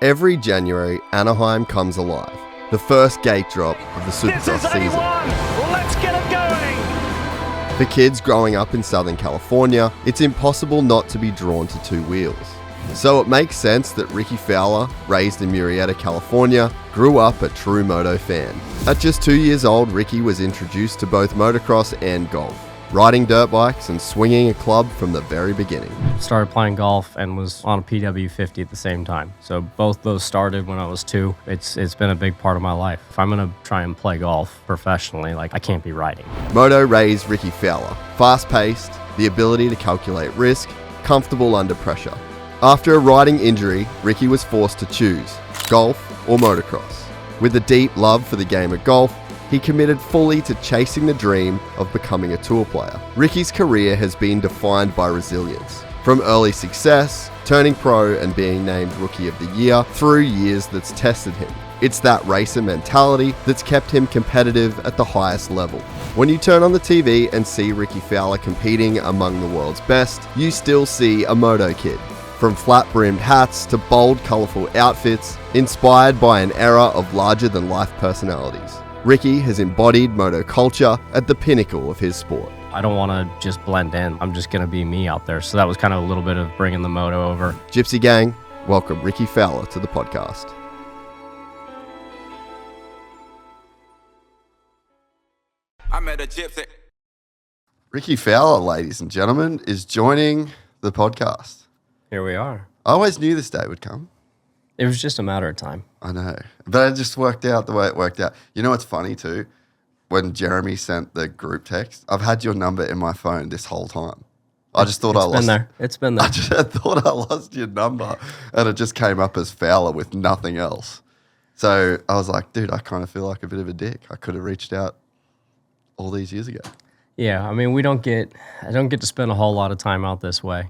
Every January, Anaheim comes alive. The first gate drop of the Supercross season. Let's get it going! For kids growing up in Southern California, it's impossible not to be drawn to two wheels. So it makes sense that Rickie Fowler, raised in Murrieta, California, grew up a true moto fan. At just 2 years old, Rickie was introduced to both motocross and golf, riding dirt bikes and swinging a club from the very beginning. Started playing golf and was on a PW50 at the same time. So both those started when I was 2. It's been a big part of my life. If I'm gonna try and play golf professionally, I can't be riding. Moto raised Rickie Fowler. Fast-paced, the ability to calculate risk, comfortable under pressure. After a riding injury, Rickie was forced to choose golf or motocross. With a deep love for the game of golf, he committed fully to chasing the dream of becoming a tour player. Rickie's career has been defined by resilience. From early success, turning pro and being named Rookie of the Year, through years that's tested him. It's that racer mentality that's kept him competitive at the highest level. When you turn on the TV and see Rickie Fowler competing among the world's best, you still see a moto kid. From flat-brimmed hats to bold, colourful outfits, inspired by an era of larger-than-life personalities. Rickie has embodied moto culture at the pinnacle of his sport. I don't want to just blend in. I'm just going to be me out there. So that was kind of a little bit of bringing the moto over. Gypsy Gang, welcome Rickie Fowler to the podcast. I met a gypsy. Rickie Fowler, ladies and gentlemen, is joining the podcast. Here we are. I always knew this day would come. It was just a matter of time. I know. But it just worked out the way it worked out. You know what's funny too? When Jeremy sent the group text, I've had your number in my phone this whole time. I just thought I lost. It's been there. I just thought I lost your number, and it just came up as Fowler with nothing else. So I was like, dude, I kind of feel like a bit of a dick. I could have reached out all these years ago. Yeah, I mean, I don't get to spend a whole lot of time out this way,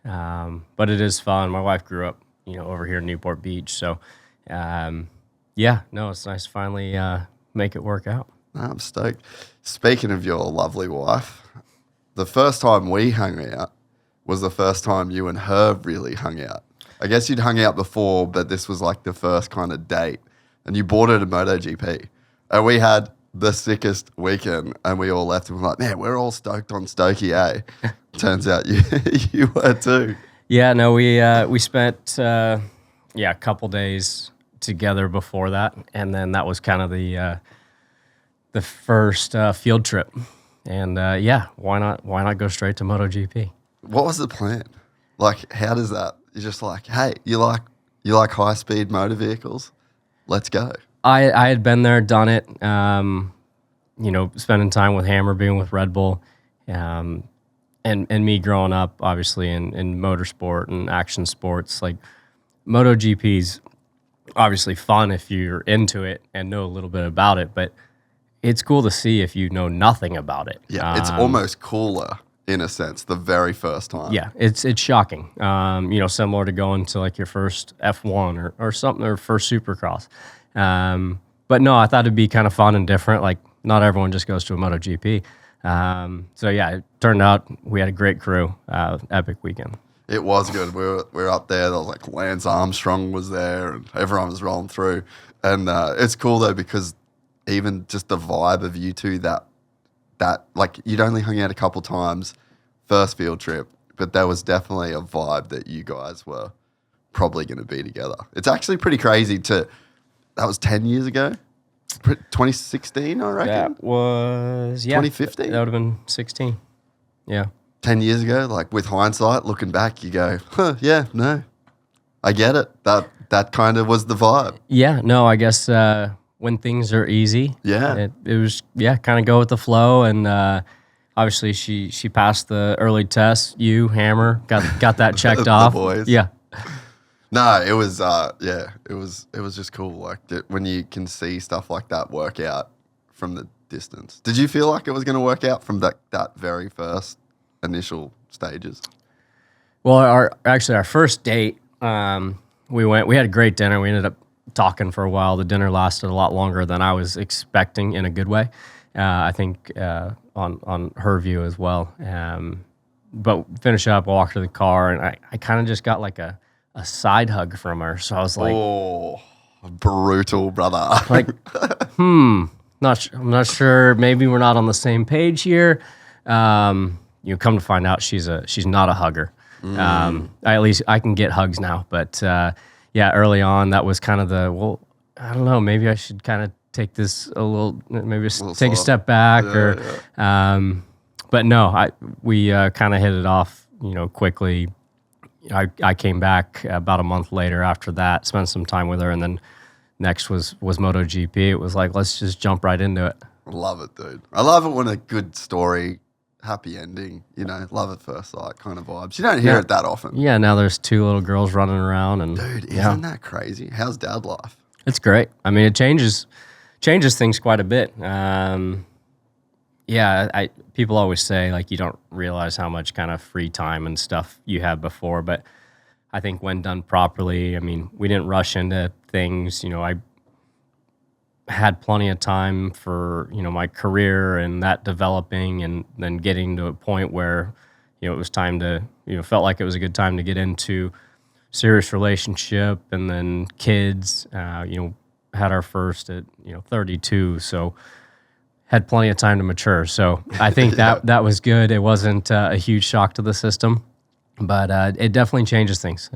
but it is fun. My wife grew up, over here in Newport Beach, so it's nice to finally make it work out. I'm stoked. Speaking of your lovely wife, the first time we hung out was the first time you and her really hung out. I guess you'd hung out before, but this was like the first kind of date. And you bought her to MotoGP. And we had the sickest weekend, and we all left and were like, man, we're all stoked on Stokey, eh? Turns out you were too. Yeah, no, we spent a couple days together before that, and then that was kind of the first field trip, and why not go straight to MotoGP? What was the plan? Like, how does that? You're just like, hey, you like high speed motor vehicles? Let's go. I had been there, done it. Spending time with Hammer, being with Red Bull, and me growing up, obviously in motorsport and action sports. Like MotoGP's obviously fun if you're into it and know a little bit about it, but it's cool to see if you know nothing about it. Yeah, it's almost cooler in a sense the very first time. Yeah, it's shocking. Similar to going to like your first F1 or something, or first Supercross. But no, I thought it'd be kind of fun and different. Like not everyone just goes to a MotoGP. It turned out we had a great crew, epic weekend. It was good. We were up there. There was like Lance Armstrong was there, and everyone was rolling through. And it's cool though because even just the vibe of you two that like you'd only hung out a couple times, first field trip, but there was definitely a vibe that you guys were probably going to be together. It's actually pretty crazy that was 10 years ago. 2016, I reckon. That was 2015. That would have been 16. Yeah. 10 years ago, like with hindsight, looking back, you go, no, I get it. That kind of was the vibe. Yeah, no, I guess when things are easy, it was kind of go with the flow, and obviously she passed the early test. You, Hammer, got that checked off. The boys. Yeah. No, it was it was just cool. Like when you can see stuff like that work out from the distance. Did you feel like it was going to work out from that very first initial stages? Well, our first date, we had a great dinner. We ended up talking for a while. The dinner lasted a lot longer than I was expecting in a good way. I think on her view as well. But finish up, walk to the car, and I kind of just got like a a side hug from her. So I was like, Oh, brutal, brother. like, I'm not sure. Maybe we're not on the same page here. Come to find out, she's not a hugger. At least I can get hugs now, but early on that was kind of I don't know. Maybe I should kind of take this take a step back, but no, we kind of hit it off, quickly. I came back about a month later after that, spent some time with her, and then next was MotoGP. It was like, let's just jump right into it. Love it, dude. I love it when a good story, happy ending, love at first sight kind of vibes. You don't hear it that often. Yeah, now there's 2 little girls running around. And dude, isn't that crazy? How's dad life? It's great. I mean, it changes things quite a bit. People always say, like, you don't realize how much kind of free time and stuff you have before, but I think when done properly, I mean, we didn't rush into things. I had plenty of time for, my career and that developing, and then getting to a point where, it was time to, felt like it was a good time to get into serious relationship, and then kids, had our first at, 32. So had plenty of time to mature. So I think that was good. It wasn't a huge shock to the system, but it definitely changes things.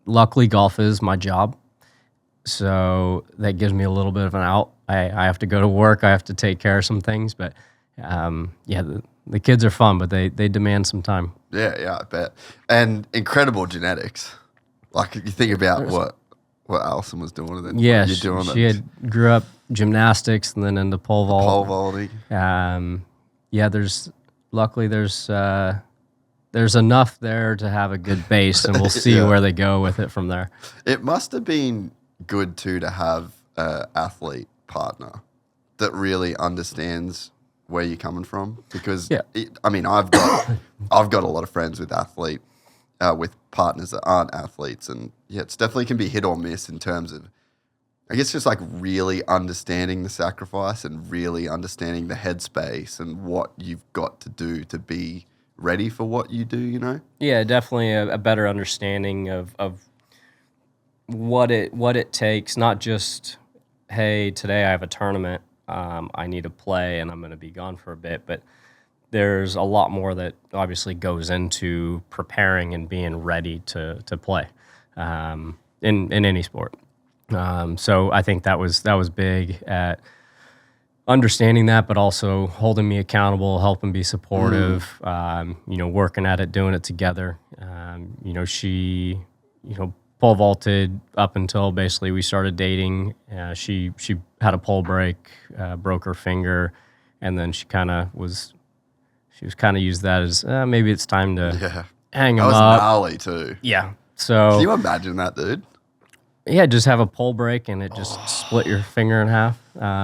Luckily golf is my job. So that gives me a little bit of an out. I have to go to work. I have to take care of some things, but the kids are fun, but they demand some time. Yeah, I bet. And incredible genetics. Like, you think about what Alison was doing, and then what you're doing. She grew up gymnastics and then into pole vault. Pole vaulting. There's enough there to have a good base, and we'll see where they go with it from there. It must have been good too to have an athlete partner that really understands where you're coming from, because I've got a lot of friends with with partners that aren't athletes, and it's definitely can be hit or miss in terms of, I guess, just like really understanding the sacrifice and really understanding the headspace and what you've got to do to be ready for what you do. Yeah, definitely a better understanding of what it takes. Not just, hey, today I have a tournament, I need to play and I'm going to be gone for a bit, but there's a lot more that obviously goes into preparing and being ready to play in any sport. So I think that was big at understanding that, but also holding me accountable, helping be supportive, working at it, doing it together. She, pole vaulted up until basically we started dating. She had a pole break, broke her finger, and then she was kind of used that as maybe it's time to hang him up. That was gnarly too. Yeah. So can you imagine that, dude? Yeah, just have a pole break and it just split your finger in half.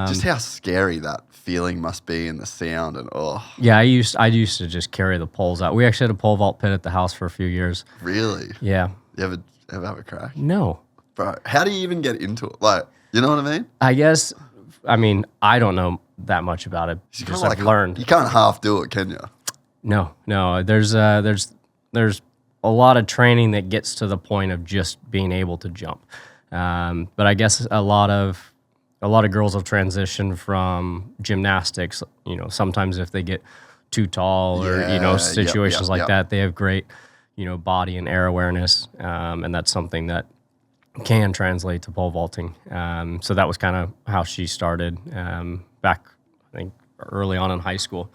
Just how scary that feeling must be, and the sound, and Yeah, I used to just carry the poles out. We actually had a pole vault pit at the house for a few years. Really? Yeah. You ever have a crack? No. Bro, how do you even get into it? Like, you know what I mean? I don't know that much about it. Just I've learned. You can't half do it, can you? No. There's a lot of training that gets to the point of just being able to jump. But I guess a lot of girls will transition from gymnastics. Sometimes if they get too tall or situations like that, they have great body and air awareness, and that's something that can translate to pole vaulting. So that was kind of how she started back, I think, early on in high school.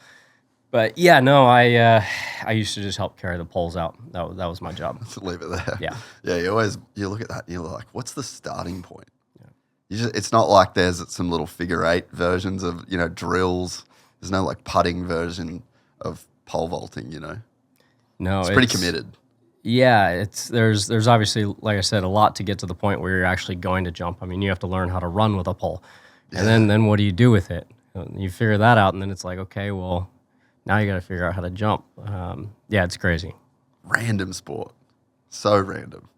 But yeah, no, I used to just help carry the poles out. That was my job. Let's leave it there. Yeah. Yeah, you look at that and you're like, what's the starting point? Yeah. It's not like there's some little figure eight versions of, drills. There's no like putting version of pole vaulting, No, it's pretty committed. Yeah, there's obviously, like I said, a lot to get to the point where you're actually going to jump. I mean, you have to learn how to run with a pole. And then what do you do with it? You figure that out, and then it's like, okay, well, now you got to figure out how to jump. It's crazy. Random sport. So random,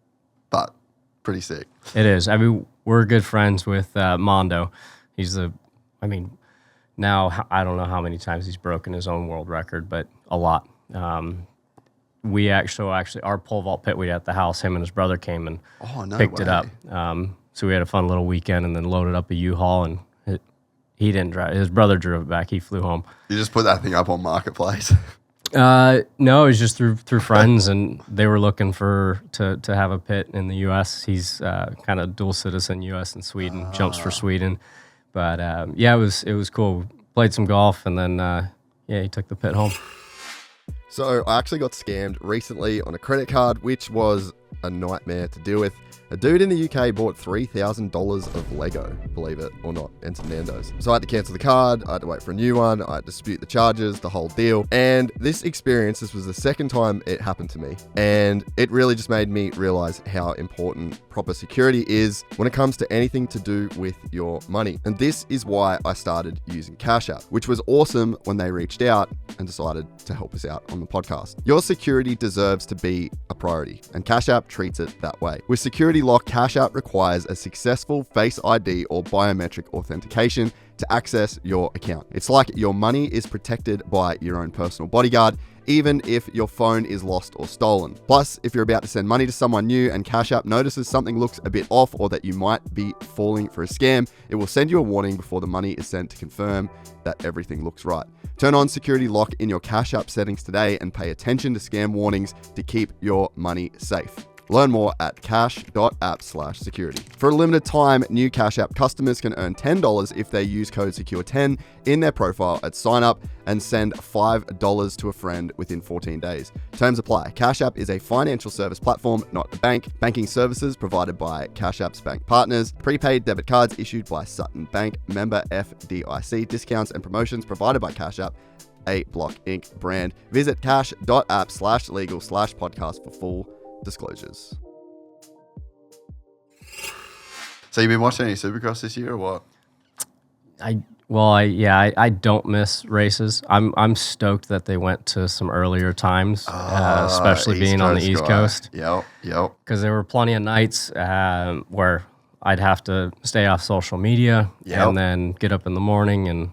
but pretty sick. It is. I mean, we're good friends with Mondo. Now I don't know how many times he's broken his own world record, but a lot. actually our pole vault pit we had at the house, him and his brother came and picked it up. So we had a fun little weekend and then loaded up a U-Haul, and he didn't drive. His brother drove it back. He flew home. You just put that thing up on Marketplace? No, it was just through friends, and they were looking to have a pit in the U.S. He's kind of dual citizen, U.S. and Sweden, jumps for Sweden. But yeah, it was cool. Played some golf, and then he took the pit home. So I actually got scammed recently on a credit card, which was a nightmare to deal with. A dude in the UK bought $3,000 of Lego, believe it or not, and some Nando's. So I had to cancel the card, I had to wait for a new one, I had to dispute the charges, the whole deal. And this was the second time it happened to me. And it really just made me realize how important proper security is when it comes to anything to do with your money. And this is why I started using Cash App, which was awesome when they reached out and decided to help us out on the podcast. Your security deserves to be a priority, and Cash App treats it that way. With Security Lock, Cash App requires a successful Face ID or biometric authentication to access your account. It's like your money is protected by your own personal bodyguard, even if your phone is lost or stolen. Plus, if you're about to send money to someone new and Cash App notices something looks a bit off or that you might be falling for a scam, it will send you a warning before the money is sent to confirm that everything looks right. Turn on Security Lock in your Cash App settings today and pay attention to scam warnings to keep your money safe. Learn more at cash.app/security. For a limited time, new Cash App customers can earn $10 if they use code SECURE10 in their profile at sign up and send $5 to a friend within 14 days. Terms apply. Cash App is a financial service platform, not a bank. Banking services provided by Cash App's bank partners. Prepaid debit cards issued by Sutton Bank. Member FDIC. Discounts and promotions provided by Cash App, a Block Inc. brand. Visit cash.app/legal/podcast for full disclosures. So you've been watching any Supercross this year or what? I don't miss races. I'm stoked that they went to some earlier times, especially being on the East Coast. Yep. Because there were plenty of nights where I'd have to stay off social media and then get up in the morning and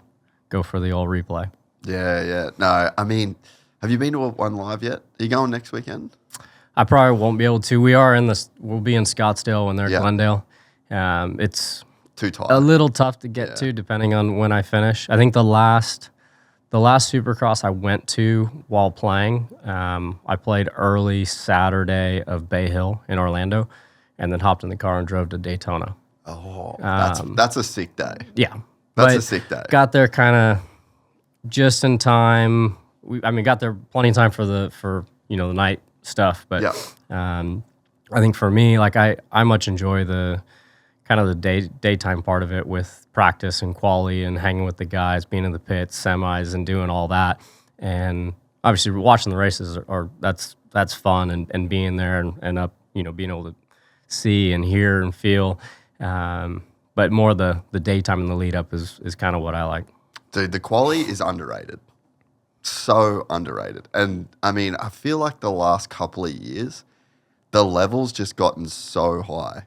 go for the old replay. Yeah. No, I mean, have you been to one live yet? Are you going next weekend? I probably won't be able to. We'll be in Scottsdale when they're at Glendale. It's too tight. A little tough to get to depending on when I finish. I think the last Supercross I went to while playing, I played early Saturday of Bay Hill in Orlando and then hopped in the car and drove to Daytona. Oh, that's a sick day. Yeah. That's a sick day. Got there kind of just in time. Got there plenty of time for the night stuff, but I think for me, like I much enjoy the kind of the daytime part of it with practice and quali and hanging with the guys, being in the pits, semis, and doing all that. And obviously, watching the races that's fun and being there and up, being able to see and hear and feel. But more the daytime and the lead up is kind of what I like. Dude, the quali is underrated. So underrated. And I mean, I feel like the last couple of years, the level's just gotten so high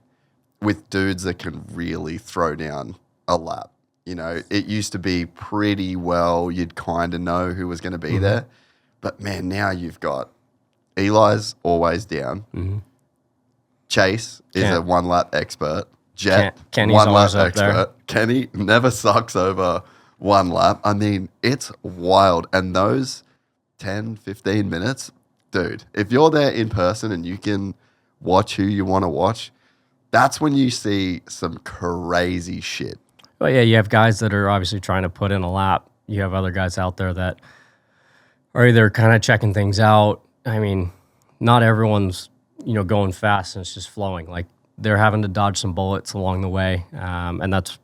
with dudes that can really throw down a lap. It used to be pretty well, you'd kind of know who was going to be there. But man, now you've got Eli's always down. Mm-hmm. Chase is a one lap expert. Jett, Kenny's one lap up expert. There. Kenny never sucks over one lap. I mean, it's wild. And those 10, 15 minutes, dude, if you're there in person and you can watch who you want to watch, that's when you see some crazy shit. Well, yeah, you have guys that are obviously trying to put in a lap. You have other guys out there that are either kind of checking things out. I mean, not everyone's, going fast and it's just flowing. Like, they're having to dodge some bullets along the way. And that's,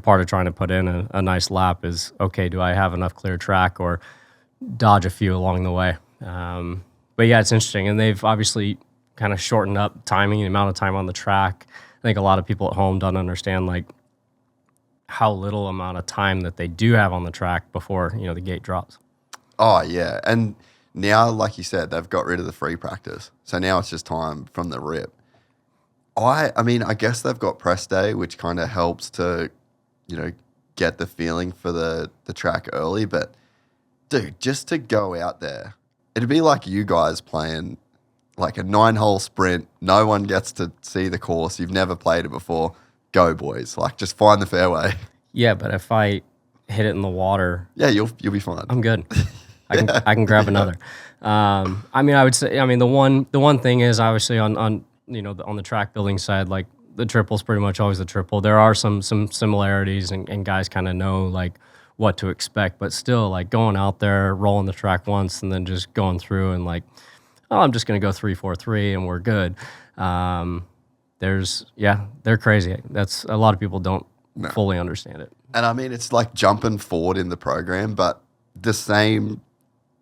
part of trying to put in a nice lap is, okay, do I have enough clear track or dodge a few along the way? But yeah, it's interesting. And they've obviously kind of shortened up timing, the amount of time on the track. I think a lot of people at home don't understand like how little amount of time that they do have on the track before, the gate drops. Oh, yeah. And now, like you said, they've got rid of the free practice. So now it's just time from the rip. I guess they've got press day, which kind of helps to, get the feeling for the track early. But, dude, just to go out there, It'd be like you guys playing like a 9-hole sprint. No one gets to see the course. You've never played it before. Go, boys. Like, just find the fairway. Yeah, but if I hit it in the water, Yeah, you'll be fine. I'm good. I can grab another. I mean, I would say, the one thing is obviously on the track building side, like the triple's pretty much always the triple. There are some similarities, and guys kind of know like what to expect, but still, like going out there, rolling the track once, and then just going through and like, oh, I'm just gonna go 3-4-3 and we're good. They're crazy. That's a lot of people don't fully understand it. And I mean, it's like jumping forward in the program, but the same,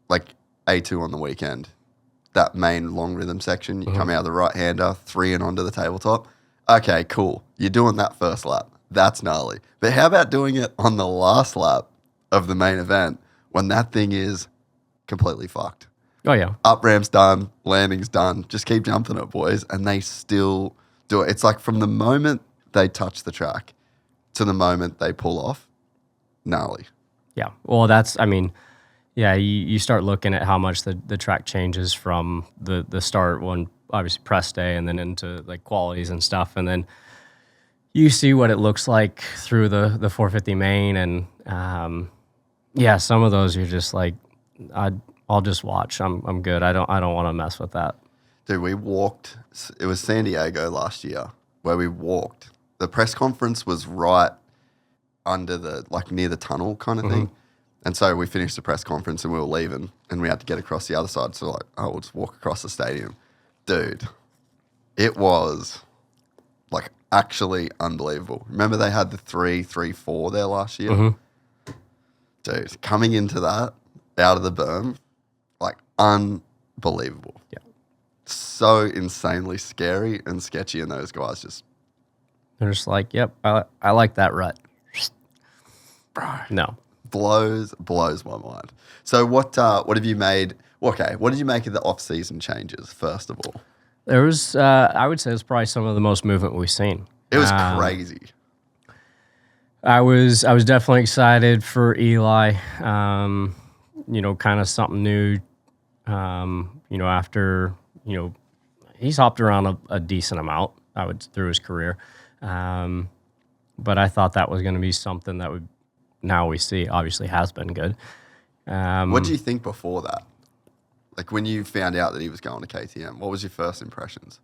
like A2 on the weekend, that main long rhythm section, you come out of the right-hander, 3 and onto the tabletop. Okay, cool. You're doing that first lap. That's gnarly. But how about doing it on the last lap of the main event when that thing is completely fucked? Oh, yeah. Up ramp's done, landing's done. Just keep jumping it, boys. And they still do it. It's like from the moment they touch the track to the moment they pull off, gnarly. Yeah. Well, you start looking at how much the track changes from the start when obviously press day and then into like qualities and stuff. And then you see what it looks like through the 450 main. And some of those you're just like, I'll just watch. I'm good. I don't want to mess with that. Dude, we walked. It was San Diego last year where we walked. The press conference was right under near the tunnel kind of thing. And so we finished the press conference and we were leaving and we had to get across the other side. So like, oh, we'll just walk across the stadium. Dude, it was like actually unbelievable. Remember they had the 3-3-4 there last year? Dude, coming into that out of the berm, like unbelievable. Yeah. So insanely scary and sketchy, and those guys just... They're just like, yep, I like that rut. No. Blows my mind. So what have you made... Okay, what did you make of the off-season changes, first of all? There was, I would say, it was probably some of the most movement we've seen. It was crazy. I was definitely excited for Eli. Kind of something new. After he's hopped around a decent amount, through his career. But I thought that was going to be something that would now we see obviously has been good. What do you think before that? Like when you found out that he was going to KTM, what was your first impressions?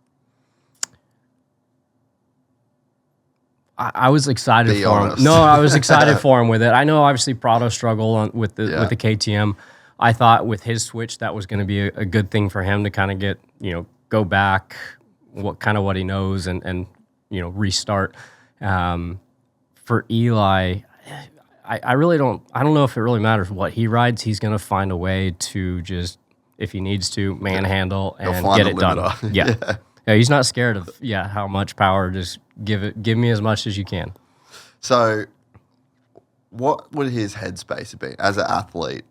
I was excited Be for honest. him. No, I was excited for him with it. I know obviously Prado struggled with the KTM. I thought with his switch that was going to be a good thing for him to kind of get, go back what he knows and restart. For Eli, I don't know if it really matters what he rides. He's going to find a way to just, if he needs to, manhandle and get it done. Yeah. Yeah, he's not scared of how much power. Just give me as much as you can. So, what would his headspace be as an athlete?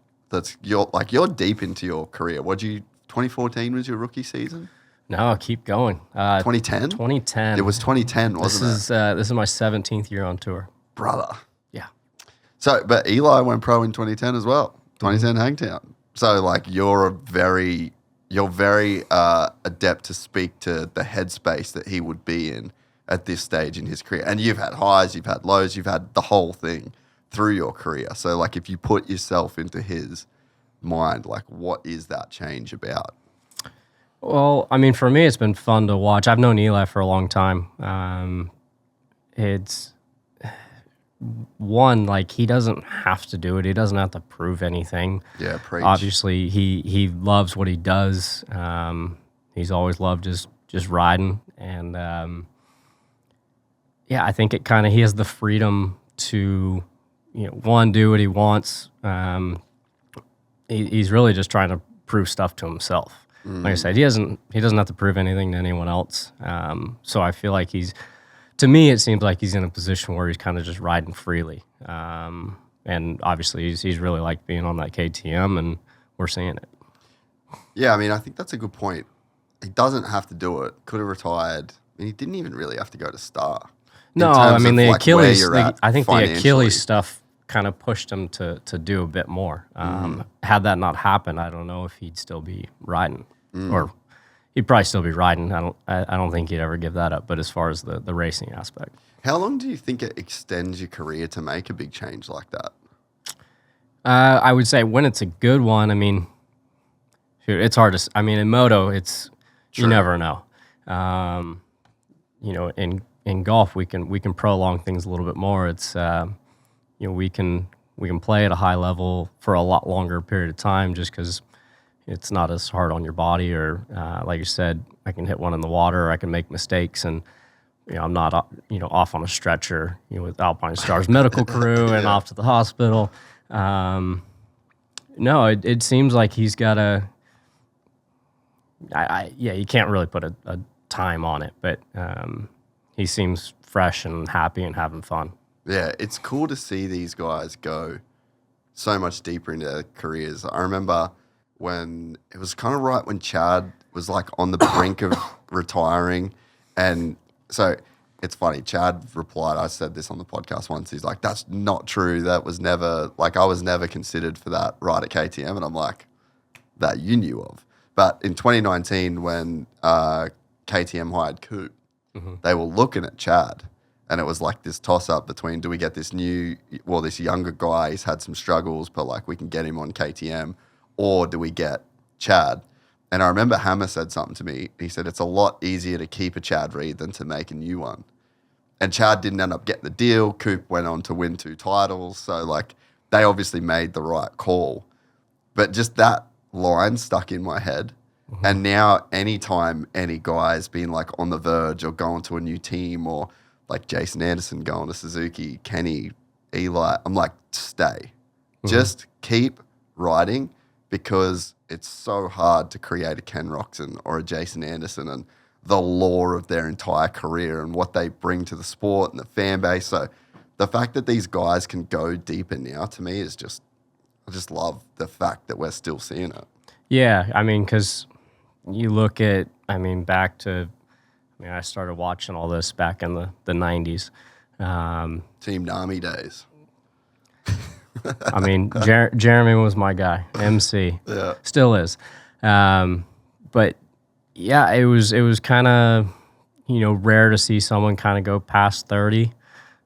You're deep into your career. 2014 was your rookie season? No, keep going. 2010? 2010. It was 2010, wasn't it? This is my 17th year on tour. Brother. Yeah. So, but Eli went pro in 2010 as well. 2010 Hangtown. So, like, you're very adept to speak to the headspace that he would be in at this stage in his career. And you've had highs, you've had lows, you've had the whole thing through your career. So, like, if you put yourself into his mind, like, what is that change about? Well, for me, it's been fun to watch. I've known Eli for a long time. It's one, like, he doesn't have to do it. He doesn't have to prove anything. Yeah, preach. Obviously, he loves what he does. He's always loved just riding. And, I think he has the freedom to, one, do what he wants. He's really just trying to prove stuff to himself. Like I said, he doesn't have to prove anything to anyone else. So I feel like to me, it seems like he's in a position where he's kind of just riding freely. And obviously, he's really liked being on that KTM, and we're seeing it. Yeah, I think that's a good point. He doesn't have to do it. Could have retired. He didn't even really have to go to Star. No, the Achilles. I think the Achilles stuff kind of pushed him to do a bit more. Had that not happened, I don't know if he'd still be riding, or he'd probably still be riding. I don't think he'd ever give that up. But as far as the racing aspect, How long do you think it extends your career to make a big change like that? I would say when it's a good one. I mean, shoot, it's hard to. I mean, in moto, it's you never know. In golf, we can prolong things a little bit more. It's we can play at a high level for a lot longer period of time, just because it's not as hard on your body. Or like you said, I can hit one in the water, or I can make mistakes, and I'm not off on a stretcher with Alpinestars medical crew and off to the hospital. No, it seems like he's got a. You can't really put a time on it, but he seems fresh and happy and having fun. Yeah, it's cool to see these guys go so much deeper into their careers. I remember when it was kind of right when Chad was like on the brink of retiring, and so it's funny. Chad replied, I said this on the podcast once. He's like, "That's not true. That was never I was never considered for that ride at KTM." And I'm like, "That you knew of." But in 2019, when KTM hired Coop, they were looking at Chad, and it was like this toss-up between, do we get this younger guy, he's had some struggles, but like we can get him on KTM, or do we get Chad? And I remember Hammer said something to me. He said, it's a lot easier to keep a Chad Reed than to make a new one. And Chad didn't end up getting the deal. Coop went on to win 2 titles. So like they obviously made the right call. But just that line stuck in my head. And now anytime any guy's been like on the verge or going to a new team, or like Jason Anderson going to Suzuki, Kenny, Eli, I'm like, stay. Just keep riding, because it's so hard to create a Ken Roxon or a Jason Anderson and the lore of their entire career and what they bring to the sport and the fan base. So the fact that these guys can go deeper now, to me, is just, I just love the fact that we're still seeing it. Yeah, I mean, because you look at, back to, I started watching all this back in the 90s. Team Nami days. Jeremy was my guy, MC. Yeah. Still is. But yeah, it was kind of, rare to see someone kind of go past 30.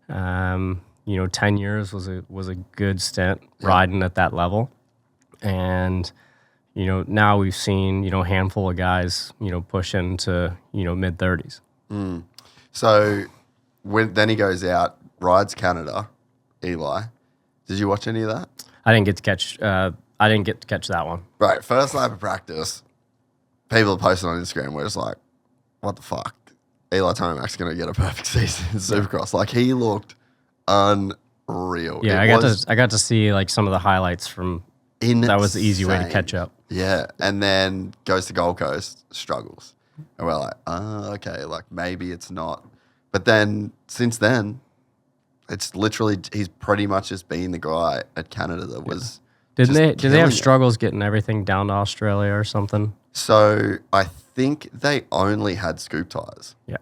10 years was a good stint riding at that level. And, now we've seen, a handful of guys, push into, mid-30s. So then he goes out, rides Canada, Eli. Did you watch any of that? I didn't get to catch that one. Right, first lap of practice, people are posting on Instagram, we're just like, what the fuck? Eli Tomac's going to get a perfect season in Supercross. Like, he looked unreal. Yeah, I got to see like some of the highlights from insane. That was the easy way to catch up. Yeah, and then goes to Gold Coast, struggles. And we're like, okay, like maybe it's not. But then, since then, it's literally, he's pretty much just been the guy at Canada that was. Did they have struggles getting everything down to Australia or something? So I think they only had scoop tires. Yeah.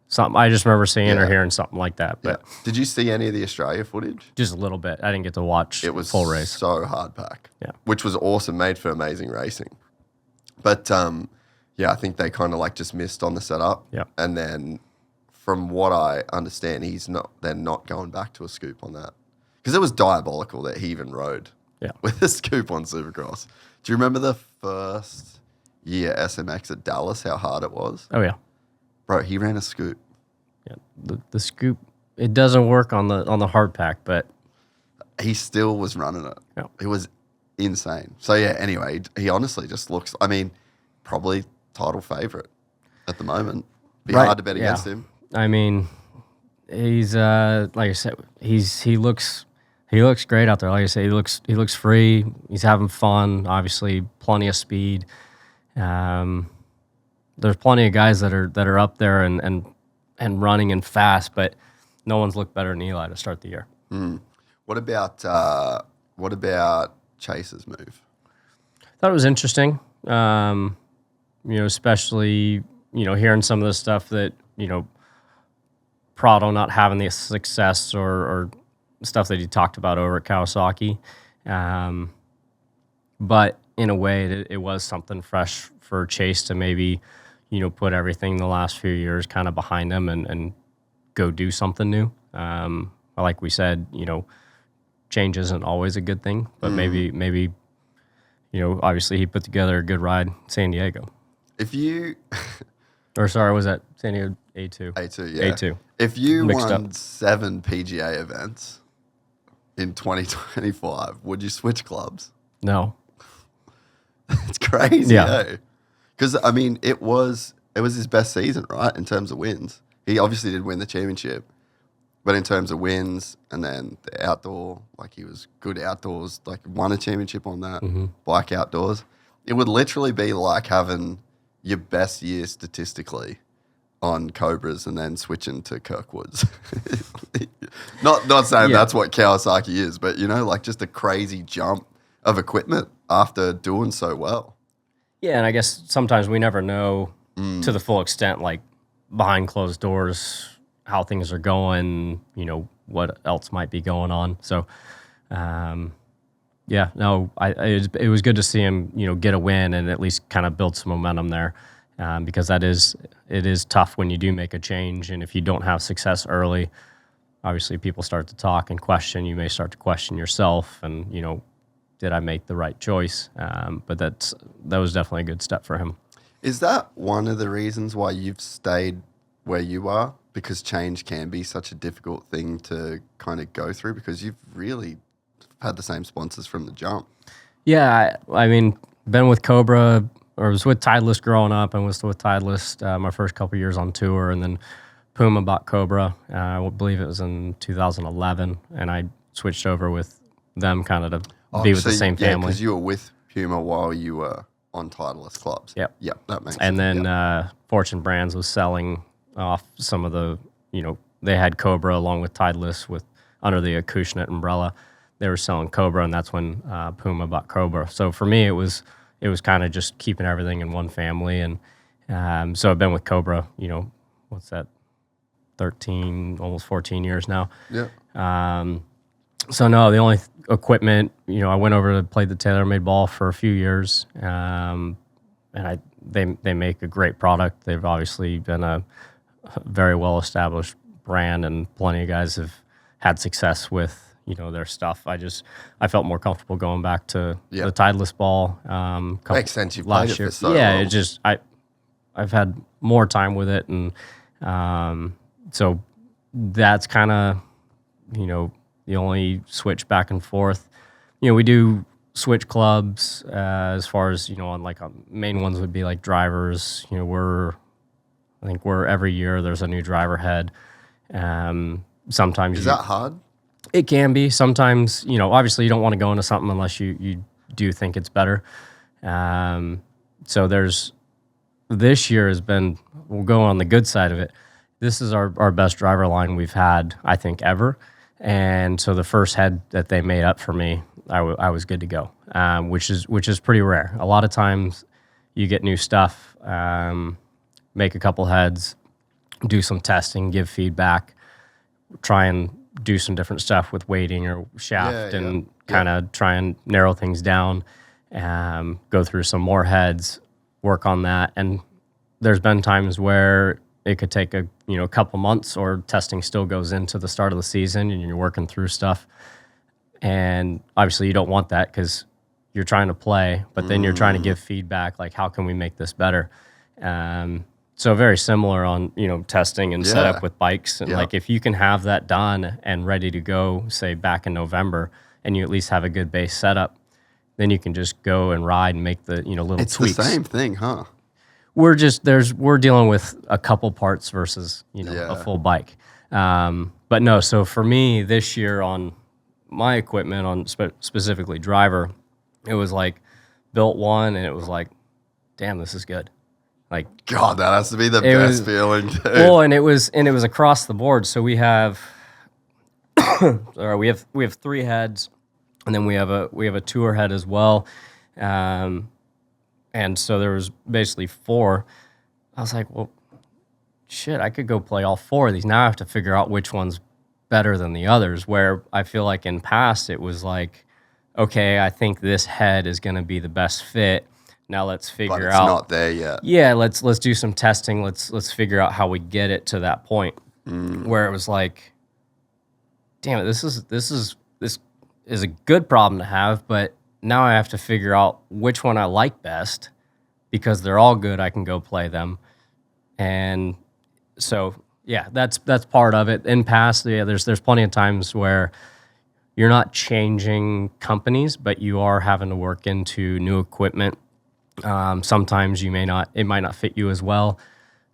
Something I just remember seeing or hearing something like that. But Did you see any of the Australia footage? Just a little bit. I didn't get to watch it was full race. So hard pack. Yeah. Which was awesome, made for amazing racing. But I think they kind of like just missed on the setup. Yeah. And then from what I understand, they're not going back to a scoop on that. Because it was diabolical that he even rode with a scoop on Supercross. Do you remember the first year SMX at Dallas, how hard it was? Oh, yeah. Bro, he ran a scoop. Yeah, the scoop, it doesn't work on the hard pack, but he still was running it. Yeah. It was insane. So, yeah, anyway, he honestly just looks, probably title favorite at the moment. Be hard to bet against him. He's like I said, he looks great out there. Like I said, he looks free. He's having fun. Obviously, plenty of speed. There's plenty of guys that are up there and running and fast, but no one's looked better than Eli to start the year. What about Chase's move? Thought it was interesting. Especially hearing some of the stuff that Prado not having the success or stuff that he talked about over at Kawasaki. But in a way, it was something fresh for Chase to maybe, put everything the last few years kind of behind him and go do something new. Like we said, change isn't always a good thing, but maybe, obviously he put together a good ride in San Diego. Or sorry, was that San Diego A2? A2, yeah. A2. If you Mixed won up. 7 PGA events in 2025, would you switch clubs? No. It's crazy, Yeah. Because, I mean, it was his best season, right, in terms of wins. He obviously did win the championship, but in terms of wins and then the outdoor, like he was good outdoors, like won a championship on that, bike outdoors. It would literally be like having your best year statistically on Cobras and then switching to Kirkwoods. Not saying that's what Kawasaki is, but, like just a crazy jump of equipment after doing so well. Yeah, and I guess sometimes we never know to the full extent, like behind closed doors, how things are going, what else might be going on. So, it was good to see him, get a win and at least kind of build some momentum there, because it is tough when you do make a change, and if you don't have success early, obviously people start to talk and question. You may start to question yourself, and did I make the right choice? But that was definitely a good step for him. Is that one of the reasons why you've stayed where you are? Because change can be such a difficult thing to kind of go through, because you've really had the same sponsors from the jump. Yeah, I mean, been with Cobra, or was with Titleist growing up, and was with Titleist my first couple years on tour, and then Puma bought Cobra. I believe it was in 2011, and I switched over with them kind of to be with the same family. Because you were with Puma while you were on Titleist clubs. Yep. Yep, that makes sense. And then Fortune Brands was selling off some of the, they had Cobra along with Titleist under the Acushnet umbrella. They were selling Cobra, and that's when Puma bought Cobra. So for me, it was kind of just keeping everything in one family. And so I've been with Cobra, what's that, 13, almost 14 years now. Yeah. So no, the only equipment, I went over to play the TaylorMade ball for a few years, and they make a great product. They've obviously been a very well established brand, and plenty of guys have had success with their stuff. I felt more comfortable going back to the Titleist ball. Makes sense. You played it for so long. I've had more time with it, and so that's kind of the only switch back and forth. We do switch clubs as far as, on main ones would be like drivers. I think we're every year there's a new driver head. Sometimes Is that hard? It can be. Sometimes, obviously you don't want to go into something unless you do think it's better. So this year has been, we'll go on the good side of it. This is our best driver line we've had, I think, ever. And so the first head that they made up for me, I was good to go, which is pretty rare. A lot of times you get new stuff, make a couple heads, do some testing, give feedback, try and do some different stuff with weighting or shaft, and kind of try and narrow things down, go through some more heads, work on that. And there's been times where it could take a couple months, or testing still goes into the start of the season and you're working through stuff. And obviously you don't want that, because you're trying to play, but then you're trying to give feedback, like, how can we make this better? So very similar on, testing and setup with bikes. And like, if you can have that done and ready to go, say back in November, and you at least have a good base setup, then you can just go and ride and make the, little tweaks. It's the same thing, huh? We're dealing with a couple parts versus, a full bike. But no, so for me this year on my equipment, on specifically driver, it was like built one, and it was like, damn, this is good. Like, God, that has to be the best feeling, dude. Well, and it was across the board. So we have, we have 3 heads, and then we have a tour head as well. And so there was basically 4. I was like, well, shit, I could go play all 4 of these. Now I have to figure out which one's better than the others, where I feel like in past it was like, okay, I think this head is going to be the best fit. Now let's figure But it's out. not there yet. Yeah, let's do some testing. Let's figure out how we get it to that point where it was like, damn it, this is a good problem to have, but now I have to figure out which one I like best because they're all good. I can go play them, and so yeah, that's part of it. In past, yeah, there's plenty of times where you're not changing companies, but you are having to work into new equipment. Sometimes it might not fit you as well.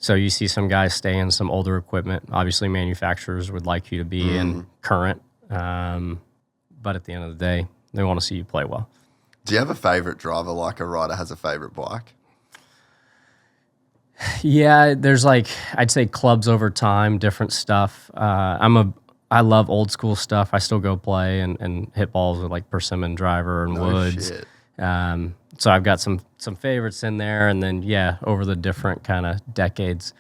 So you see some guys stay in some older equipment. Obviously, manufacturers would like you to be in current. But at the end of the day, they want to see you play well. Do you have a favorite driver like a rider has a favorite bike? Yeah, there's I'd say clubs over time, different stuff. I love old school stuff. I still go play and hit balls with like Persimmon driver and Woods. Shit. So I've got some favorites in there, and then over the different kind of decades.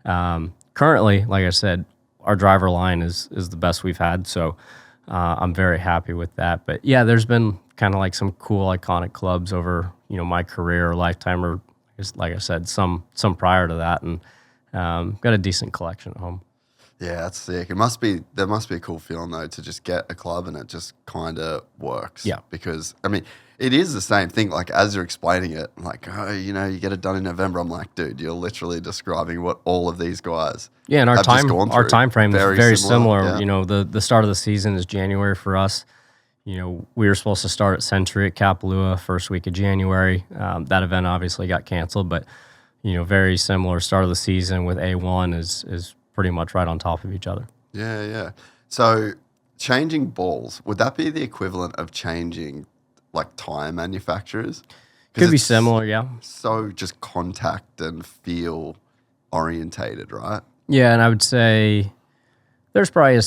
Currently, like I said, our driver line is the best we've had, so I'm very happy with that. But yeah, there's been kind of like some cool iconic clubs over my career or lifetime, or just, like I said, some prior to that, and got a decent collection at home. Yeah, that's sick. There must be a cool feeling though to just get a club and it just kind of works. Yeah. Because I mean, it is the same thing. Like as you're explaining it, like you get it done in November. I'm like, dude, you're literally describing what all of these guys. Yeah, and our time frame is very similar. Yeah. The start of the season is January for us. We were supposed to start at Century at Kapalua first week of January. That event obviously got canceled, but very similar start of the season with A1 is pretty much right on top of each other. Yeah. So changing balls, would that be the equivalent of changing like tire manufacturers? Could be similar, yeah. So just contact and feel orientated, right? Yeah, and I would say there's probably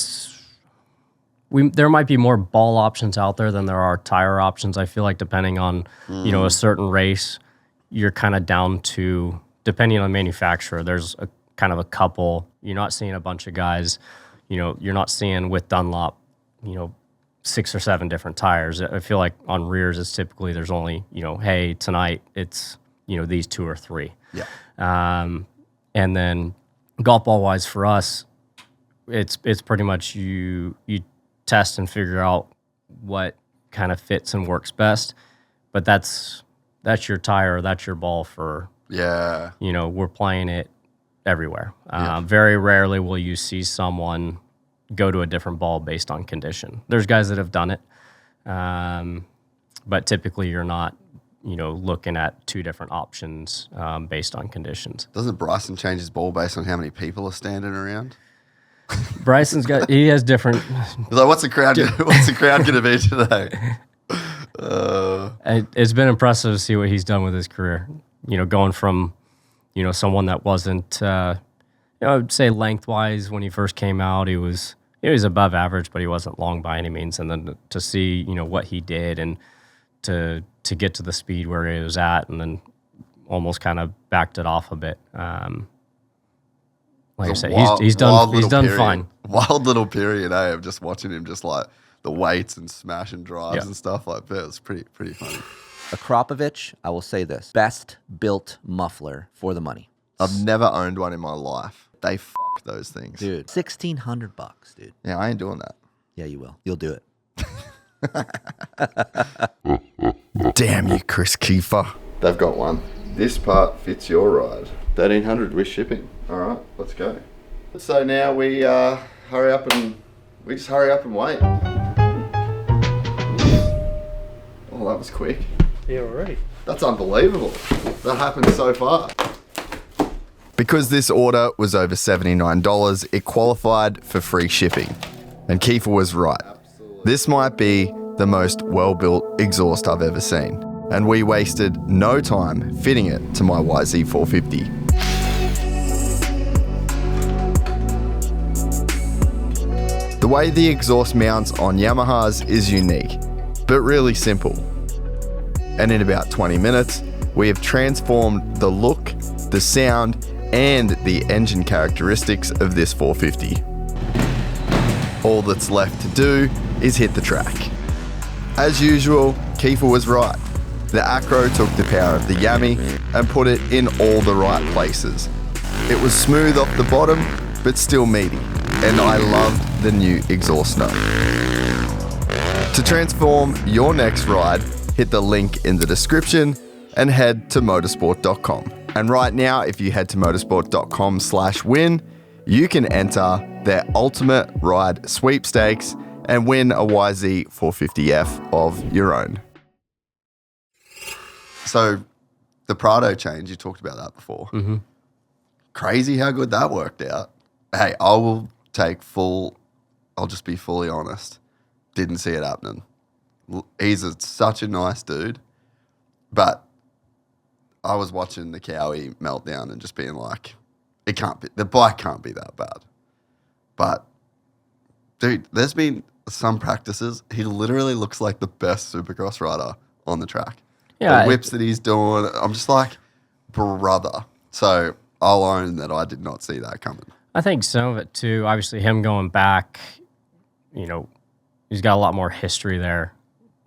there might be more ball options out there than there are tire options. I feel like depending on a certain race, you're kind of down to, depending on the manufacturer, there's a kind of a couple. You're not seeing a bunch of guys, you're not seeing with Dunlop, 6 or 7 different tires. I feel like on rears, it's typically there's only, hey, tonight it's, these 2 or 3. Yeah. And then golf ball wise for us, it's pretty much you test and figure out what kind of fits and works best. But that's your tire, that's your ball for, we're playing it everywhere. Very rarely will you see someone go to a different ball based on condition. There's guys that have done it, but typically you're not, looking at 2 different options based on conditions. Doesn't Bryson change his ball based on how many people are standing around? He has different. He's like, what's the crowd going to be today? It's been impressive to see what he's done with his career. Going from, someone that wasn't, I'd say lengthwise when he first came out, he was above average, but he wasn't long by any means. And then to see, what he did and to get to the speed where he was at, and then almost kind of backed it off a bit. Like I said, he's done fine. Wild little period, of just watching him just like the weights and smash and drives and stuff like that. It's pretty funny. Akrapovic, I will say this, best built muffler for the money. I've never owned one in my life. They those things. Dude, $1,600, dude. Yeah, I ain't doing that. Yeah, you will. You'll do it. Damn you, Chris Kiefer. They've got one. This part fits your ride. 1,300 with shipping. All right, let's go. So now we hurry up and wait. Oh, that was quick. Yeah, already. That's unbelievable. That happened so fast. Because this order was over $79, it qualified for free shipping. And Kiefer was right. Absolutely. This might be the most well-built exhaust I've ever seen. And we wasted no time fitting it to my YZ450. The way the exhaust mounts on Yamahas is unique, but really simple. And in about 20 minutes, we have transformed the look, the sound, and the engine characteristics of this 450. All that's left to do is hit the track. As usual, Kiefer was right. The Acro took the power of the Yami and put it in all the right places. It was smooth off the bottom, but still meaty, and I loved the new exhaust note. To transform your next ride, hit the link in the description and head to motosport.com. And right now, if you head to motosport.com/win, you can enter their ultimate ride sweepstakes and win a YZ 450F of your own. So the Prado change, you talked about that before. Mm-hmm. Crazy how good that worked out. Hey, I'll just be fully honest. Didn't see it happening. He's such a nice dude, but I was watching the Cowie meltdown and just being like, the bike can't be that bad. But dude, there's been some practices, he literally looks like the best Supercross rider on the track. Yeah, the whips that he's doing, I'm just like, brother. So I'll own that I did not see that coming. I think some of it too, obviously him going back, you know, he's got a lot more history there,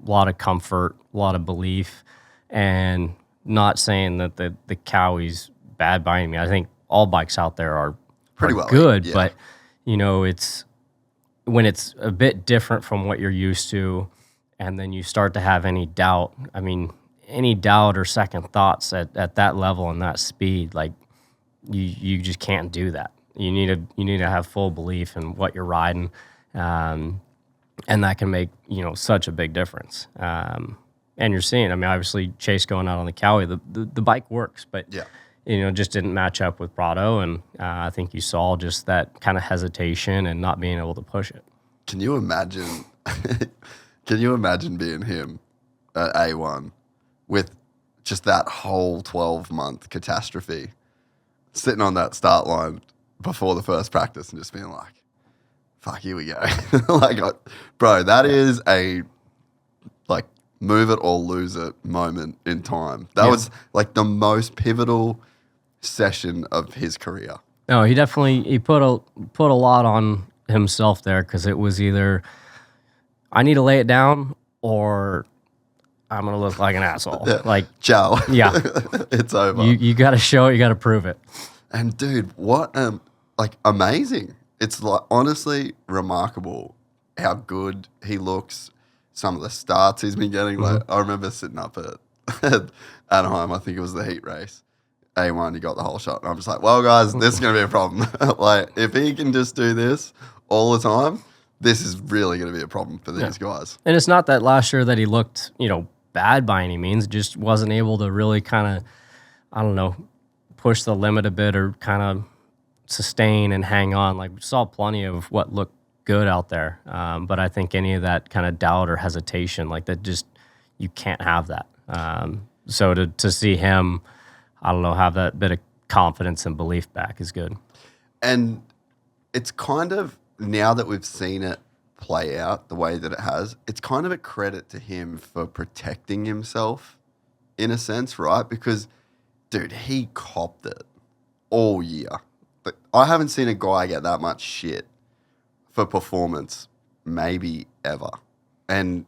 a lot of comfort, a lot of belief, and not saying that the Cowie's bad by any means. I think all bikes out there are pretty well good, yeah. But you know, it's when it's a bit different from what you're used to, and then you start to have any doubt. I mean, any doubt or second thoughts at that level and that speed, like you just can't do that. You need to have full belief in what you're riding, and that can make, you know, such a big difference. And you're seeing, I mean, obviously Chase going out on the Cowie, the bike works, but yeah, you know, just didn't match up with Prado, and I think you saw just that kind of hesitation and not being able to push it. Can you imagine? Can you imagine being him at A1 with just that whole 12-month catastrophe, sitting on that start line before the first practice and just being like, fuck, here we go. Like, bro, that is a, like, move it or lose it moment in time. That was, like, the most pivotal session of his career. No, he put a lot on himself there, because it was either I need to lay it down or I'm going to look like an asshole. Yeah. Like, ciao. Yeah. It's over. You got to show it, you got to prove it. And dude, what, like, amazing. It's like honestly remarkable how good he looks. Some of the starts he's been getting. Like, I remember sitting up at Anaheim, I think it was the heat race. A1, he got the whole shot. And I'm just like, well, guys, this is going to be a problem. Like, if he can just do this all the time, this is really going to be a problem for these guys. And it's not that last year that he looked, you know, bad by any means. Just wasn't able to really kind of, I don't know, push the limit a bit or kind of sustain and hang on. Like, we saw plenty of what looked good out there. But I think any of that kind of doubt or hesitation, like that, just, you can't have that. So to see him, I don't know, have that bit of confidence and belief back is good. And it's kind of, now that we've seen it play out the way that it has, it's kind of a credit to him for protecting himself in a sense, right? Because, dude, he copped it all year. But I haven't seen a guy get that much shit for performance, maybe ever. And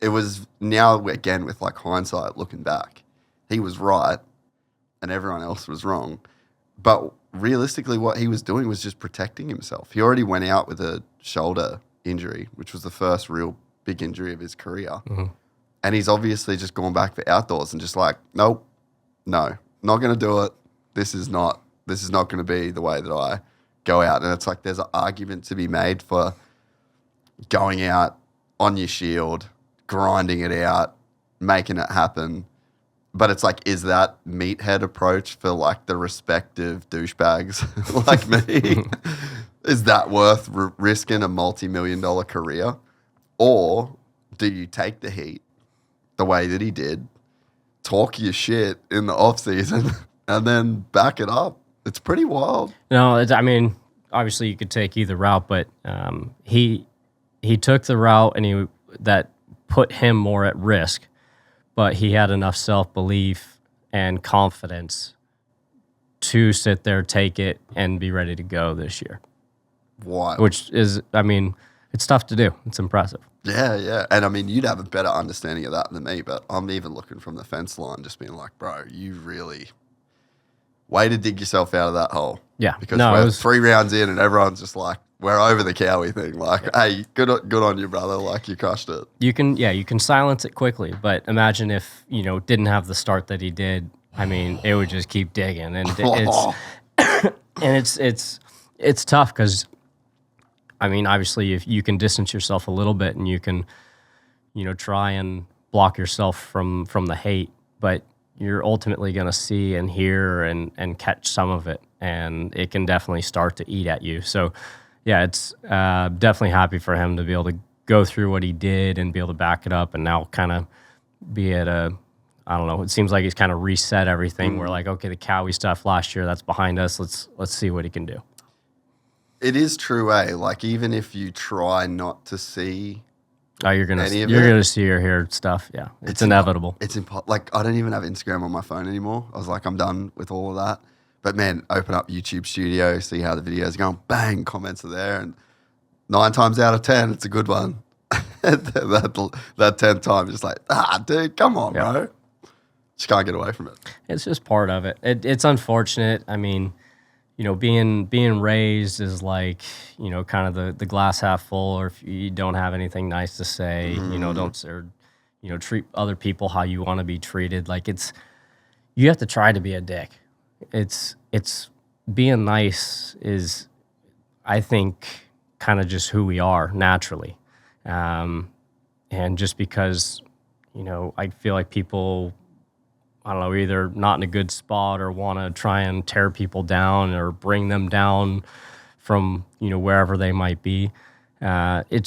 it was now, again, with like hindsight looking back, he was right and everyone else was wrong. But realistically, what he was doing was just protecting himself. He already went out with a shoulder injury, which was the first real big injury of his career. Mm-hmm. And he's obviously just gone back for outdoors and just like, nope, no, not going to do it. This is not going to be the way that I go out. And it's like, there's an argument to be made for going out on your shield, grinding it out, making it happen. But it's like, is that meathead approach for like the respective douchebags like me? Is that worth risking a multi-million-dollar career? Or do you take the heat the way that he did, talk your shit in the off season, and then back it up? It's pretty wild. No, I mean, obviously you could take either route, but he took the route and that put him more at risk. But he had enough self-belief and confidence to sit there, take it, and be ready to go this year. Why? Which is, I mean, it's tough to do. It's impressive. Yeah. And I mean, you'd have a better understanding of that than me, but I'm even looking from the fence line, just being like, bro, you really way to dig yourself out of that hole. Yeah. Because we're 3 rounds in and everyone's just like, we're over the Cowie thing. Like, hey, good on you, brother. Like, you crushed it. You can silence it quickly, but imagine if, didn't have the start that he did. I mean, it would just keep digging, and it's tough because, I mean, obviously, if you can distance yourself a little bit and you can, try and block yourself from the hate, but you're ultimately going to see and hear and catch some of it, and it can definitely start to eat at you. So, yeah, it's definitely happy for him to be able to go through what he did and be able to back it up, and now kind of be at I don't know. It seems like he's kind of reset everything. We're like, okay, the Cowie stuff last year, that's behind us. Let's see what he can do. It is true, eh? Like, even if you try not to see, you're gonna see or hear stuff. Yeah, it's inevitable. It's impossible. Like, I don't even have Instagram on my phone anymore. I was like, I'm done with all of that. But man, open up YouTube Studio, see how the videos are going. Bang, comments are there, and 9 times out of 10, it's a good one. that 10th time, just like, dude, come on, bro. Just can't get away from it. It's just part of it. It's unfortunate. I mean, being raised is like, kind of the glass half full, or if you don't have anything nice to say, don't treat other people how you want to be treated. Like, you have to try to be a dick. It's being nice is, I think, kind of just who we are naturally. And just because, I feel like people, I don't know, either not in a good spot or want to try and tear people down or bring them down from, wherever they might be. It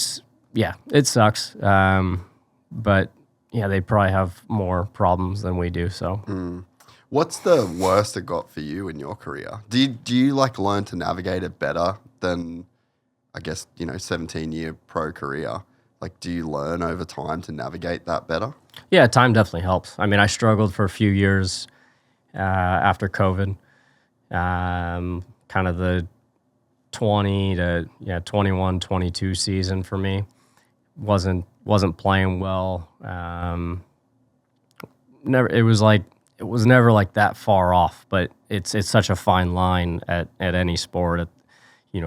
sucks. But yeah, they probably have more problems than we do. So, What's the worst it got for you in your career? Do you like learn to navigate it better than, I guess, 17-year pro career? Like, do you learn over time to navigate that better? Yeah, time definitely helps. I mean, I struggled for a few years after COVID. Kind of the 21, 22 season for me wasn't playing well. It was never like that far off, but it's such a fine line at any sport at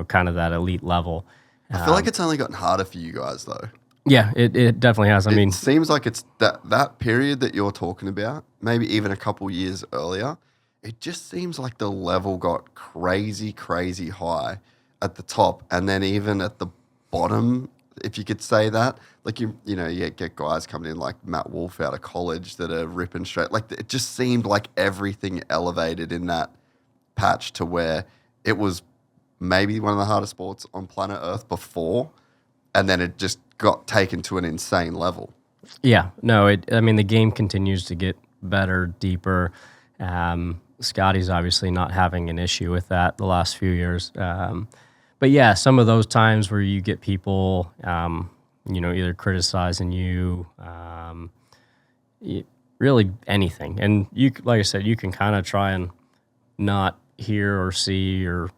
kind of that elite level. I feel like it's only gotten harder for you guys though. Yeah, it definitely has. It seems like it's that period that you're talking about, maybe even a couple years earlier. It just seems like the level got crazy high at the top, and then even at the bottom, if you could say that. Like you get guys coming in like Matt Wolf out of college that are ripping straight. Like it just seemed like everything elevated in that patch to where it was maybe one of the hardest sports on planet Earth before, and then it just got taken to an insane level. Yeah, no, the game continues to get better, deeper. Scotty's obviously not having an issue with that the last few years. But yeah, some of those times where you get people, either criticizing you, really anything. And you, like I said, you can kind of try and not hear or see or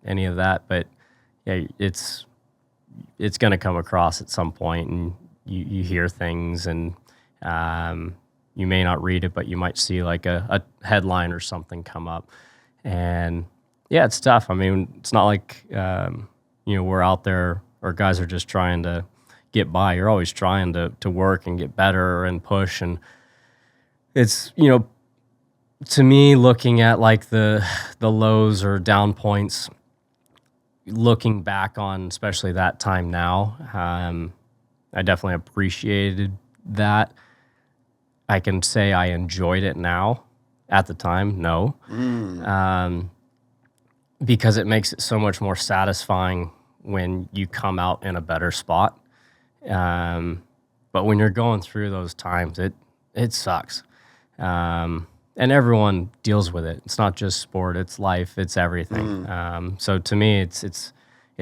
any of that, but yeah, it's going to come across at some point, and you hear things, and you may not read it, but you might see like a headline or something come up, and yeah, it's tough. I mean, it's not like we're out there or guys are just trying to get by. You're always trying to work and get better and push, and it's to me, looking at like the lows or down points, looking back on especially that time now, I definitely appreciated that. I can say I enjoyed it now. At the time, no. Because it makes it so much more satisfying when you come out in a better spot. But when you're going through those times, it sucks. And everyone deals with it. It's not just sport, it's life, it's everything. So to me, it's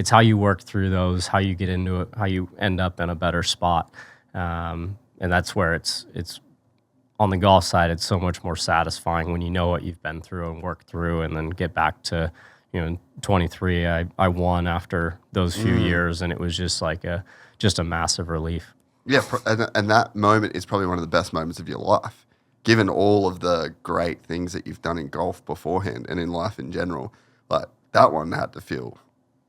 how you work through those, how you get into it, how you end up in a better spot. And that's where it's on the golf side, it's so much more satisfying when you know what you've been through and worked through, and then get back to, in 23, I won after those few years, and it was just like a massive relief. Yeah, and that moment is probably one of the best moments of your life, given all of the great things that you've done in golf beforehand and in life in general. Like, that one had to feel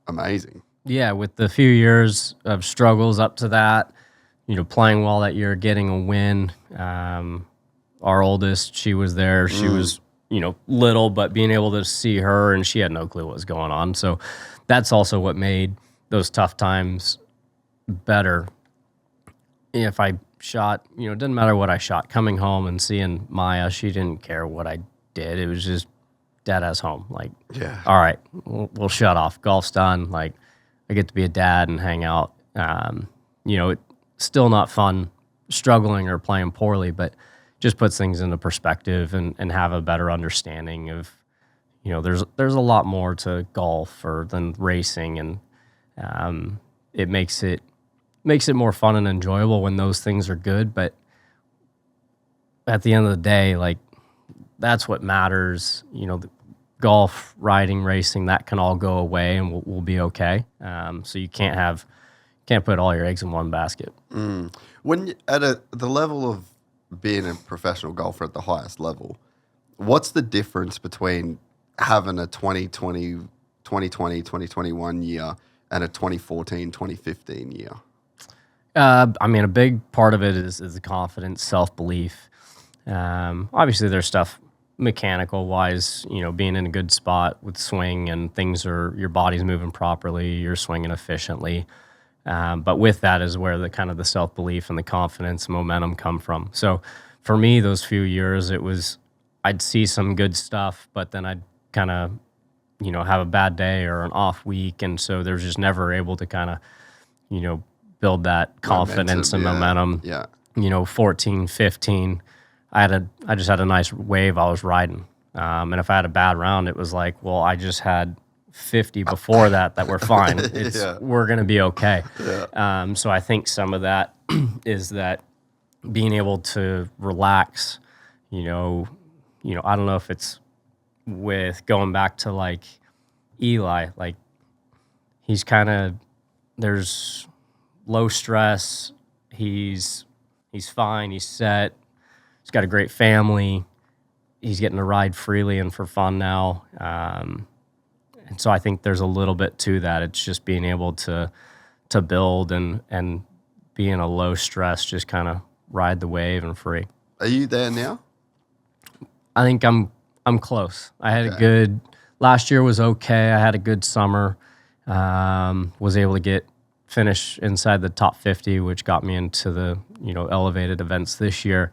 amazing. Yeah, with the few years of struggles up to that, playing well that year, getting a win. Our oldest, she was there. She was, little, but being able to see her, and she had no clue what was going on. So that's also what made those tough times better. If I shot, it didn't matter what I shot. Coming home and seeing Maya, she didn't care what I did. It was just dad-ass home. Like, yeah, all right, we'll shut off. Golf's done. Like, I get to be a dad and hang out. It's still not fun struggling or playing poorly, but just puts things into perspective and have a better understanding of, there's a lot more to golf than racing, and it makes it more fun and enjoyable when those things are good. But at the end of the day, like, that's what matters. The golf, riding, racing, that can all go away and we'll be okay. So you can't put all your eggs in one basket. When at the level of being a professional golfer at the highest level, what's the difference between having a 2020, 2021 year and a 2014, 2015 year? A big part of it is the confidence, self-belief. Obviously, there's stuff mechanical-wise, being in a good spot with swing and your body's moving properly, you're swinging efficiently. But with that is where the kind of the self-belief and the confidence and momentum come from. So for me, those few years, it was, I'd see some good stuff, but then I'd kind of, have a bad day or an off week. And so there's just never able to kind of, build that confidence and momentum. Yeah. 14, 15, I just had a nice wave I was riding. And if I had a bad round, it was like, well, I just had 50 before that were fine. We're going to be okay. Yeah. So I think some of that is that being able to relax, I don't know if it's with going back to like Eli, like he's kind of, there's low stress. He's fine. He's set. He's got a great family. He's getting to ride freely and for fun now. And so I think there's a little bit to that. It's just being able to build and be in a low stress, just kind of ride the wave and free. Are you there now? I think I'm close. I had a good, last year was okay. I had a good summer. Was able to finish inside the top 50, which got me into the, elevated events this year.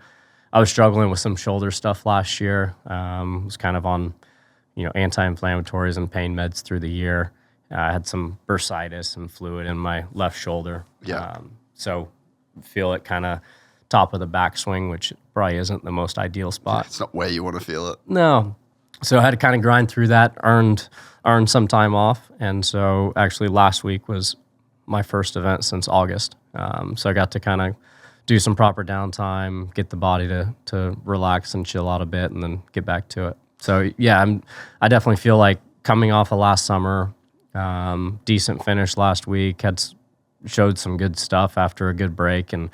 I was struggling with some shoulder stuff last year. Was kind of on, anti-inflammatories and pain meds through the year. I had some bursitis and fluid in my left shoulder. Yeah. So feel it kind of top of the backswing, which probably isn't the most ideal spot. It's not where you want to feel it. No. So I had to kind of grind through that, earned some time off. And so actually last week was my first event since August. So I got to kind of do some proper downtime, get the body to relax and chill out a bit, and then get back to it. So yeah, I definitely feel like coming off of last summer, decent finish last week, showed some good stuff after a good break and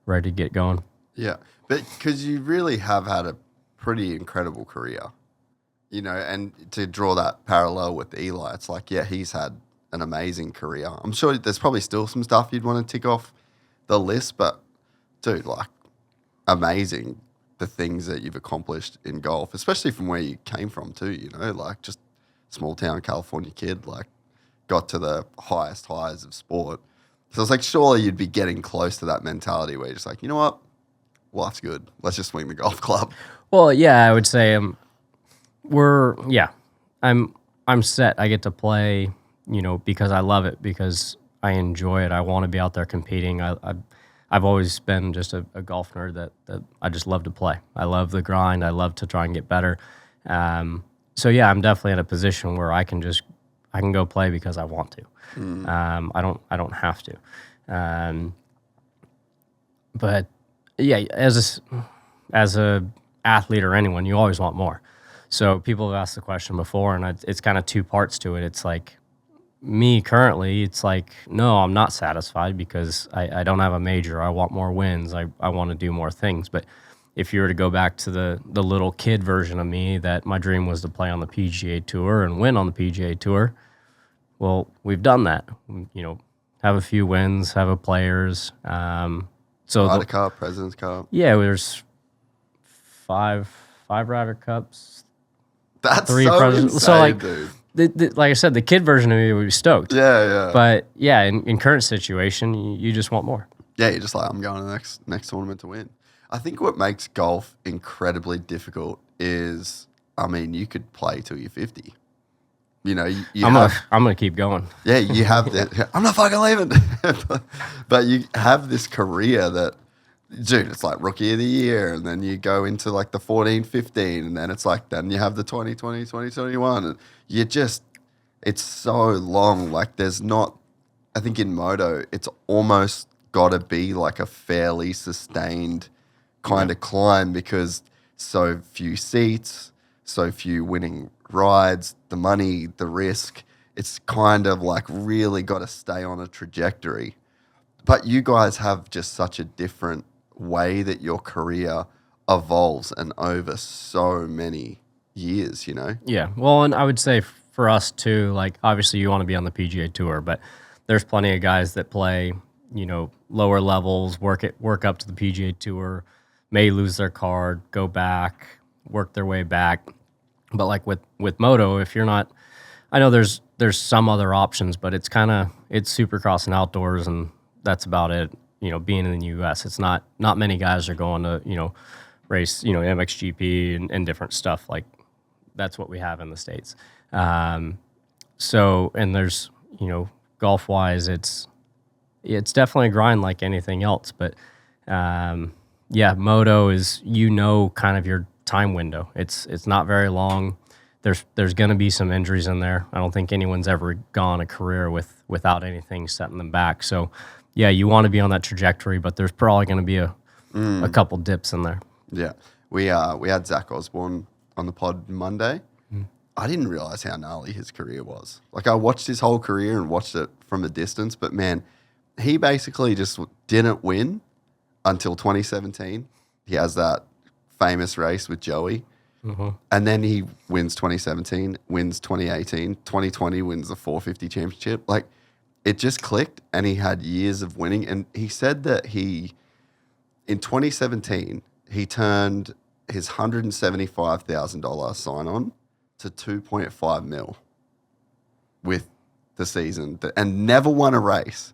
ready to get going. Yeah, but because you really have had a pretty incredible career, and to draw that parallel with Eli, it's like, yeah, he's had an amazing career. I'm sure there's probably still some stuff you'd want to tick off the list, but dude, like, amazing the things that you've accomplished in golf, especially from where you came from too, like just small town California kid, like got to the highest highs of sport. So it's like, surely you'd be getting close to that mentality where you're just like, you know what, life's good. Let's just swing the golf club. Well, yeah, I would say I'm set. I get to play, because I love it, because I enjoy it. I want to be out there competing. I've always been just a golf nerd that I just love to play. I love the grind. I love to try and get better. So yeah, I'm definitely in a position where I can go play because I want to. I don't have to. But yeah, as a athlete or anyone, you always want more. So people have asked the question before, and it's kind of two parts to it. It's like, me currently, it's like, no, I'm not satisfied because I don't have a major. I want more wins. I want to do more things. But if you were to go back to the little kid version of me, that my dream was to play on the PGA Tour and win on the PGA Tour, well, we've done that. You know, have a few wins, have a players. So Ryder Cup, President's Cup. Yeah, there's five Ryder Cups. That's three so presidents. insane, So like, dude. like I said, the kid version of me would be stoked. Yeah. But yeah, in current situation, you just want more. Yeah, you're just like, I'm going to the next tournament to win. I think what makes golf incredibly difficult is, I mean, you could play till you're 50. You know, I'm gonna keep going. Yeah, you have that. I'm not fucking leaving. But you have this career that, dude, it's like rookie of the year, and then you go into like the 14, 15, and then it's like, then you have the 2020, 2021, and you just, it's so long. Like there's not, I think in Moto, it's almost got to be like a fairly sustained kind of climb because so few seats, so few winning rides, the money, the risk. It's kind of like really got to stay on a trajectory. But you guys have just such a different way that your career evolves and over so many years, you know? Yeah. Well, and I would say for us too, like obviously you want to be on the PGA Tour, but there's plenty of guys that play, you know, lower levels, work up to the PGA Tour, may lose their card, go back, work their way back. But like with Moto, if you're not, I know there's some other options, but it's Supercross and outdoors, and that's about it. You know, being in the U.S., it's not many guys are going to, you know, race, you know, MXGP and different stuff. Like that's what we have in the States. So, and there's, you know, golf wise, it's definitely a grind like anything else. But yeah, Moto is, you know, kind of your time window. It's not very long. There's going to be some injuries in there. I don't think anyone's ever gone a career without anything setting them back. So yeah, you want to be on that trajectory, but there's probably going to be a couple dips in there. Yeah. We had Zach Osborne on the pod Monday. I didn't realize how gnarly his career was. Like I watched his whole career and watched it from a distance, but man, he basically just didn't win until 2017. He has that famous race with Joey. And then he wins 2017, wins 2018, 2020 wins the 450 championship. Like it just clicked and he had years of winning. And he said that in 2017, he turned his $175,000 sign-on to 2.5 mil with the season and never won a race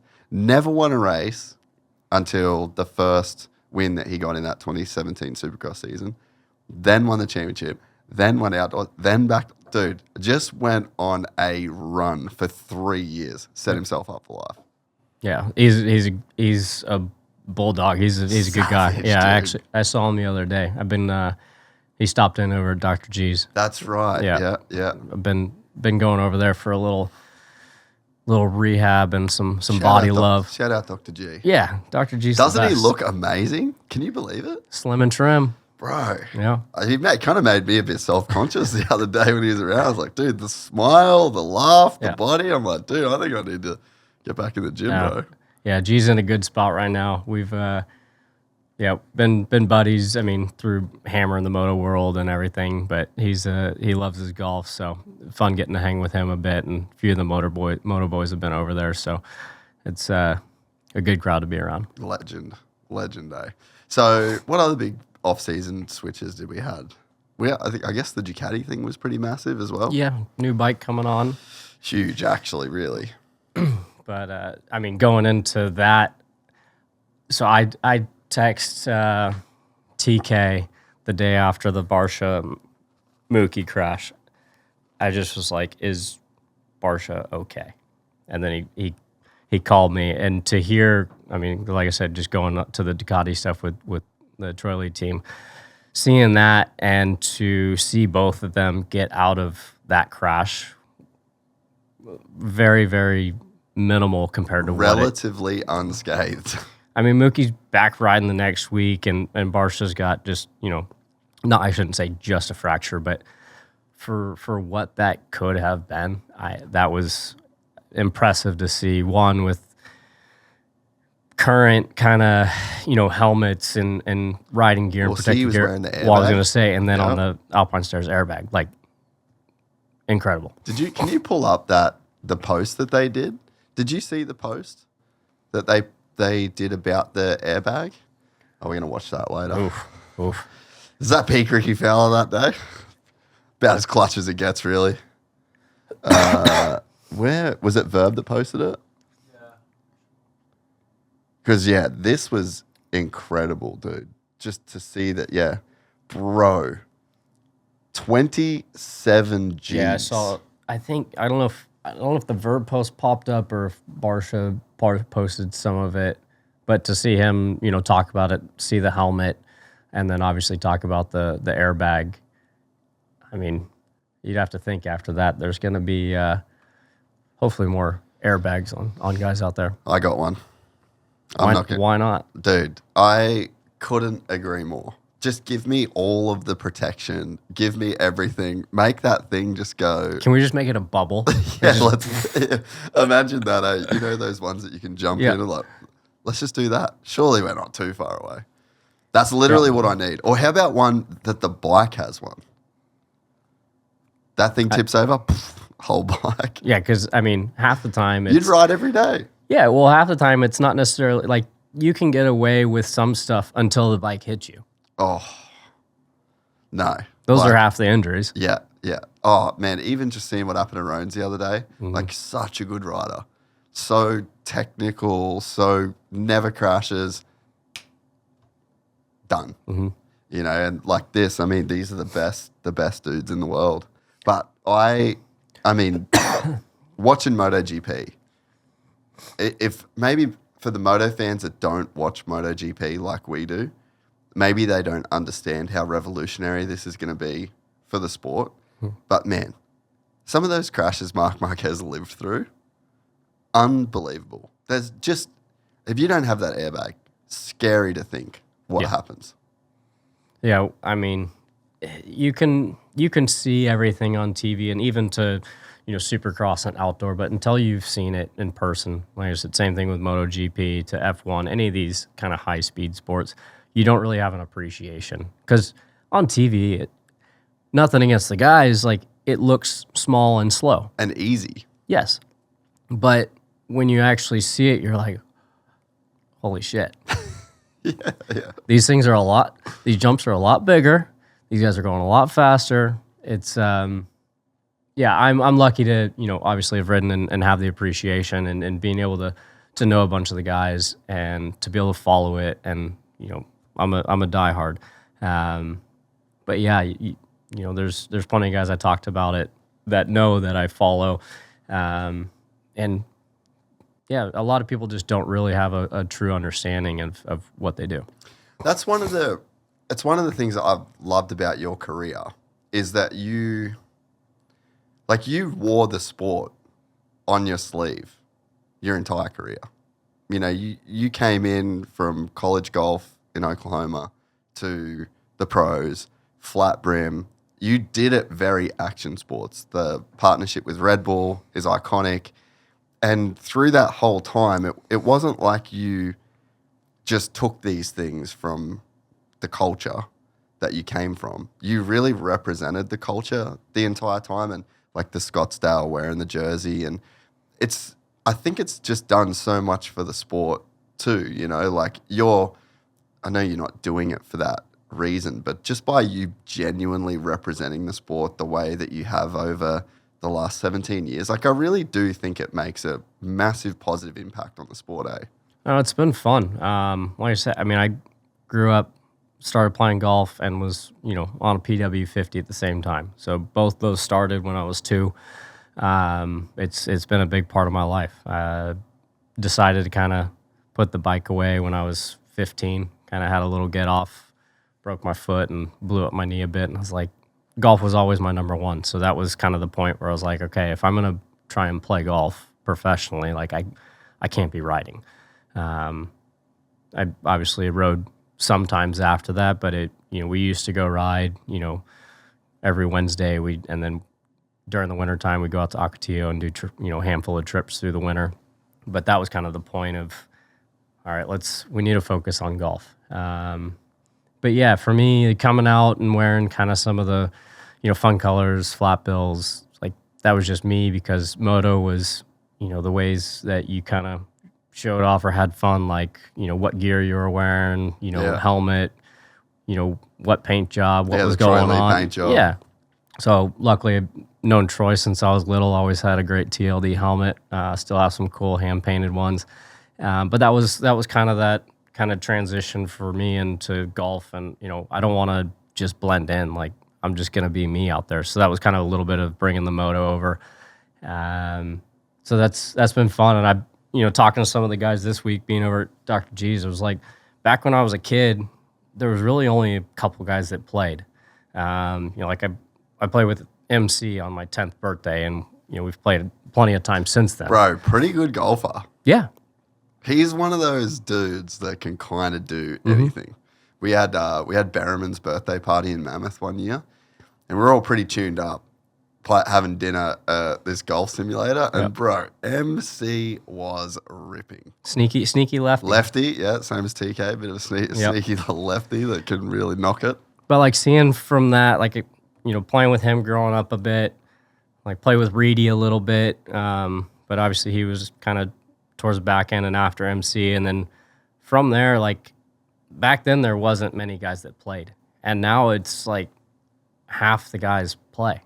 until the first win that he got in that 2017 Supercross season, then won the championship, then went outdoors, then back. Dude, just went on a run for 3 years, set himself up for life. Yeah, he's a bulldog. He's a good guy. Yeah, dude. I saw him the other day. He stopped in over at Dr. G's. That's right. Yeah. I've been going over there for a little rehab and some body love. Shout out Dr. G. Yeah, Dr. G's. Doesn't he look amazing? Can you believe it? Slim and trim. Bro. Yeah. He kind of made me a bit self-conscious the other day when he was around. I was like, dude, the smile, the laugh, the body. I'm like, dude, I think I need to get back in the gym, bro. Yeah, G's in a good spot right now. We've been buddies, I mean, through Hammer in the moto world and everything, but he loves his golf, so fun getting to hang with him a bit, and a few of the moto boys have been over there, so it's a good crowd to be around. Legend, eh? So what other big off-season switches did we have? I guess the Ducati thing was pretty massive as well. Yeah, new bike coming on. Huge, actually, really. But, I mean, going into that, so I text TK the day after the Barcia Mookie crash. I just was like, is Barcia okay? And then he called me, and to hear, I mean, like I said, just going up to the Ducati stuff with the Troy Lead team, seeing that and to see both of them get out of that crash, very, very minimal compared to relatively unscathed. I mean, Mookie's back riding the next week, and Barcia's got just, you know, I shouldn't say just a fracture, but for what that could have been, that was impressive to see. One with current kind of, helmets and riding gear and Well, protective he was gear. wearing the airbag. Well, I was going to say, and then Yep. on the Alpinestars airbag, like incredible. Can you pull up the post that they did? Did you see the post that they did about the airbag? Oh, we're going to watch that later. Oof. Is that peak Rickie Fowler that day? About as clutch as it gets, really. Where was it? Verb that posted it? Yeah. Because this was incredible, dude. Just to see that, bro. 27 G's. Yeah, I saw. I don't know if the Verb post popped up or if Barcia posted some of it, but to see him, talk about it, see the helmet, and then obviously talk about the airbag. I mean, you'd have to think after that there's going to be hopefully more airbags on guys out there. I got one. Why not? Dude, I couldn't agree more. Just give me all of the protection. Give me everything. Make that thing just go. Can we just make it a bubble? Let's imagine that. You know those ones that you can jump in and like, let's just do that. Surely we're not too far away. That's literally what I need. Or how about one that the bike has one? That thing tips over, whole bike. Yeah, because, half the time You'd ride every day. Yeah, well, half the time it's not necessarily, like, you can get away with some stuff until the bike hits you. Oh, no. Those are half the injuries. Yeah. Oh, man, even just seeing what happened to Rones the other day, like, such a good rider. So technical, so never crashes. Done. And like this, these are the best dudes in the world. But watching MotoGP, if maybe for the Moto fans that don't watch MotoGP like we do, maybe they don't understand how revolutionary this is going to be for the sport. But man, some of those crashes Marc Marquez lived through, unbelievable. There's just, if you don't have that airbag, scary to think what happens. Yeah, you can see everything on TV and even to, Supercross and outdoor, but until you've seen it in person, like I said, same thing with MotoGP to F1, any of these kind of high-speed sports, you don't really have an appreciation. Because on TV, nothing against the guys, like, it looks small and slow. And easy. Yes. But when you actually see it, you're like, holy shit. Yeah. These things are these jumps are a lot bigger. These guys are going a lot faster. It's, I'm lucky to, obviously have ridden and have the appreciation and being able to know a bunch of the guys and to be able to follow it. And, I'm a diehard. But yeah, there's plenty of guys I talked about it that know that I follow. And yeah, a lot of people just don't really have a true understanding of what they do. It's one of the things that I've loved about your career is that you wore the sport on your sleeve your entire career. You came in from college golf in Oklahoma to the pros, flat brim. You did it very action sports. The partnership with Red Bull is iconic. And through that whole time, it wasn't like you just took these things from the culture that you came from. You really represented the culture the entire time, and like the Scottsdale wearing the jersey. And I think it's just done so much for the sport too, like I know you're not doing it for that reason, but just by you genuinely representing the sport the way that you have over the last 17 years, like I really do think it makes a massive positive impact on the sport, eh? No, it's been fun. Like I said, I grew up, started playing golf and was, on a PW50 at the same time. So both those started when I was 2. It's been a big part of my life. Decided to kind of put the bike away when I was 15, kind of had a little get off, broke my foot and blew up my knee a bit. And I was like, golf was always my number one. So that was kind of the point where I was like, okay, if I'm going to try and play golf professionally, like I can't be riding. I obviously rode sometimes after that, but we used to go ride, every Wednesday. And then during the wintertime, we go out to Ocotillo and do a handful of trips through the winter. But that was kind of the point of, all right, we need to focus on golf. But yeah, for me, coming out and wearing kind of some of the, fun colors, flat bills, like that was just me, because Moto was, the ways that you kind of showed off or had fun, like, what gear you were wearing, helmet, what paint job, what was going on. Paint job. Yeah. So luckily I've known Troy since I was little, always had a great TLD helmet, still have some cool hand painted ones. But that was kind of that kind of transition for me into golf. And, I don't want to just blend in. Like, I'm just going to be me out there. So that was kind of a little bit of bringing the Moto over. So that's been fun. And I, talking to some of the guys this week, being over at Dr. G's, it was like, back when I was a kid, there was really only a couple guys that played. Like I played with MC on my 10th birthday, and, we've played plenty of times since then. Bro, pretty good golfer. Yeah. He's one of those dudes that can kind of do anything. We had Berriman's birthday party in Mammoth one year, and we're all pretty tuned up, having dinner at this golf simulator. And bro, MC was ripping. Sneaky lefty. Lefty, yeah, same as TK, bit of a sneaky little lefty that can really knock it. But like seeing from that, like, playing with him growing up a bit, like play with Reedy a little bit. But obviously he was kind of towards the back end and after MC. And then from there, like back then there wasn't many guys that played. And now it's like half the guys play.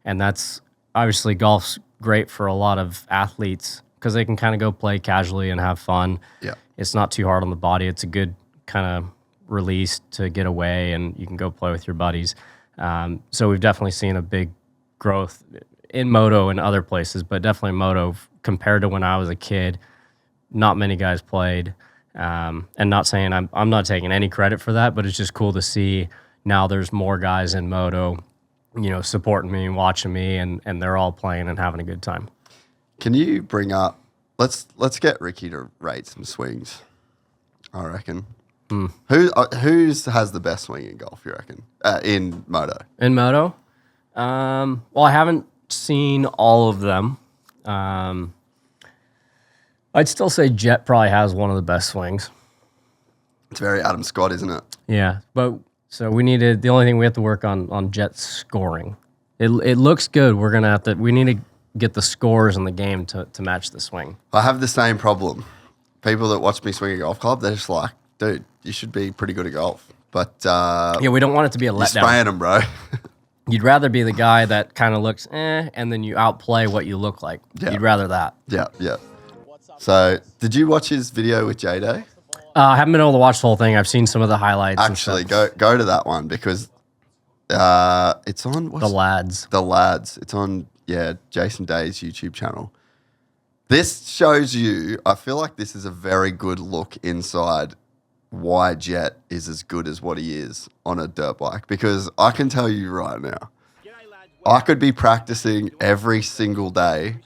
And that's obviously golf's great for a lot of athletes because they can kind of go play casually and have fun. Yeah. It's not too hard on the body. It's a good kind of release to get away, and you can go play with your buddies. So we've definitely seen a big growth in Moto and other places, but definitely Moto compared to when I was a kid. Not many guys played, and not saying I'm not taking any credit for that, but it's just cool to see now there's more guys in Moto, supporting me and watching me, and they're all playing and having a good time. Can you bring up? Let's get Rickie to rate some swings. I reckon. Who's has the best swing in golf? You reckon in Moto? In Moto, well, I haven't seen all of them. I'd still say Jett probably has one of the best swings. It's very Adam Scott, isn't it? Yeah, but so the only thing we have to work on Jett's scoring. It looks good. We need to get the scores in the game to match the swing. I have the same problem. People that watch me swing a golf club, they're just like, dude, you should be pretty good at golf. But yeah, we don't want it to be a letdown. You're spraying them, bro. You'd rather be the guy that kind of looks and then you outplay what you look like. Yeah. You'd rather that. Yeah, yeah. So, did you watch his video with J-Day? I haven't been able to watch the whole thing. I've seen some of the highlights. Actually, go to that one because it's on The Lads. The Lads. It's on Jason Day's YouTube channel. This shows you. I feel like this is a very good look inside why Jett is as good as what he is on a dirt bike. Because I can tell you right now, I could be practicing every single day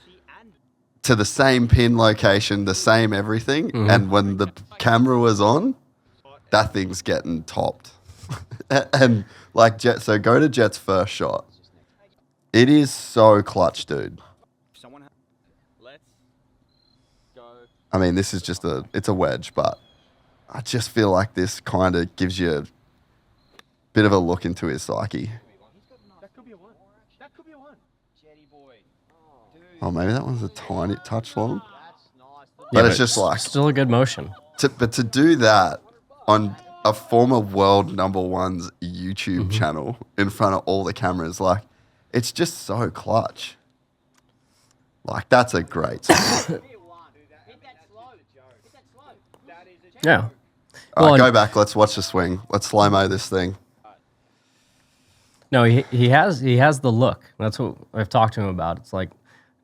to the same pin location, the same everything, and when the camera was on, that thing's getting topped. And like Jett, so go to Jett's first shot. It is so clutch, dude. I mean, this is just it's a wedge, but I just feel like this kind of gives you a bit of a look into his psyche. Oh, maybe that one's a tiny touch long. But it's just like... Still a good motion. But to do that on a former world #1's YouTube channel in front of all the cameras, like, it's just so clutch. Like, that's a great song. Yeah. All right, go back. Let's watch the swing. Let's slow-mo this thing. No, he has the look. That's what I've talked to him about. It's like,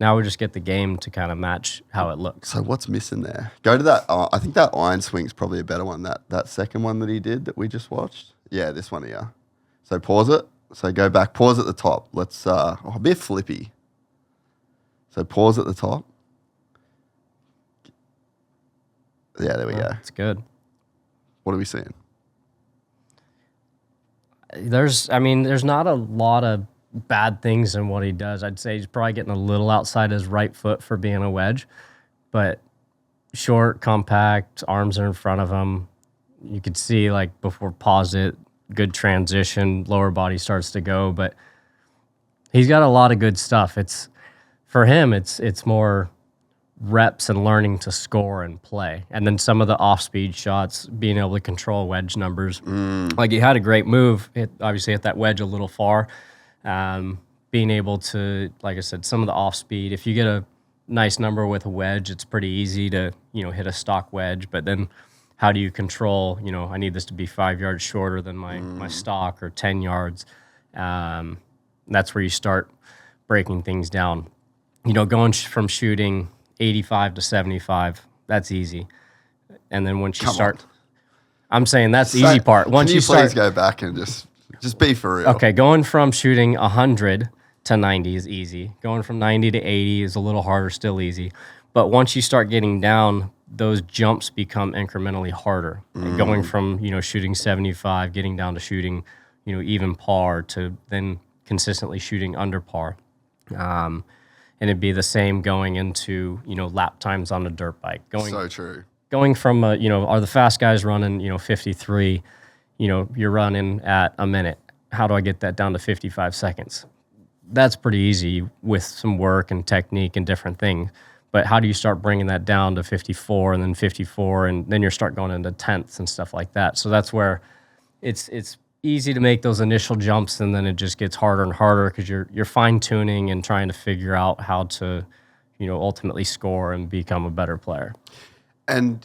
now we just get the game to kind of match how it looks. So what's missing there? Go to that. I think that iron swing's probably a better one. That second one that he did that we just watched. Yeah, this one here. So pause it. So go back. Pause at the top. Let's a bit flippy. So pause at the top. Yeah, there we go. It's good. What are we seeing? There's not a lot of bad things in what he does. I'd say he's probably getting a little outside his right foot for being a wedge, but short, compact, arms are in front of him. You could see, like, before pause it, good transition, lower body starts to go, but he's got a lot of good stuff. It's for him, it's more reps and learning to score and play. And then some of the off-speed shots, being able to control wedge numbers. Like, he had a great move, obviously hit that wedge a little far. Being able to, like I said, some of the off-speed, if you get a nice number with a wedge, it's pretty easy to, hit a stock wedge. But then how do you control, I need this to be 5 yards shorter than my stock, or 10 yards. That's where you start breaking things down. Going from shooting 85 to 75, that's easy. And then once you start, I'm saying that's the easy part. Once Can you start, please go back and just be for real? Okay, going from shooting 100 to 90 is easy. Going from 90 to 80 is a little harder, still easy. But once you start getting down, those jumps become incrementally harder. And going from, shooting 75, getting down to shooting, even par, to then consistently shooting under par. And it'd be the same going into, lap times on a dirt bike. So true. Going from, are the fast guys running, 53, you're running at a minute. How do I get that down to 55 seconds? That's pretty easy with some work and technique and different things. But how do you start bringing that down to 54 and then 54, and then you start going into tenths and stuff like that? So that's where it's easy to make those initial jumps, and then it just gets harder and harder because you're fine-tuning and trying to figure out how to, ultimately score and become a better player. And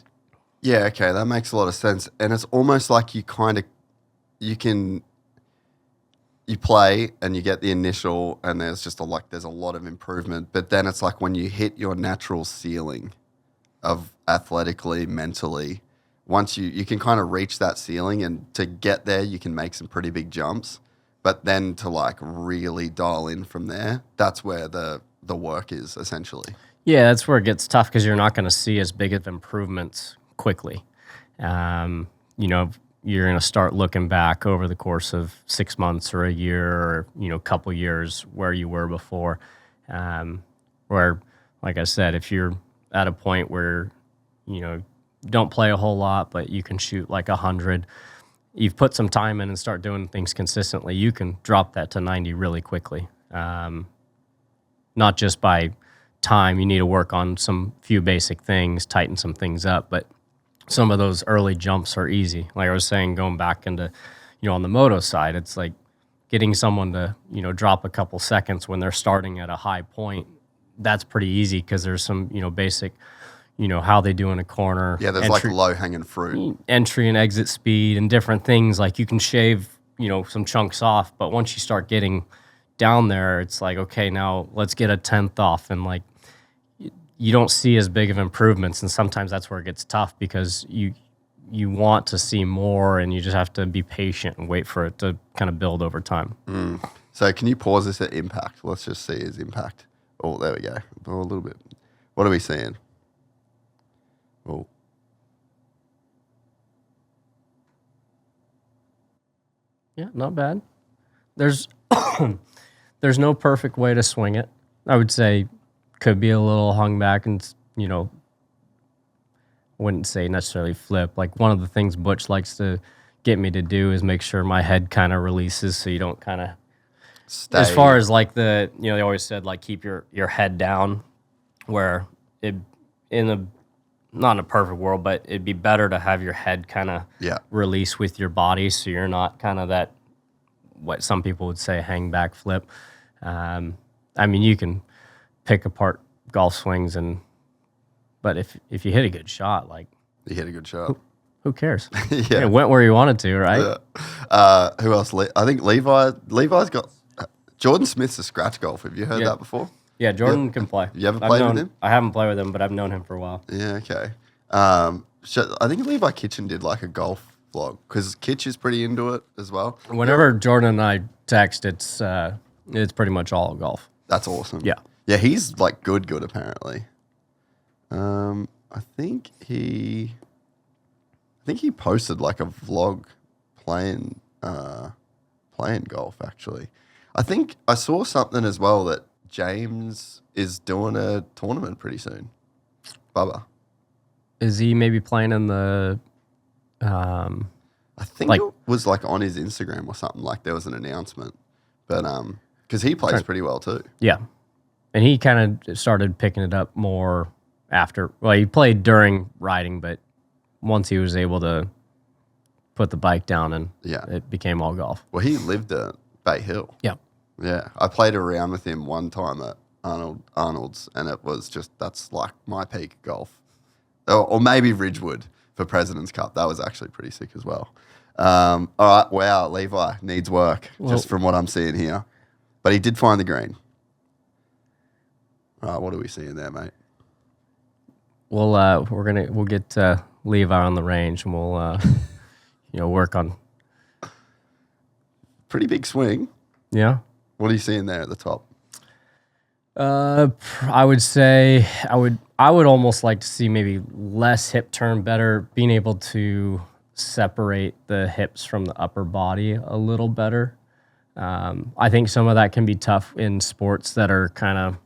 yeah, okay, that makes a lot of sense. And it's almost like you play and you get the initial, and there's just there's a lot of improvement. But then it's like when you hit your natural ceiling of athletically, mentally, once you can kind of reach that ceiling, and to get there, you can make some pretty big jumps. But then to really dial in from there, that's where the work is, essentially. Yeah, that's where it gets tough because you're not going to see as big of improvements quickly. You're going to start looking back over the course of 6 months or a year, or, couple years where you were before. Where, like I said, if you're at a point where, don't play a whole lot, but you can shoot 100, you've put some time in and start doing things consistently, you can drop that to 90 really quickly. Not just by time, you need to work on some few basic things, tighten some things up, but some of those early jumps are easy. Like I was saying, going back into, on the moto side, it's like getting someone to, drop a couple seconds when they're starting at a high point. That's pretty easy because there's some, basic, how they do in a corner. Yeah, there's low-hanging fruit. Entry and exit speed and different things. Like you can shave, some chunks off, but once you start getting down there, it's like, okay, now let's get a 10th off, and you don't see as big of improvements, and sometimes that's where it gets tough because you want to see more, and you just have to be patient and wait for it to kind of build over time. So can you pause this at impact? Let's just see his impact. Oh, there we go. Oh, a little bit. What are we seeing? Oh. Yeah, not bad. There's no perfect way to swing it. I would say could be a little hung back and, wouldn't say necessarily flip. Like one of the things Butch likes to get me to do is make sure my head kind of releases so you don't kind of, as far as they always said, keep your head down, where not in a perfect world, but it'd be better to have your head kind of release with your body so you're not kind of that, what some people would say, hang back flip. You can pick apart golf swings, but if you hit a good shot, you hit a good shot, who cares? Yeah. It went where you wanted to, right? Yeah. Who else? I think Levi's got Jordan Smith's a scratch golf. Have you heard that before? Yeah, Jordan can play. You ever played with him? I haven't played with him, but I've known him for a while. Yeah, okay. I think Levi Kitchen did a golf vlog because Kitch is pretty into it as well. Whenever Jordan and I text, it's pretty much all golf. That's awesome. Yeah. Yeah, he's good apparently. I think he posted a vlog playing golf actually. I think I saw something as well that James is doing a tournament pretty soon. Bubba. Is he maybe playing in the? I think it was like on his Instagram or something. Like there was an announcement, but because he plays pretty well too. Yeah, and he kind of started picking it up more after. Well, he played during riding, but once he was able to put the bike down, and it became all golf. Well, he lived at Bay Hill. Yeah, yeah. I played around with him one time at Arnold's, and it was just that's like my peak of golf, or maybe Ridgewood for President's Cup. That was actually pretty sick as well. All right, wow, Levi needs work just from what I'm seeing here, but he did find the green. All right, what are we seeing there, mate? We'll get Levi on the range, and we'll work on. Pretty big swing. Yeah. What are you seeing there at the top? I would say I would almost like to see maybe less hip turn, better being able to separate the hips from the upper body a little better. I think some of that can be tough in sports that are kind of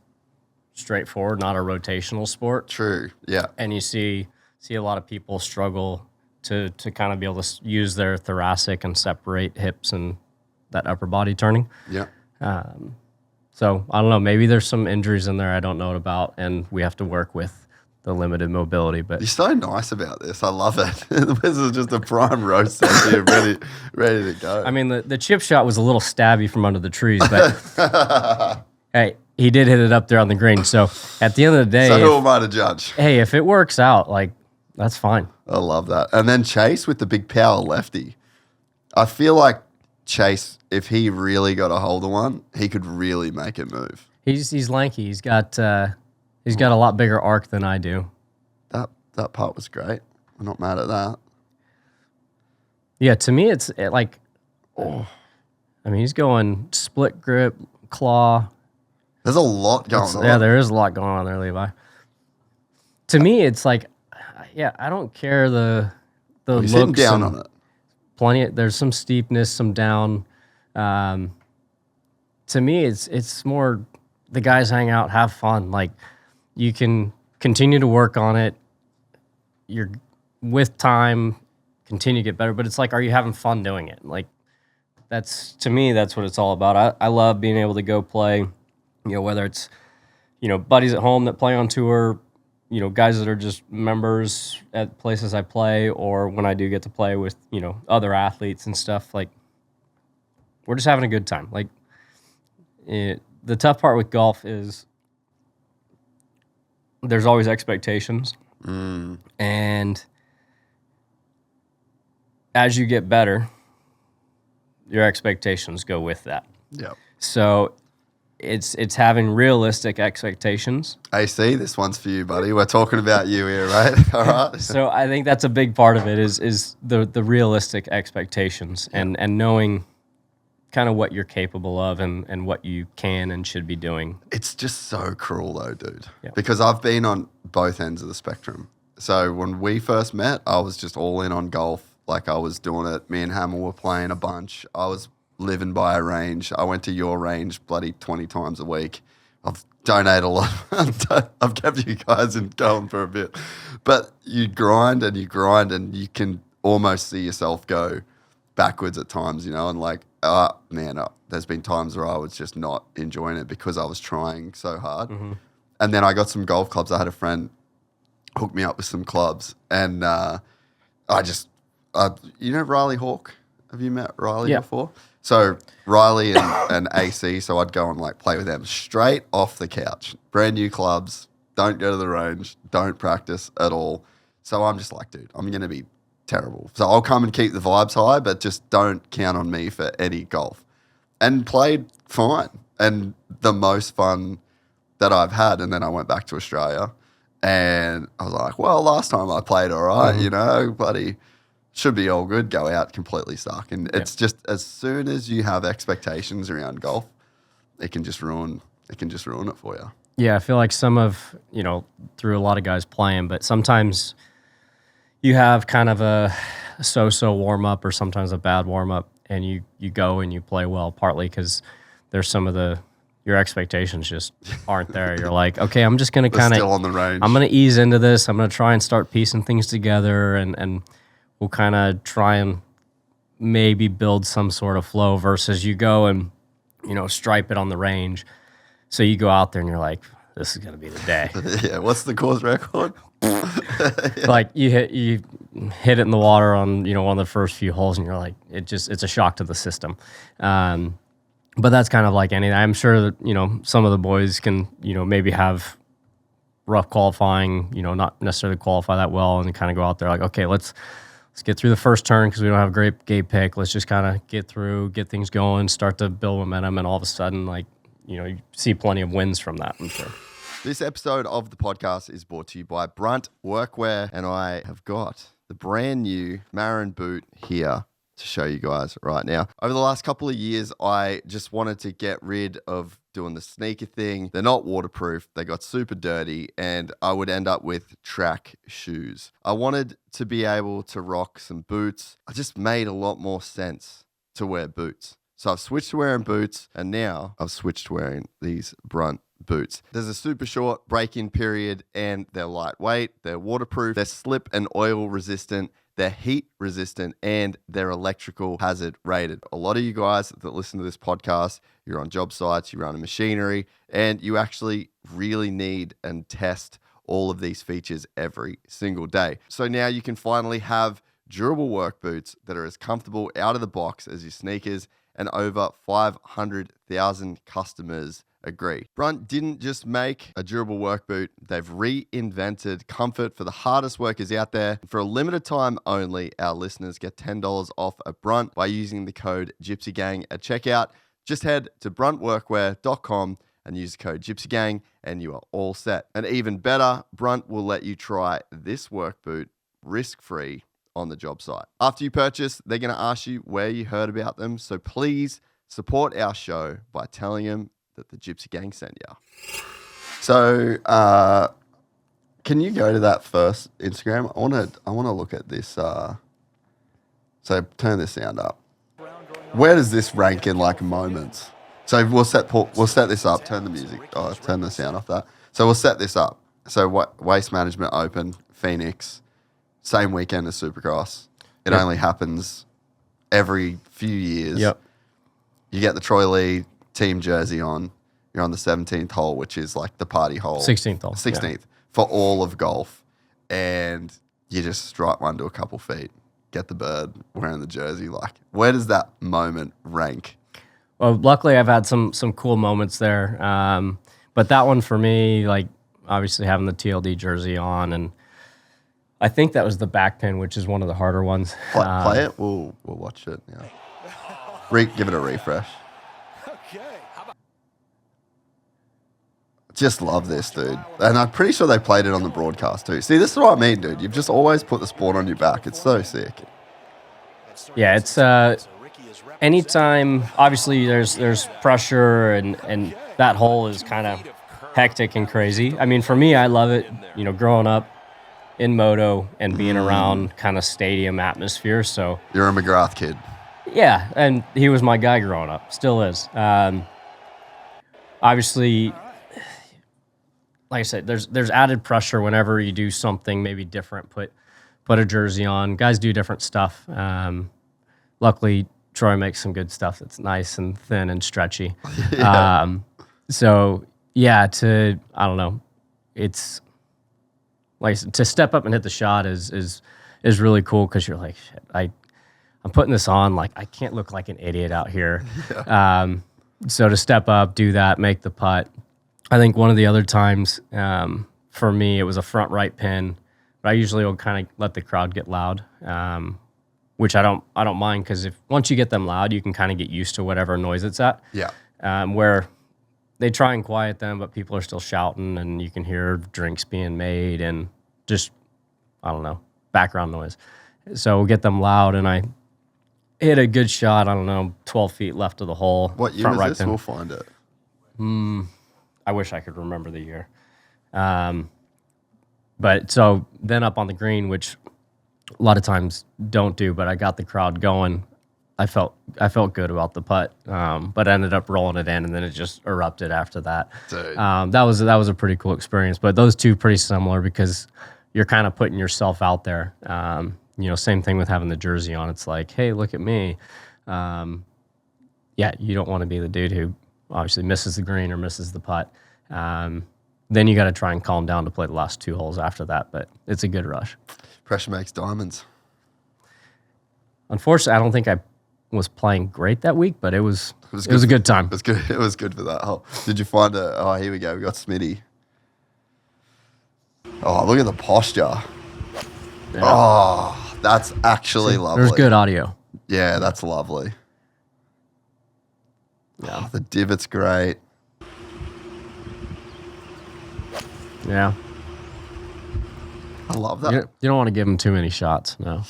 straightforward, not a rotational sport. True, yeah. And you see a lot of people struggle to kind of be able to use their thoracic and separate hips and that upper body turning. Yeah. So I don't know, maybe there's some injuries in there I don't know about, and we have to work with the limited mobility. But you're so nice about this. I love it. This is just a prime roast here, ready to go. I mean, the chip shot was a little stabby from under the trees, but hey, he did hit it up there on the green. So at the end of the day, so who am I to judge? Hey, if it works out, like that's fine. I love that. And then Chase with the big power lefty. I feel like Chase, if he really got a hold of one, he could really make it move. He's lanky. He's got a lot bigger arc than I do. That part was great. I'm not mad at that. Yeah, to me, it's like, I mean, he's going split grip, claw. There's a lot going on. Yeah, there is a lot going on there, Levi. To me, it's like, yeah, I don't care the He's looks. hitting down on it. There's some steepness, some down. To me, it's more the guys hang out, have fun. Like you can continue to work on it. You're with time, continue to get better. But it's like, are you having fun doing it? Like to me, that's what it's all about. I love being able to go play. Whether it's buddies at home that play on tour. Guys that are just members at places I play, or when I do get to play with, other athletes and stuff, like we're just having a good time. Like the tough part with golf is there's always expectations. And as you get better, your expectations go with that. Yeah. So it's having realistic expectations. AC, this one's for you, buddy. We're talking about you here, right? All right. So I think that's a big part of it is the realistic expectations and knowing kind of what you're capable of and what you can and should be doing. It's just so cruel though, dude. Yeah. Because I've been on both ends of the spectrum. So when we first met, I was just all in on golf. Like I was doing it. Me and Hamill were playing a bunch. I was living by a range. I went to your range bloody 20 times a week. I've donated a lot. I've kept you guys going for a bit. But you grind and you can almost see yourself go backwards at times, and like, there's been times where I was just not enjoying it because I was trying so hard. Mm-hmm. And then I got some golf clubs. I had a friend hook me up with some clubs, and Riley Hawke. Have you met Riley before? So Riley and AC, so I'd go and like play with them straight off the couch. Brand new clubs, don't go to the range, don't practice at all. So I'm just like, dude, I'm going to be terrible. So I'll come and keep the vibes high, but just don't count on me for any golf. And played fine and the most fun that I've had. And then I went back to Australia and I was like, well, last time I played all right, buddy. Should be all good, go out completely stuck. And it's just as soon as you have expectations around golf, it can just ruin it for you. Yeah, I feel like through a lot of guys playing, but sometimes you have kind of a so-so warm-up or sometimes a bad warm-up, and you go and you play well, partly because there's some of your expectations just aren't there. You're like, okay, I'm just going to They're kind still of, on the range. I'm going to ease into this. I'm going to try and start piecing things together, and we'll kind of try and maybe build some sort of flow versus you go and, stripe it on the range. So you go out there and you're like, this is going to be the day. Yeah, what's the course record? Like you hit it in the water on, one of the first few holes, and you're like, it's a shock to the system. But that's kind of like anything. I'm sure that, some of the boys can, maybe have rough qualifying, not necessarily qualify that well, and kind of go out there like, okay, let's get through the first turn because we don't have a great gate pick. Let's just kind of get through, get things going, start to build momentum, and all of a sudden, like, you see plenty of wins from that, I'm sure. This episode of the podcast is brought to you by Brunt Workwear, and I have got the brand new Marin boot here to show you guys right now. Over the last couple of years, I just wanted to get rid of doing the sneaker thing. They're not waterproof. They got super dirty, and I would end up with track shoes. I wanted to be able to rock some boots. I just made a lot more sense to wear boots. So I've switched to wearing boots, and now I've switched to wearing these Brunt boots. There's a super short break-in period, and they're lightweight, they're waterproof, they're slip and oil resistant, they're heat resistant, and they're electrical hazard rated. A lot of you guys that listen to this podcast, you're on job sites, you run a machinery, and you actually really need and test all of these features every single day. So now you can finally have durable work boots that are as comfortable out of the box as your sneakers, and over 500,000 customers agree. Brunt didn't just make a durable work boot, they've reinvented comfort for the hardest workers out there. For a limited time only, our listeners get $10 off at Brunt by using the code GYPSYGANG at checkout. Just head to bruntworkwear.com and use the code GYPSYGANG and you are all set. And even better, Brunt will let you try this work boot risk-free on the job site. After you purchase, they're going to ask you where you heard about them. So please support our show by telling them that the Gypsy Gang sent you. So, can you go to that first Instagram? I want to look at this. So turn this sound up. Where does this rank in like moments? So we'll set this up. Turn the music. Turn the sound off that. So we'll set this up. So Waste Management Open, Phoenix, same weekend as Supercross. It only happens every few years. Yep. You get the Troy Lee team jersey on. You're on the 17th hole, which is like the party hole. 16th hole. 16th for all of golf. And you just strike one to a couple feet, get the bird, wearing the jersey. Like, where does that moment rank? Well, luckily I've had some cool moments there. But that one for me, like obviously having the TLD jersey on, and I think that was the back pin, which is one of the harder ones. Play it. We'll watch it. Yeah. Give it a refresh. Just love this, dude. And I'm pretty sure they played it on the broadcast too. See, this is what I mean, dude. You've just always put the sport on your back. It's so sick. Yeah, it's anytime, obviously there's pressure and that hole is kind of hectic and crazy. I mean, for me, I love it, growing up in Moto and being around kind of stadium atmosphere. So You're a McGrath kid. yeah, and he was my guy growing up, still is. Obviously, like I said, there's added pressure whenever you do something maybe different. Put a jersey on. Guys do different stuff. Luckily, Troy makes some good stuff that's nice and thin and stretchy. Yeah. So yeah, I don't know. It's like I said, to step up and hit the shot is really cool because you're like, shit, I'm putting this on. Like I can't look like an idiot out here. Yeah. So to step up, do that, make the putt. I think one of the other times for me, it was a front right pin, but I usually will kind of let the crowd get loud, which I don't mind because once you get them loud, you can kind of get used to whatever noise it's at. Yeah. Where they try and quiet them, but people are still shouting, and you can hear drinks being made and just, I don't know, background noise. So we'll get them loud, and I hit a good shot, 12 feet left of the hole. What year front was right this? pin. We'll find it. I wish I could remember the year. But so then up on the green, which a lot of times don't do, but I got the crowd going. I felt good about the putt, but ended up rolling it in, and then it just erupted after that. Dude. That was a pretty cool experience. But those two pretty similar because you're kind of putting yourself out there. Same thing with having the jersey on. It's like, hey, look at me. You don't want to be the dude who obviously misses the green or misses the putt. Then you got to try and calm down to play the last 2 holes after that. But it's a good rush. Pressure makes diamonds. Unfortunately, I don't think I was playing great that week, but it was a good time. It was good. It was good for that hole. Did you find a? Oh, here we go. We got Smitty. Oh, look at the posture. Yeah. Oh, that's actually lovely. There's good audio. Yeah, that's lovely. Yeah. Oh, the divot's great. Yeah. I love that. You don't want to give him too many shots. No.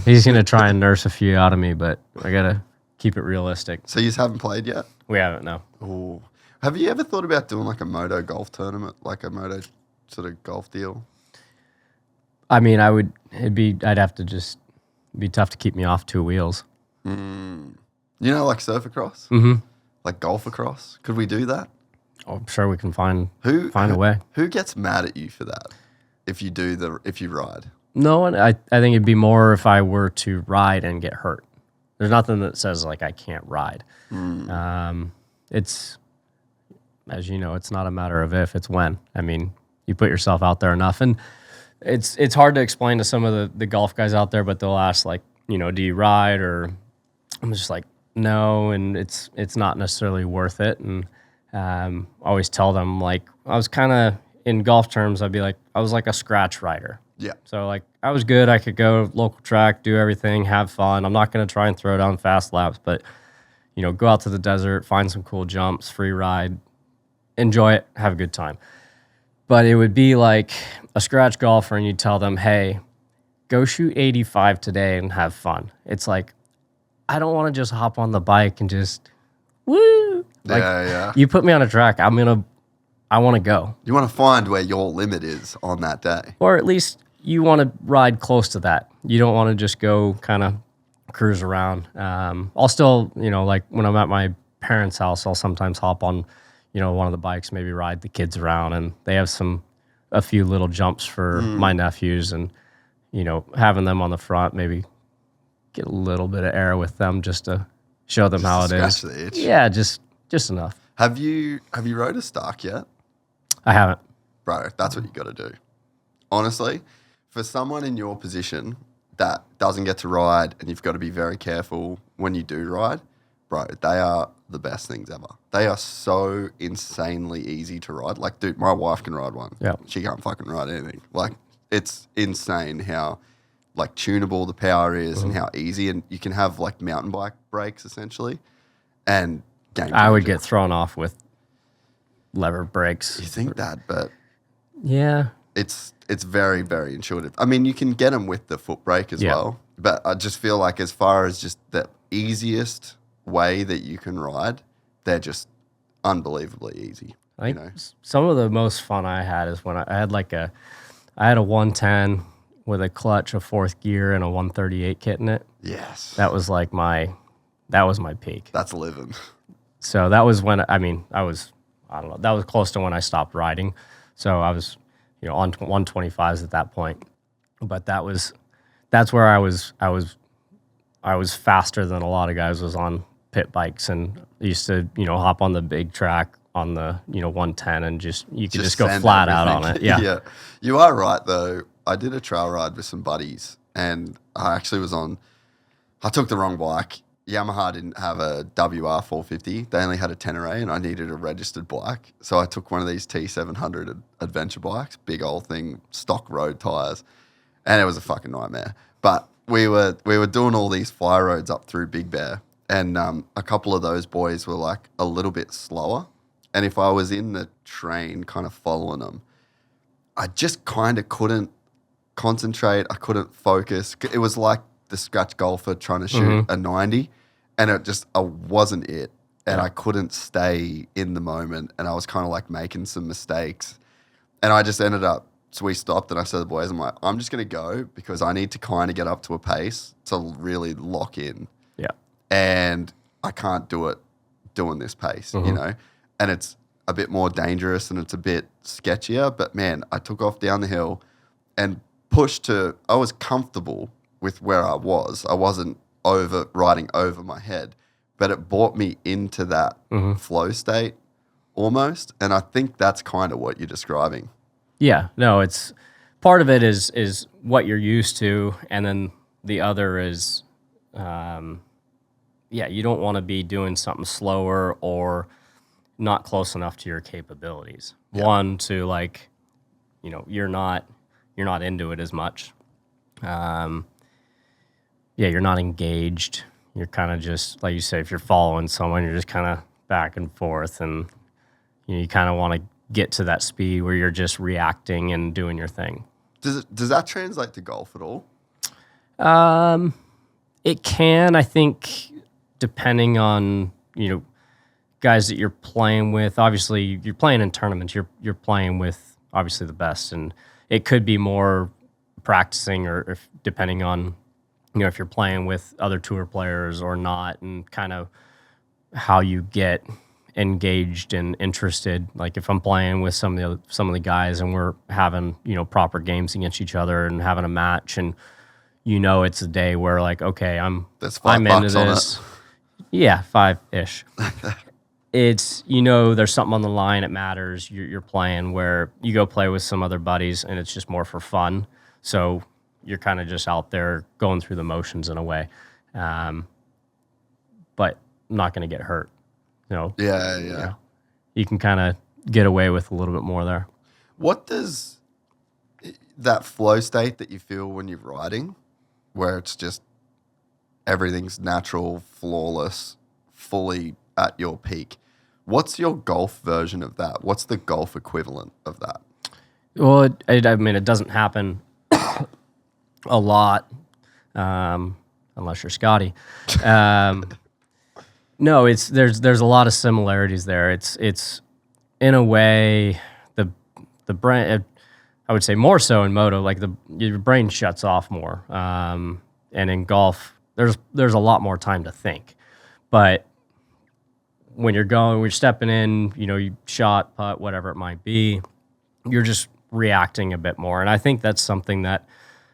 He's going to try and nurse a few out of me, but I got to keep it realistic. So you just haven't played yet? We haven't, no. Oh. Have you ever thought about doing like a Moto golf tournament, like a Moto sort of golf deal? I mean, I'd have to just be tough to keep me off 2 wheels. You know, like Supercross? Mm-hmm. Like golf across? Could we do that? Oh, I'm sure we can find a way. Who gets mad at you for that? If you ride? No one. I think it'd be more if I were to ride and get hurt. There's nothing that says like I can't ride. It's, as you know, it's not a matter of if, it's when. I mean, you put yourself out there enough, and it's hard to explain to some of the golf guys out there, but they'll ask like, do you ride? Or I'm just like, no, and it's not necessarily worth it. And always tell them like I was kind of. In golf terms, I'd be like, I was like a scratch rider. Yeah. So, like, I was good. I could go local track, do everything, have fun. I'm not going to try and throw down fast laps, but, go out to the desert, find some cool jumps, free ride, enjoy it, have a good time. But it would be like a scratch golfer, and you'd tell them, hey, go shoot 85 today and have fun. It's like, I don't want to just hop on the bike and just, woo. Like, yeah. You put me on a track, I want to go. You want to find where your limit is on that day. Or at least you want to ride close to that. You don't want to just go kind of cruise around. I'll still, like when I'm at my parents' house, I'll sometimes hop on, one of the bikes, maybe ride the kids around. And they have a few little jumps for my nephews. And, having them on the front, maybe get a little bit of air with them just to show them how it is. The itch. Yeah, just enough. Have you rode a Stark yet? I haven't. Bro, that's what you got to do. Honestly, for someone in your position that doesn't get to ride and you've got to be very careful when you do ride, bro, they are the best things ever. They are so insanely easy to ride. Like, dude, my wife can ride one. Yeah. She can't fucking ride anything. Like, it's insane how, like, tunable the power is and how easy. And you can have, like, mountain bike brakes, essentially. And game I would changer. get thrown off with lever brakes. You think that, but Yeah. it's very, very intuitive. I mean, you can get them with the foot brake as well, but I just feel like as far as just the easiest way that you can ride, they're just unbelievably easy. I think some of the most fun I had is when I had I had a 110 with a clutch, a 4th gear, and a 138 kit in it. Yes. That was my peak. That's living. So that was when, I don't know, that was close to when I stopped riding. So I was, on 125s at that point. But that's where I was faster than a lot of guys was on pit bikes, and used to, hop on the big track on the, 110 and you could just go flat out on it. Yeah. Yeah. You are right though. I did a trail ride with some buddies, and I actually I took the wrong bike. Yamaha didn't have a WR450. They only had a Tenere, and I needed a registered bike. So I took one of these T700 adventure bikes, big old thing, stock road tires, and it was a fucking nightmare. But we were doing all these fire roads up through Big Bear, and a couple of those boys were like a little bit slower. And if I was in the train kind of following them, I just kind of couldn't concentrate. I couldn't focus. It was like the scratch golfer trying to shoot a 90, and I wasn't it. And I couldn't stay in the moment, and I was kind of like making some mistakes. And I just ended up, so we stopped, and I said to the boys, I'm like, I'm just going to go because I need to kind of get up to a pace to really lock in. Yeah. and I can't do it doing this pace, you know? And it's a bit more dangerous and it's a bit sketchier. But, man, I took off down the hill and pushed to – I was comfortable with where I was. I wasn't riding over my head. But it brought me into that flow state almost. And I think that's kind of what you're describing. Yeah. No, it's – part of it is what you're used to, and then the other is you don't want to be doing something slower or not close enough to your capabilities. Yeah. One, to like, you know, you're not into it as much. You're not engaged. You're kind of just, like you say, if you're following someone, you're just kind of back and forth, and you kind of want to get to that speed where you're just reacting and doing your thing. Does that translate to golf at all? It can, I think, depending on, you know, guys that you're playing with. Obviously, you're playing in tournaments. You're playing with obviously the best, and it could be more practicing, or if, depending on, you know, if you're playing with other tour players or not, and kind of how you get engaged and interested. Like if I'm playing with some of the guys and we're having, you know, proper games against each other and having a match, and you know it's a day where like, okay, I'm into this. Yeah, 5-ish. It's, you know, there's something on the line. It matters. You're playing, where you go play with some other buddies and it's just more for fun. So you're kind of just out there going through the motions in a way, but not going to get hurt. You know. Yeah. You know, you can kind of get away with a little bit more there. What does that flow state that you feel when you're riding, where it's just everything's natural, flawless, fully at your peak, what's your golf version of that? What's the golf equivalent of that? Well, I mean, it doesn't happen a lot, unless you're Scotty. No, there's a lot of similarities there. It's in a way the brain, I would say more so in moto, like your brain shuts off more. And in golf, there's a lot more time to think. But when you're stepping in, you know, you shot, putt, whatever it might be, you're just reacting a bit more. And I think that's something that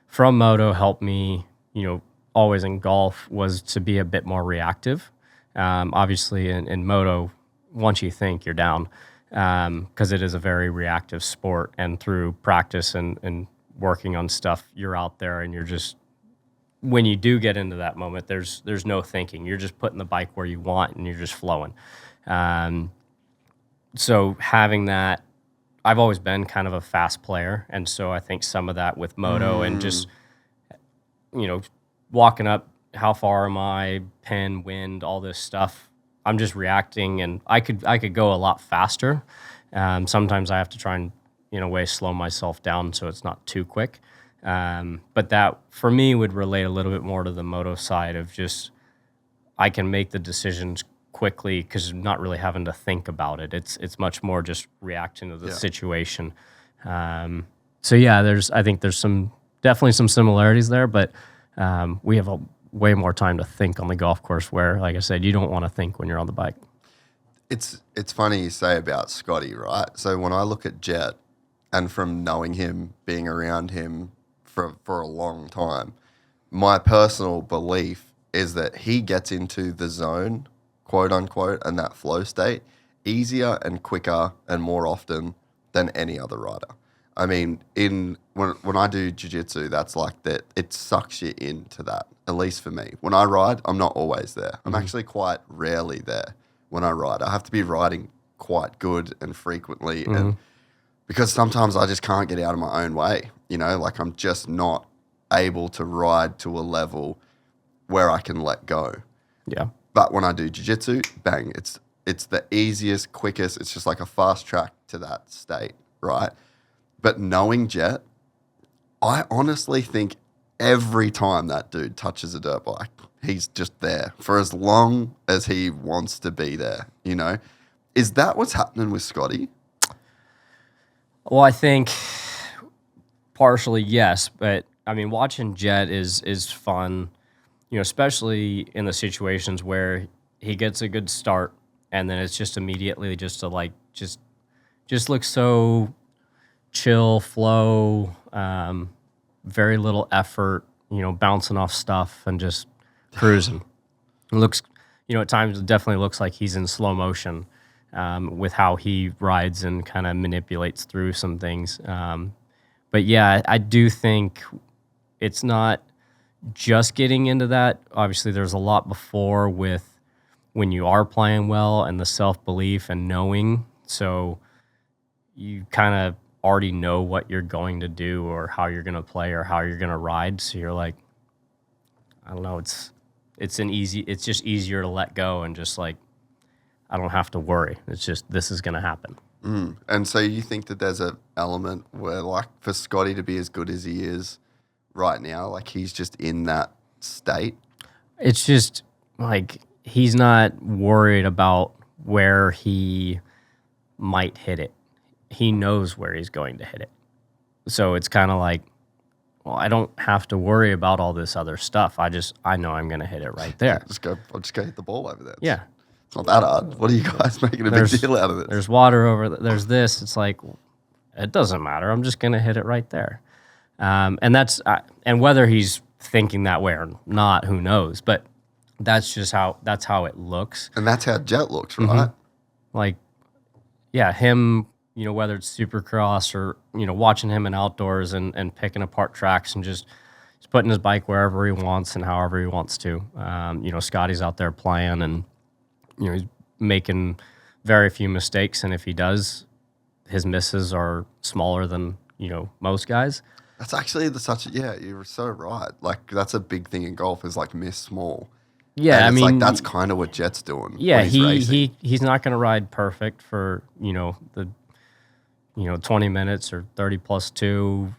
from moto helped me, you know, always in golf, was to be a bit more reactive. Obviously in moto, once you think, you're down, because it is a very reactive sport, and through practice and working on stuff, you're out there and you're just, when you do get into that moment, there's no thinking. You're just putting the bike where you want and you're just flowing. So having that, I've always been kind of a fast player, and so I think some of that with moto and just, you know, walking up, how far am I, pin, wind, all this stuff, I'm just reacting, and I could go a lot faster. Sometimes I have to try and, in a way, slow myself down so it's not too quick. But that, for me, would relate a little bit more to the moto side of just, I can make the decisions quickly because I'm not really having to think about it. It's much more just reacting to the situation. So yeah, I think there's definitely some similarities there, but we have way more time to think on the golf course, where, like I said, you don't want to think when you're on the bike. It's funny you say about Scotty, right? So when I look at Jett, and from knowing him, being around him for a long time, my personal belief is that he gets into the zone, quote unquote, and that flow state easier and quicker and more often than any other rider. I mean, when I do jiu-jitsu, that's like that. It sucks you into that, at least for me. When I ride, I'm not always there. I'm actually quite rarely there when I ride. I have to be riding quite good and frequently, and because sometimes I just can't get out of my own way. You know, like I'm just not able to ride to a level where I can let go. Yeah. But when I do jiu-jitsu, bang, it's the easiest, quickest. It's just like a fast track to that state, right? But knowing Jett, I honestly think every time that dude touches a dirt bike, he's just there for as long as he wants to be there, you know? Is that what's happening with Scotty? Well, I think partially yes, but I mean, watching Jett is fun especially in the situations where he gets a good start and then it's just immediately just to like just looks so chill, flow, very little effort, bouncing off stuff and just cruising. It looks, at times it definitely looks like he's in slow motion with how he rides and kind of manipulates through some things. But yeah, I do think it's not just getting into that. Obviously, there's a lot before with when you are playing well and the self-belief and knowing. So you kind of already know what you're going to do or how you're going to play or how you're going to ride. So you're like, I don't know, it's just easier to let go and just like, I don't have to worry. It's just, this is going to happen. And so you think that there's an element where, like, for Scotty to be as good as he is right now, like he's just in that state? It's just like he's not worried about where he might hit it. He knows where he's going to hit it. So it's kind of like, well, I don't have to worry about all this other stuff. I know I'm going to hit it right there. I'll just go hit the ball over there. Yeah. It's not that hard. What are you guys making a big deal out of this? There's water over there. There's this. It's like, it doesn't matter. I'm just going to hit it right there. And that's and whether he's thinking that way or not, who knows? But that's how it looks. And that's how Jett looks, right? Like, yeah, him, whether it's Supercross or, watching him in outdoors and picking apart tracks and just putting his bike wherever he wants and however he wants to. Scotty's out there playing and, he's making very few mistakes. And if he does, his misses are smaller than, most guys. That's actually you're so right. Like, that's a big thing in golf is like miss small. Yeah, and like that's kind of what Jett's doing. Yeah, when he's racing. he's not going to ride perfect for, the 20 minutes or 30 plus 2,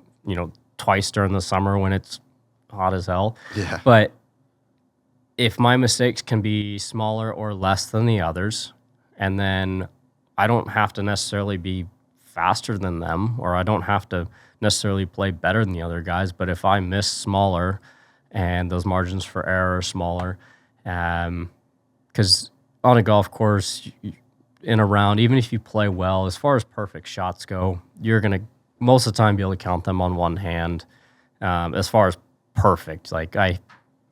twice during the summer when it's hot as hell. Yeah. But if my mistakes can be smaller or less than the others, and then I don't have to necessarily be faster than them, or I don't have to necessarily play better than the other guys, but if I miss smaller and those margins for error are smaller, because on a golf course, in a round, even if you play well, as far as perfect shots go, you're going to most of the time be able to count them on one hand. As far as perfect, like I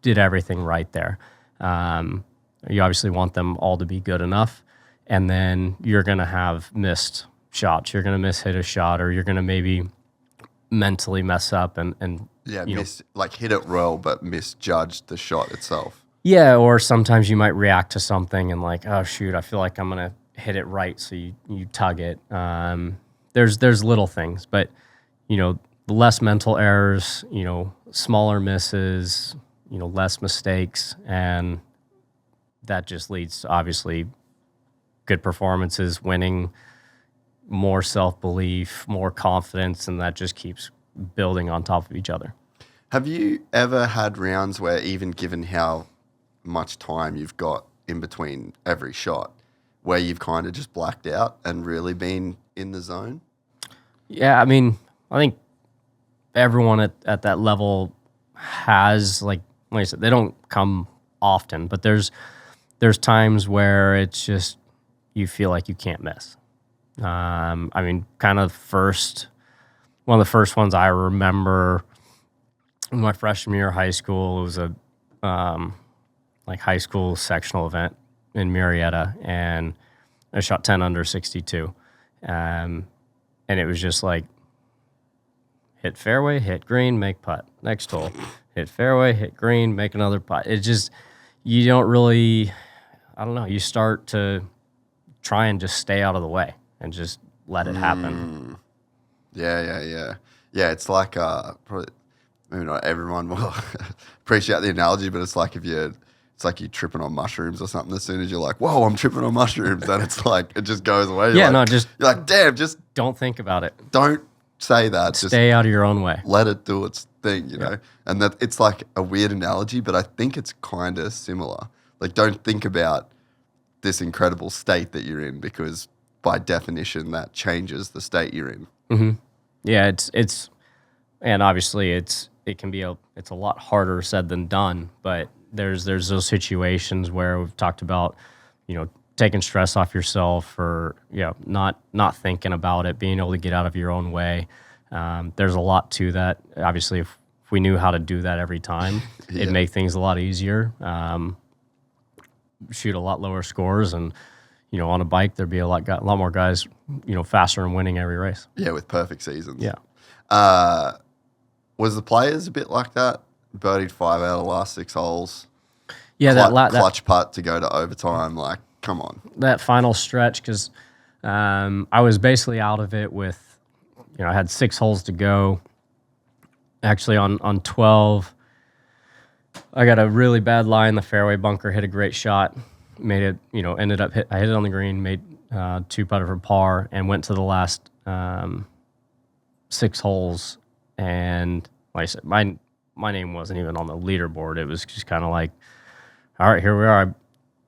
did everything right there. You obviously want them all to be good enough, and then you're going to have missed shots. You're going to hit a shot, or you're going to maybe mentally mess up and hit it well, but misjudge the shot itself. Yeah, or sometimes you might react to something and like, oh shoot, I feel like I'm going to hit it right, so you tug it. There's little things, but less mental errors, smaller misses, less mistakes, and that just leads to obviously good performances, winning, more self-belief, more confidence, and that just keeps building on top of each other. Have you ever had rounds where, even given how much time you've got in between every shot, where you've kind of just blacked out and really been in the zone? Yeah, I mean, I think everyone at that level has, like I said, they don't come often, but there's times where it's just you feel like you can't miss. I mean, kind of one of the first ones I remember in my freshman year of high school, it was a high school sectional event in Marietta, and I shot 10 under 62. And it was just like, hit fairway, hit green, make putt. Next hole, hit fairway, hit green, make another putt. It just, you don't really, I don't know, you start to try and just stay out of the way and just let it happen. Yeah, it's like, probably, maybe not everyone will appreciate the analogy, but it's like it's like you're tripping on mushrooms or something. As soon as you're like, whoa, I'm tripping on mushrooms, then it's like, it just goes away. You're you're like, damn, just don't think about it. Don't say that. Stay out of your own way. Let it do its thing, you know? And that it's like a weird analogy, but I think it's kind of similar. Like, don't think about this incredible state that you're in, because by definition, that changes the state you're in. Mm-hmm. Yeah, it's, and obviously it's a lot harder said than done, but there's those situations where we've talked about, taking stress off yourself, or not thinking about it, being able to get out of your own way. There's a lot to that. Obviously, if we knew how to do that every time, it'd make things a lot easier. Shoot a lot lower scores, and on a bike there'd be a lot more guys faster and winning every race. Yeah, with perfect seasons. Yeah. Was the players a bit like that? Birdied 5 out of the last 6 holes. Yeah, that clutch putt to go to overtime. Like, come on. That final stretch, because I was basically out of it with, I had 6 holes to go. Actually, on 12, I got a really bad lie in the fairway bunker, hit a great shot, made it, I hit it on the green, made 2 putter for par, and went to the last 6 holes. And like I said, my name wasn't even on the leaderboard. It was just kind of like, all right, here we are. I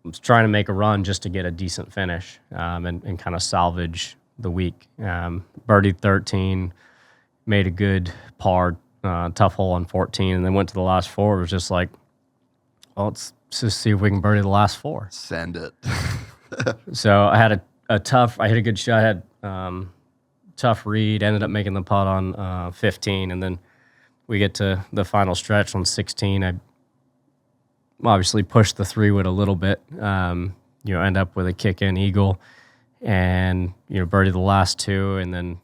was trying to make a run just to get a decent finish, and kind of salvage the week. Birdied 13, made a good par, tough hole on 14, and then went to the last 4. It was just like, well, let's just see if we can birdie the last 4. Send it. So I had I hit a good shot, had tough read, ended up making the putt on 15, and then we get to the final stretch on 16. I obviously pushed the 3-wood a little bit, end up with a kick-in eagle, and birdie the last 2, and then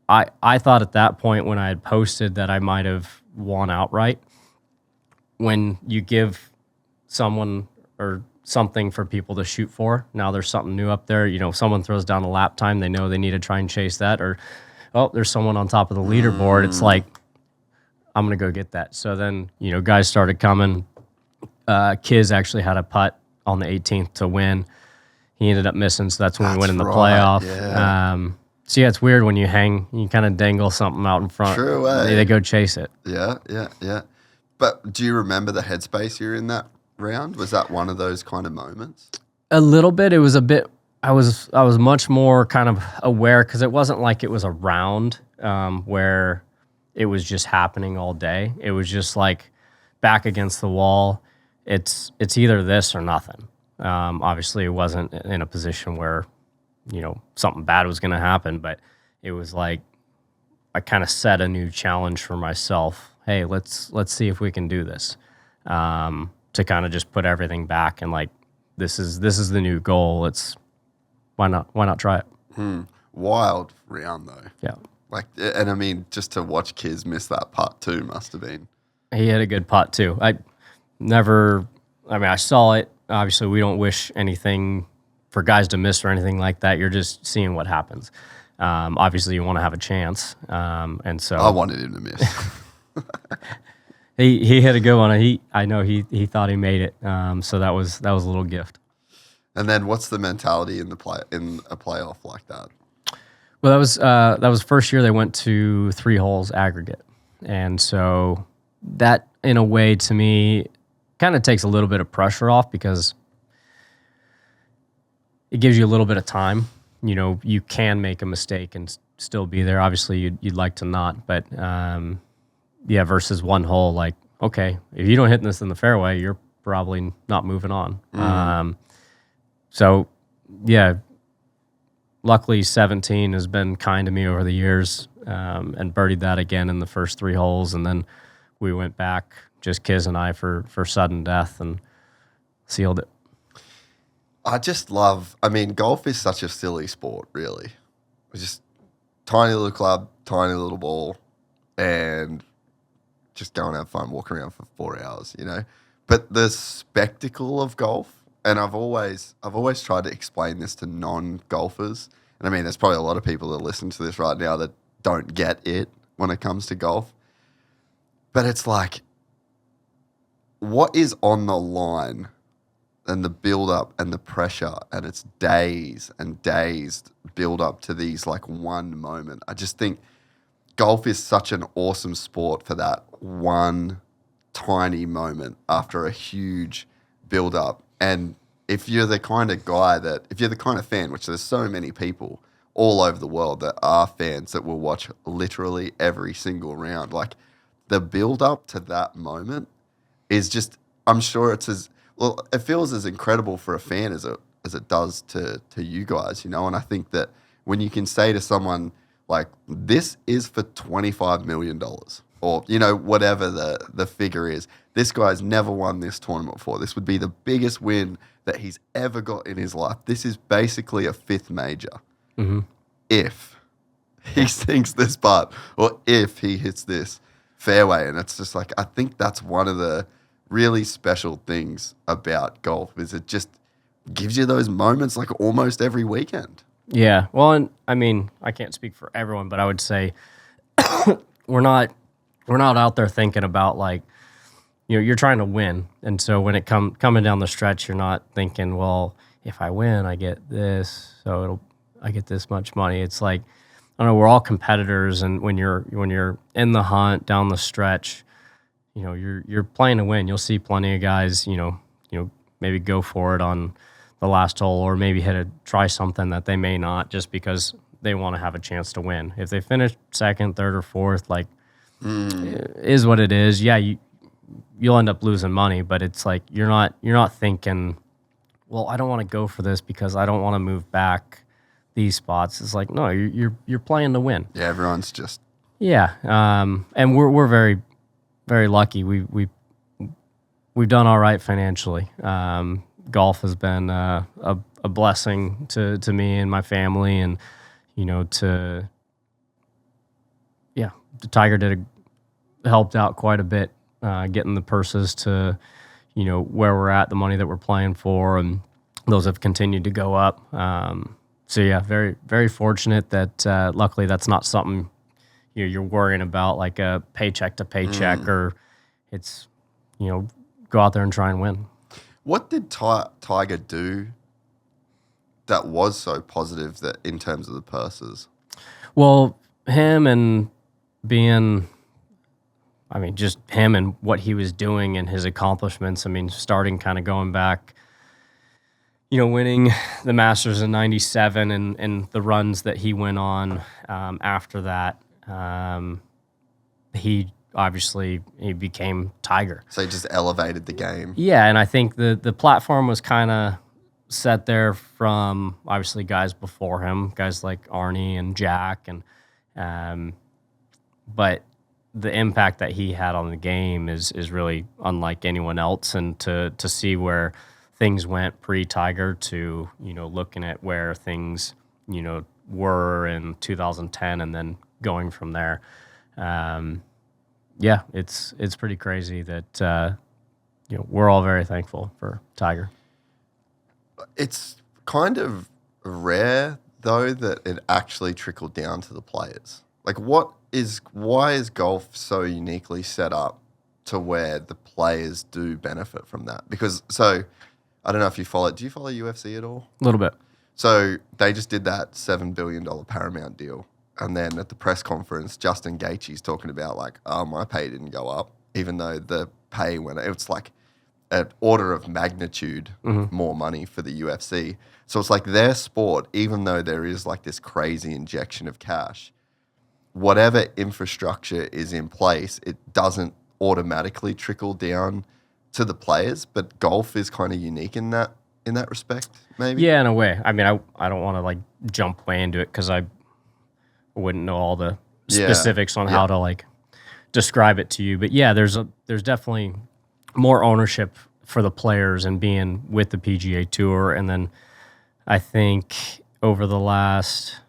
I thought at that point when I had posted that I might have won outright. When you give someone or something for people to shoot for, now there's something new up there. Someone throws down a lap time, they know they need to try and chase that, or there's someone on top of the leaderboard. It's like, I'm gonna go get that. So then guys started coming. Kiz actually had a putt on the 18th to win. He ended up missing, so that's when we went in the playoff. Yeah. So yeah, it's weird when you hang, you kind of dangle something out in front. True way. They go chase it. Yeah. But do you remember the headspace you were in that round? Was that one of those kind of moments? A little bit. It was a bit. I was much more kind of aware, because it wasn't like it was a round where it was just happening all day. It was just like back against the wall. It's either this or nothing. Obviously, it wasn't in a position where something bad was going to happen, but it was like I kind of set a new challenge for myself. Hey, let's see if we can do this. To kind of just put everything back and like, this is the new goal. Why not try it? Wild round though. Yeah. Like, and I mean, just to watch Kiz miss that putt too must have been. He had a good putt too. I saw it. Obviously, we don't wish anything for guys to miss or anything like that. You're just seeing what happens. Obviously, you want to have a chance. And so I wanted him to miss. He hit a good one. I know he thought he made it. So that was a little gift. And then what's the mentality in a playoff like that? Well, that was first year they went to 3 holes aggregate, and so that in a way to me kind of takes a little bit of pressure off, because it gives you a little bit of time. You can make a mistake and still be there. Obviously, you'd like to not, but versus 1 hole, like, okay, if you don't hit this in the fairway, you're probably not moving on. So, yeah, luckily 17 has been kind to me over the years, and birdied that again in the first 3 holes, and then we went back, just Kiz and I, for sudden death and sealed it. I just love, golf is such a silly sport, really. It's just tiny little club, tiny little ball, and just go and have fun, walk around for 4 hours, But the spectacle of golf, and I've always tried to explain this to non-golfers, and there's probably a lot of people that listen to this right now that don't get it when it comes to golf. But it's like, what is on the line, and the build-up and the pressure, and it's days and days build up to these like one moment. I just think golf is such an awesome sport for that one tiny moment after a huge build-up. And if you're the kind of fan, which there's so many people all over the world that are fans that will watch literally every single round, like the build-up to that moment is just I'm sure it's as well. It feels as incredible for a fan as it does to you guys, And I think that when you can say to someone like, "This is for $25 million," or whatever the figure is, this guy's never won this tournament before. This would be the biggest win that he's ever got in his life. This is basically a fifth major. Mm-hmm. If he sinks this putt, or if he hits this fairway, and it's just like, I think that's one of the really special things about golf is it just gives you those moments like almost every weekend. Yeah. Well, and I mean, I can't speak for everyone, but I would say we're not out there thinking about like, you're trying to win. And so when it coming down the stretch, you're not thinking, well, if I win, I get this, so I get this much money. It's like, I don't know, we're all competitors, and when you're in the hunt down the stretch, you're playing to win. You'll see plenty of guys, maybe go for it on the last hole, or maybe try something that they may not, just because they want to have a chance to win. If they finish second, third, or fourth, like, is what it is. Yeah, you'll end up losing money, but it's like you're not thinking, well, I don't want to go for this because I don't want to move back these spots. It's like, no, you're playing to win. Yeah, everyone's just and we're very, very lucky. We've done all right financially. Golf has been a blessing to me and my family, and the Tiger helped out quite a bit, getting the purses to where we're at, the money that we're playing for, and those have continued to go up. So yeah, very, very fortunate that luckily that's not something you're worrying about, like a paycheck to paycheck, or it's go out there and try and win. What did Tiger do that was so positive that in terms of the purses? Well, him and just him and what he was doing and his accomplishments. I mean, starting kind of going back, winning the Masters in '97 and the runs that he went on after that. He became Tiger. So he just elevated the game. Yeah, and I think the platform was kind of set there from obviously guys before him, guys like Arnie and Jack, and but the impact that he had on the game is really unlike anyone else. And to see where things went pre-Tiger to looking at where things were in 2010 and then going from there. Yeah, it's pretty crazy that we're all very thankful for Tiger. It's kind of rare though that it actually trickled down to the players. Like, why is golf so uniquely set up to where the players do benefit from that? Because I don't know if you follow. Do you follow UFC at all? A little bit. So they just did that $7 billion Paramount deal. And then at the press conference, Justin Gaethje's talking about like, oh, my pay didn't go up, even though the pay went. It's like an order of magnitude more money for the UFC. So it's like their sport, even though there is like this crazy injection of cash, whatever infrastructure is in place, it doesn't automatically trickle down to the players. But golf is kind of unique in that respect, maybe. Yeah, in a way. I mean, I don't want to like jump way into it because I wouldn't know all the specifics on how to like describe it to you. But yeah, there's definitely more ownership for the players and being with the PGA Tour. And then I think over the last,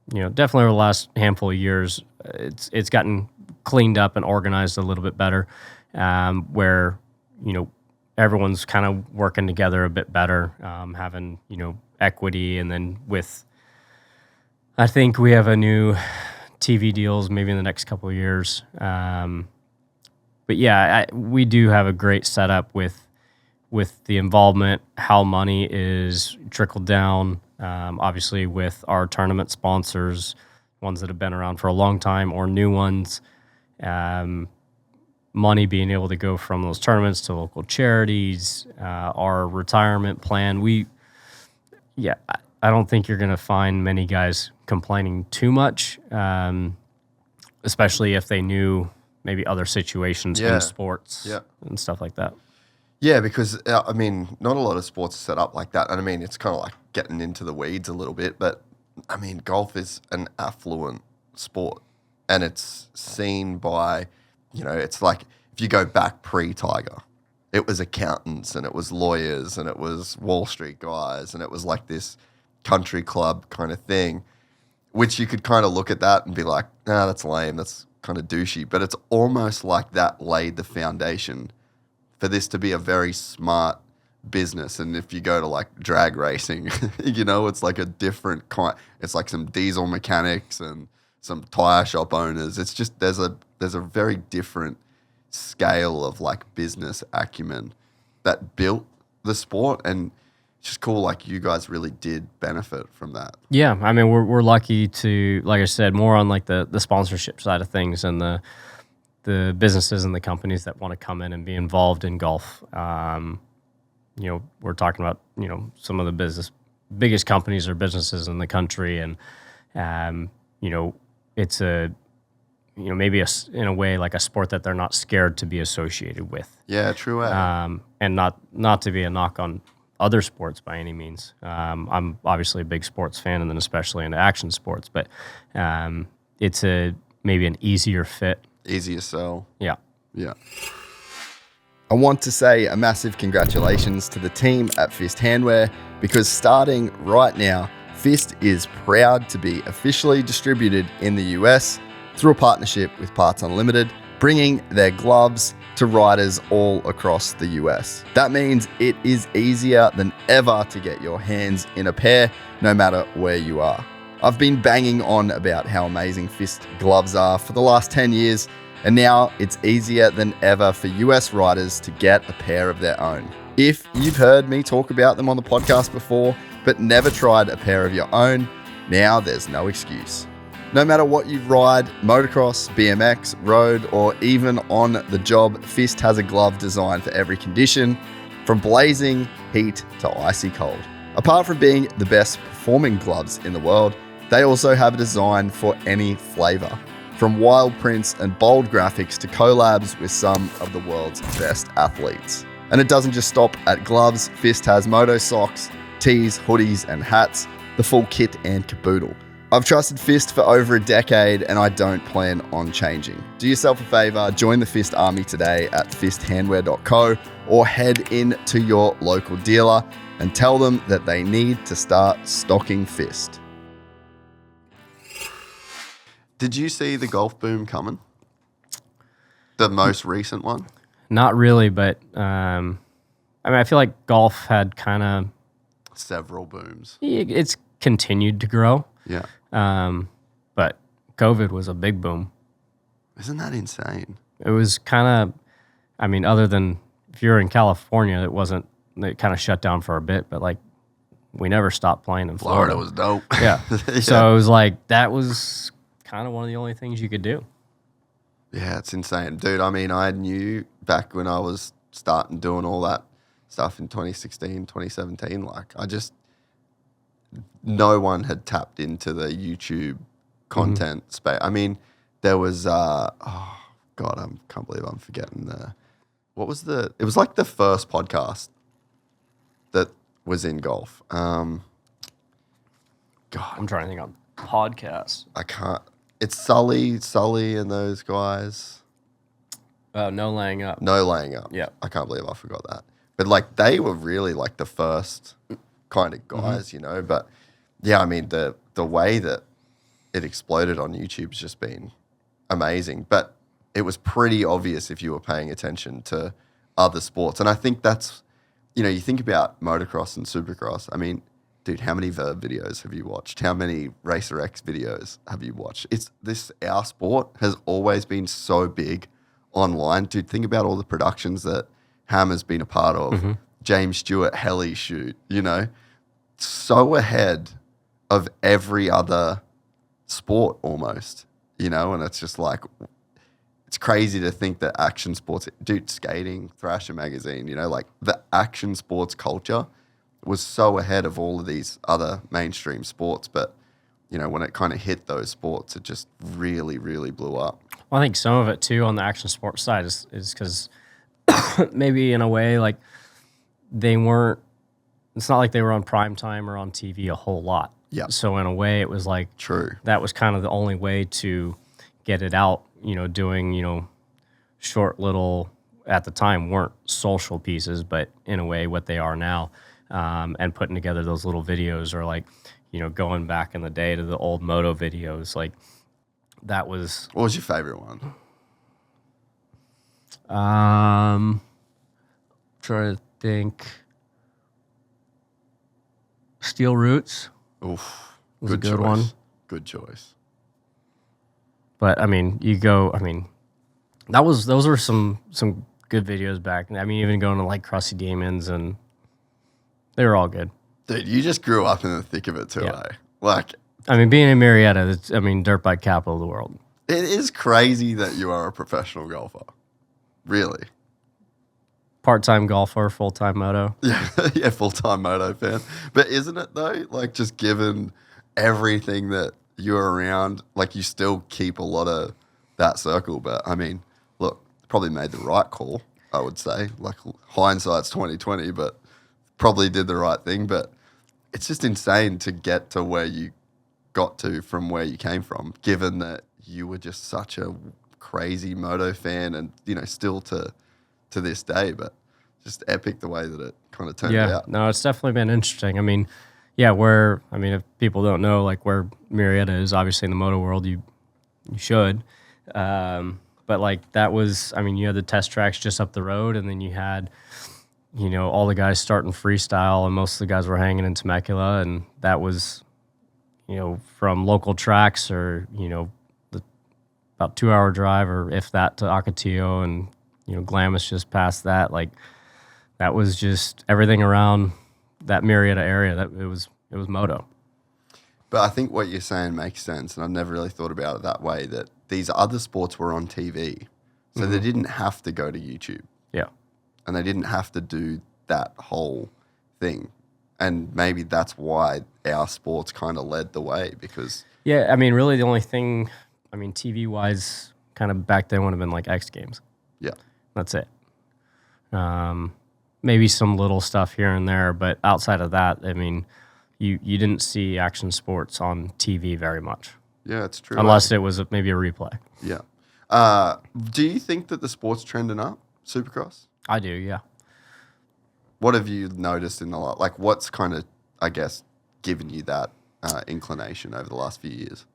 definitely over the last handful of years, it's gotten cleaned up and organized a little bit better, where, everyone's kind of working together a bit better, having, equity. And then I think we have a new TV deals maybe in the next couple of years. But yeah, we do have a great setup with the involvement, how money is trickled down, obviously with our tournament sponsors, ones that have been around for a long time or new ones, money being able to go from those tournaments to local charities, our retirement plan. I don't think you're going to find many guys complaining too much, especially if they knew maybe other situations in sports and stuff like that. Yeah, because, I mean, not a lot of sports are set up like that. And I mean, it's kind of like getting into the weeds a little bit. But, I mean, golf is an affluent sport. And it's seen by, it's like if you go back pre-Tiger, it was accountants and it was lawyers and it was Wall Street guys and it was like this country club kind of thing, which you could kind of look at that and be like, nah, that's lame. That's kind of douchey. But it's almost like that laid the foundation for this to be a very smart business. And if you go to like drag racing, it's like a different kind. It's like some diesel mechanics and some tire shop owners. It's just there's a very different scale of like business acumen that built the sport, and it's just cool. Like you guys really did benefit from that. Yeah, I mean we're lucky to, like I said, more on like the sponsorship side of things and the businesses and the companies that want to come in and be involved in golf. We're talking about some of the biggest companies or businesses in the country, and it's maybe in a way like a sport that they're not scared to be associated with. Yeah, true. And not to be a knock on other sports by any means. I'm obviously a big sports fan, and then especially into action sports, but it's maybe an easier fit. Easier sell. Yeah. Yeah. I want to say a massive congratulations to the team at Fist Handwear, because starting right now, Fist is proud to be officially distributed in the US through a partnership with Parts Unlimited, bringing their gloves to riders all across the US. That means it is easier than ever to get your hands in a pair, no matter where you are. I've been banging on about how amazing Fist gloves are for the last 10 years, and now it's easier than ever for US riders to get a pair of their own. If you've heard me talk about them on the podcast before, but never tried a pair of your own, now there's no excuse. No matter what you ride, motocross, BMX, road, or even on the job, Fist has a glove designed for every condition, from blazing heat to icy cold. Apart from being the best performing gloves in the world, they also have a design for any flavor, from wild prints and bold graphics to collabs with some of the world's best athletes. And it doesn't just stop at gloves. Fist has moto socks, tees, hoodies, and hats, the full kit and caboodle. I've trusted Fist for over a decade, and I don't plan on changing. Do yourself a favor, join the Fist army today at fisthandwear.co, or head in to your local dealer and tell them that they need to start stocking Fist. Did you see the golf boom coming? The most recent one? Not really, but I feel like golf had kind of several booms. It's continued to grow. Yeah. But COVID was a big boom. Isn't that insane? It was kind of, other than if you're in California, it kind of shut down for a bit, but like we never stopped playing in Florida. Florida was dope. Yeah. Yeah. So it was like, that was kind of one of the only things you could do. Yeah, it's insane. Dude, I knew back when I was starting doing all that stuff in 2016, 2017, no one had tapped into the YouTube content space. There was, I can't believe I'm forgetting it was like the first podcast that was in golf. I'm trying to think on podcasts. I can't, it's Sully and those guys. Oh, No Laying Up. No Laying Up. Yeah. I can't believe I forgot that. But like they were really like the first kind of guys, but yeah, the way that it exploded on YouTube's just been amazing. But it was pretty obvious if you were paying attention to other sports. And I think that's, you think about motocross and supercross. Dude, how many Verb videos have you watched? How many Racer X videos have you watched? Our sport has always been so big online. Dude, think about all the productions that Hammer's been a part of. James Stewart, Heli shoot, so ahead of every other sport almost, and it's just like, it's crazy to think that action sports, dude, skating, Thrasher magazine, like the action sports culture was so ahead of all of these other mainstream sports. But, when it kind of hit those sports, it just really, really blew up. Well, I think some of it too on the action sports side is because maybe in a way, like they weren't. It's not like they were on prime time or on TV a whole lot. Yeah. So in a way, it was like True. that was kind of the only way to get it out. Doing short little, at the time, weren't social pieces, but in a way what they are now, and putting together those little videos, or like, going back in the day to the old Moto videos, like that was. What was your favorite one? Trying to think. Steel Roots Oof. was a good choice. one. Good choice. But those were some good videos back. I mean, even going to like Crusty Demons, and they were all good. Dude, you just grew up in the thick of it too, Yeah. eh? Like, I mean, being in Marietta, dirt bike capital of the world. it is crazy that you are a professional golfer. Really. Part-time golfer, full-time moto. Yeah, full-time moto fan. But isn't it though? Like, just given everything that you're around, like you still keep a lot of that circle. But I mean, look, probably made the right call, I would say. Like, hindsight's 20/20, but probably did the right thing. But it's just insane to get to where you got to from where you came from, given that you were just such a crazy moto fan, and still to this day. But just epic the way that it kind of turned out. No, it's definitely been interesting. I mean, if people don't know, like where Marietta is, obviously in the moto world, you should. But like that was, you had the test tracks just up the road, and then you had, all the guys starting freestyle, and most of the guys were hanging in Temecula, and that was, from local tracks, or about 2-hour drive, or if that, to Ocotillo, and Glamis just past that. Like that was just everything around that Marietta area. That it was moto. But I think what you're saying makes sense, and I've never really thought about it that way, that these other sports were on TV, so they didn't have to go to YouTube. Yeah. And they didn't have to do that whole thing. And maybe that's why our sports kind of led the way, because... Yeah, really the only thing, TV-wise, kind of back then would have been like X Games. Yeah. That's it. Maybe some little stuff here and there, but outside of that, you didn't see action sports on TV very much. Yeah, it's true. Unless it was maybe a replay. Yeah. Do you think that the sport's trending up, Supercross? I do, yeah. What have you noticed in the like? What's kind of, I guess, given you that inclination over the last few years?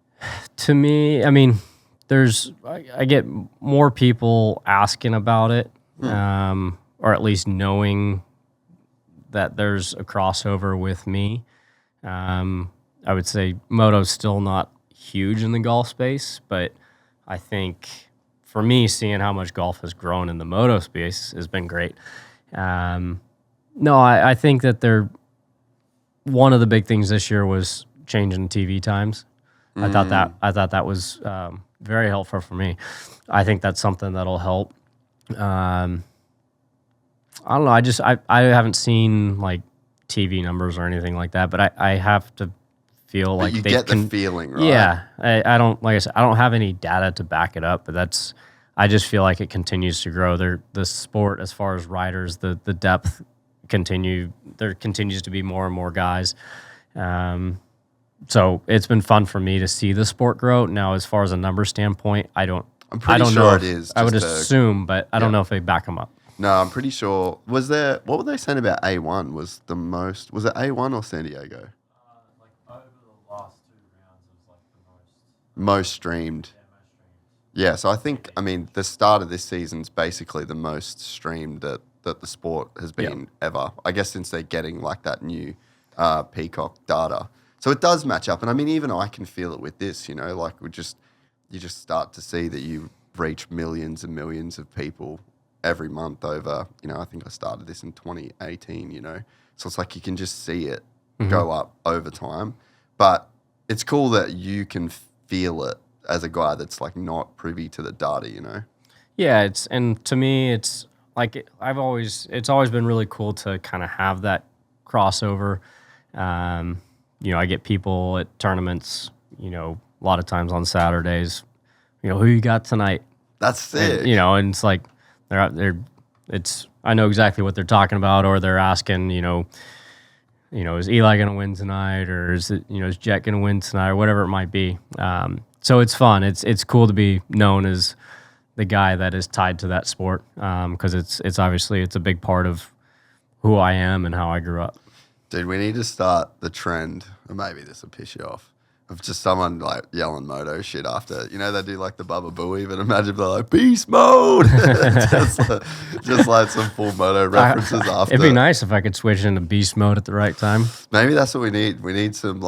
To me, I get more people asking about it, or at least knowing that there's a crossover with me. I would say Moto's still not huge in the golf space, but I think for me, seeing how much golf has grown in the Moto space has been great. I think that one of the big things this year was changing TV times. I thought that was very helpful for me. I think that's something that'll help. I don't know. I haven't seen like TV numbers or anything like that, but I have to feel But like you they get can, the feeling, right? Yeah, I don't, like I said, I don't have any data to back it up, but I just feel like it continues to grow. The sport, as far as riders, the depth there continues to be more and more guys. So it's been fun for me to see the sport grow. Now, as far as a number standpoint, I'm pretty sure know it is. I would just assume, but I don't know if they back them up. No, I'm pretty sure. What were they saying about A1 was the most? Was it A1 or San Diego? Over the last 2 rounds, it was like the Most streamed. Yeah, so I think, the start of this season's basically the most streamed that the sport has been ever. I guess since they're getting like that new Peacock data. So it does match up. And even I can feel it with this, like you just start to see that you reach millions and millions of people every month over, I think I started this in 2018, So it's like you can just see it go up over time. But it's cool that you can feel it as a guy that's like not privy to the data, Yeah, and to me, it's like it's always been really cool to kind of have that crossover. I get people at tournaments, a lot of times on Saturdays, who you got tonight? That's sick. And it's like they're I know exactly what they're talking about, or they're asking, is Eli going to win tonight, or is Jett going to win tonight, or whatever it might be. So it's fun. It's cool to be known as the guy that is tied to that sport, because it's obviously it's a big part of who I am and how I grew up. Dude, we need to start the trend, or maybe this will piss you off, of just someone like yelling Moto shit after. They do like the Bubba Booey, but imagine if they're like, beast mode! just like some full Moto references after. It'd be nice if I could switch into beast mode at the right time. Maybe that's what we need. We need some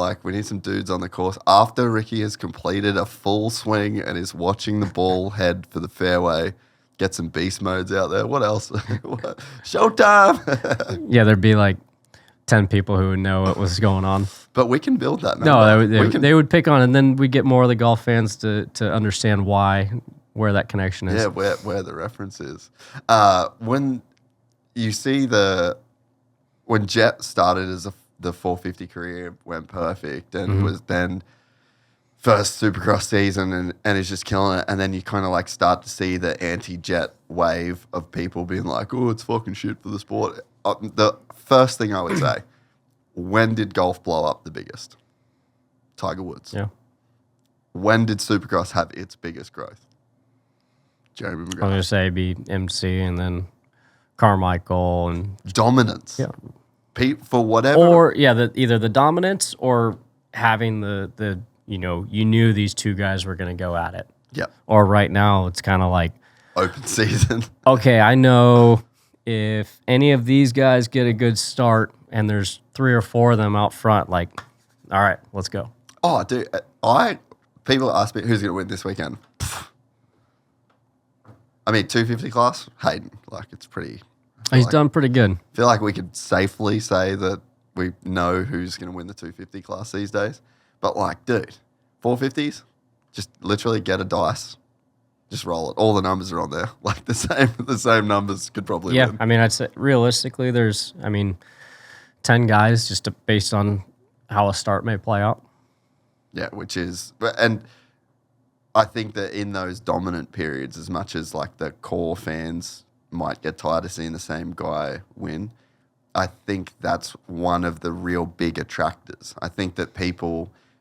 dudes on the course after Rickie has completed a full swing and is watching the ball head for the fairway. Get some beast modes out there. What else? Showtime! Yeah, there'd be like 10 people who would know what was going on. But we can build that. No, they would pick on it, and then we get more of the golf fans to understand where that connection is. Yeah, where the reference is. When you see when Jett started as the 450 career, went perfect, and was then first Supercross season and is just killing it, and then you kind of like start to see the anti-Jett wave of people being like, oh, it's fucking shit for the sport. The first thing I would say, when did golf blow up the biggest? Tiger Woods. Yeah. When did Supercross have its biggest growth? Jeremy McGrath. I'm going to say be MC and then Carmichael and dominance. Yeah. For whatever. Or either the dominance or having the you knew these two guys were going to go at it. Yeah. Or right now it's kind of like open season. Okay, I know if any of these guys get a good start and there's 3 or 4 of them out front, like, all right, let's go. Oh, dude, people ask me who's going to win this weekend. I mean, 250 class, Haiden. Like, it's pretty. He's done pretty good. I feel like we could safely say that we know who's going to win the 250 class these days. But like, dude, 450s, just literally get a dice. Just roll it. All the numbers are on there. Like the same numbers could probably win. I mean, I'd say realistically, there's 10 guys just based on how a start may play out. Yeah, and I think that in those dominant periods, as much as like the core fans might get tired of seeing the same guy win, I think that's one of the real big attractors. I think that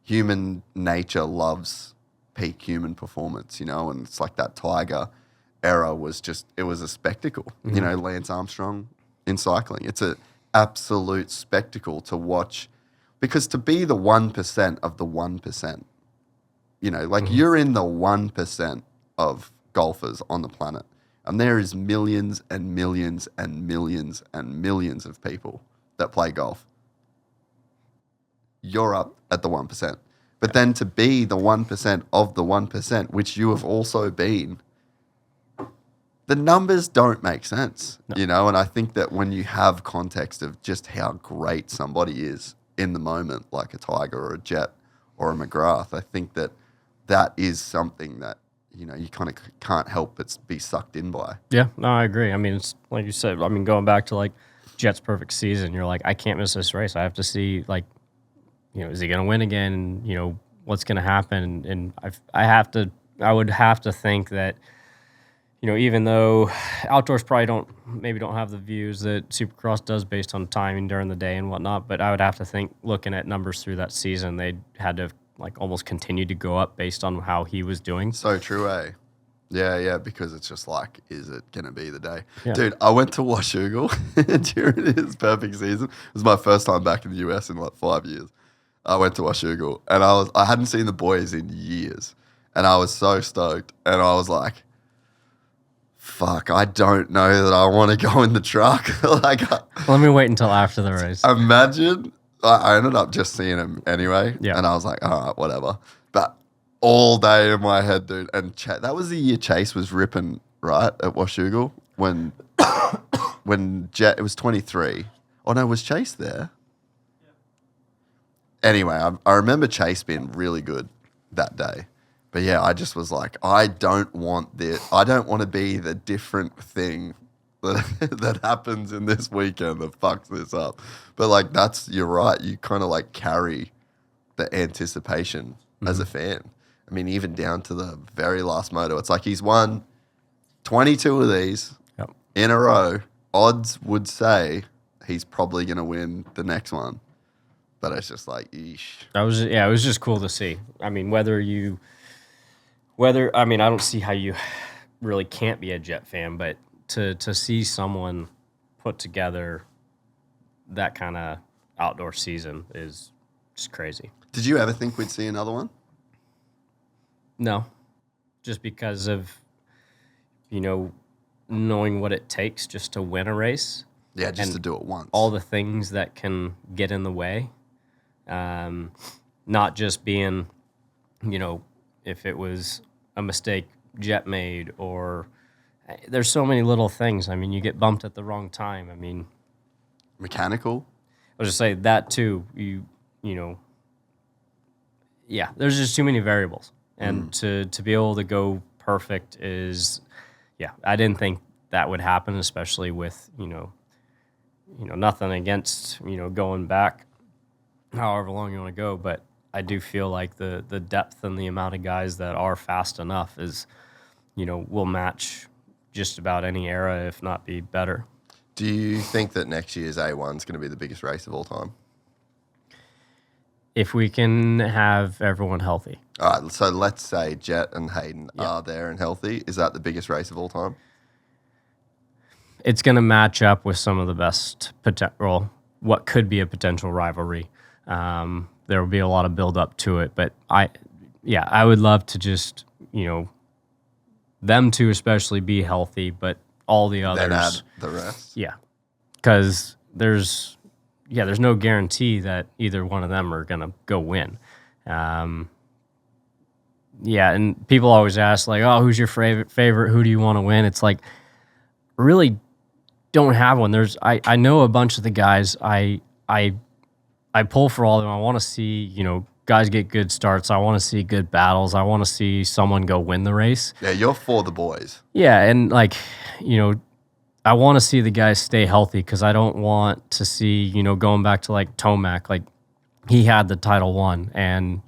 human nature loves peak human performance, and it's like that Tiger era it was a spectacle. Mm-hmm. Lance Armstrong in cycling, it's an absolute spectacle to watch, because to be the 1% of the 1%, you're in the 1% of golfers on the planet, and there is millions and millions and millions and millions of people that play golf. You're up at the 1%. But then to be the 1% of the 1%, which you have also been, the numbers don't make sense, And I think that when you have context of just how great somebody is in the moment, like a Tiger or a Jett or a McGrath, I think that is something that, you kind of can't help but be sucked in by. Yeah, no, I agree. I mean, it's like you said, going back to like Jett's perfect season, you're like, I can't miss this race. I have to see like, is he going to win again? What's going to happen? And I would have to think that, even though outdoors probably don't have the views that Supercross does based on timing during the day and whatnot, but I would have to think, looking at numbers through that season, they had to like almost continue to go up based on how he was doing. So true, eh? Yeah, because it's just like, is it going to be the day? Yeah. Dude, I went to Washougal during his perfect season. It was my first time back in the US in like 5 years. I went to Washougal, and I hadn't seen the boys in years, and I was so stoked, and I was like, fuck, I don't know that I want to go in the truck. Let me wait until after the race. Imagine, I ended up just seeing him anyway, and I was like, all right, whatever. But all day in my head, dude, and that was the year Chase was ripping, right, at Washougal, when Jett, it was 23. Oh no, was Chase there? Anyway, I remember Chase being really good that day. But yeah, I just was like, I don't want to be the different thing that happens in this weekend that fucks this up. But like, you're right. You kind of like carry the anticipation as a fan. I mean, even down to the very last moto, it's like he's won 22 of these. Yep. in a row, odds would say he's probably going to win the next one. But it's just like, eesh. It was just cool to see. I mean, I don't see how you really can't be a Jett fan, but to see someone put together that kind of outdoor season is just crazy. Did you ever think we'd see another one? No, just because of, knowing what it takes just to win a race. Yeah, just and to do it once. All the things that can get in the way. Not just being, if it was a mistake Jett made, or there's so many little things. I mean, you get bumped at the wrong time. I mean, mechanical. I'll just say that too. There's just too many variables, and to be able to go perfect is, I didn't think that would happen, especially with nothing against going back however long you want to go, but I do feel like the depth and the amount of guys that are fast enough is, will match just about any era, if not be better. Do you think that next year's A1 is going to be the biggest race of all time? If we can have everyone healthy. All right, so let's say Jett and Haiden are there and healthy. Is that the biggest race of all time? It's going to match up with some of the best what could be a potential rivalry. There will be a lot of build up to it, but I would love to just, them two especially be healthy, but all the others. Then add the rest. Yeah. Because there's no guarantee that either one of them are going to go win. And people always ask, like, oh, who's your favorite? Who do you want to win? It's like, really don't have one. I know a bunch of the guys. I pull for all of them. I want to see, guys get good starts. I want to see good battles. I want to see someone go win the race. Yeah, you're for the boys. Yeah, and I want to see the guys stay healthy, because I don't want to see, going back to like Tomac, like he had the title won and,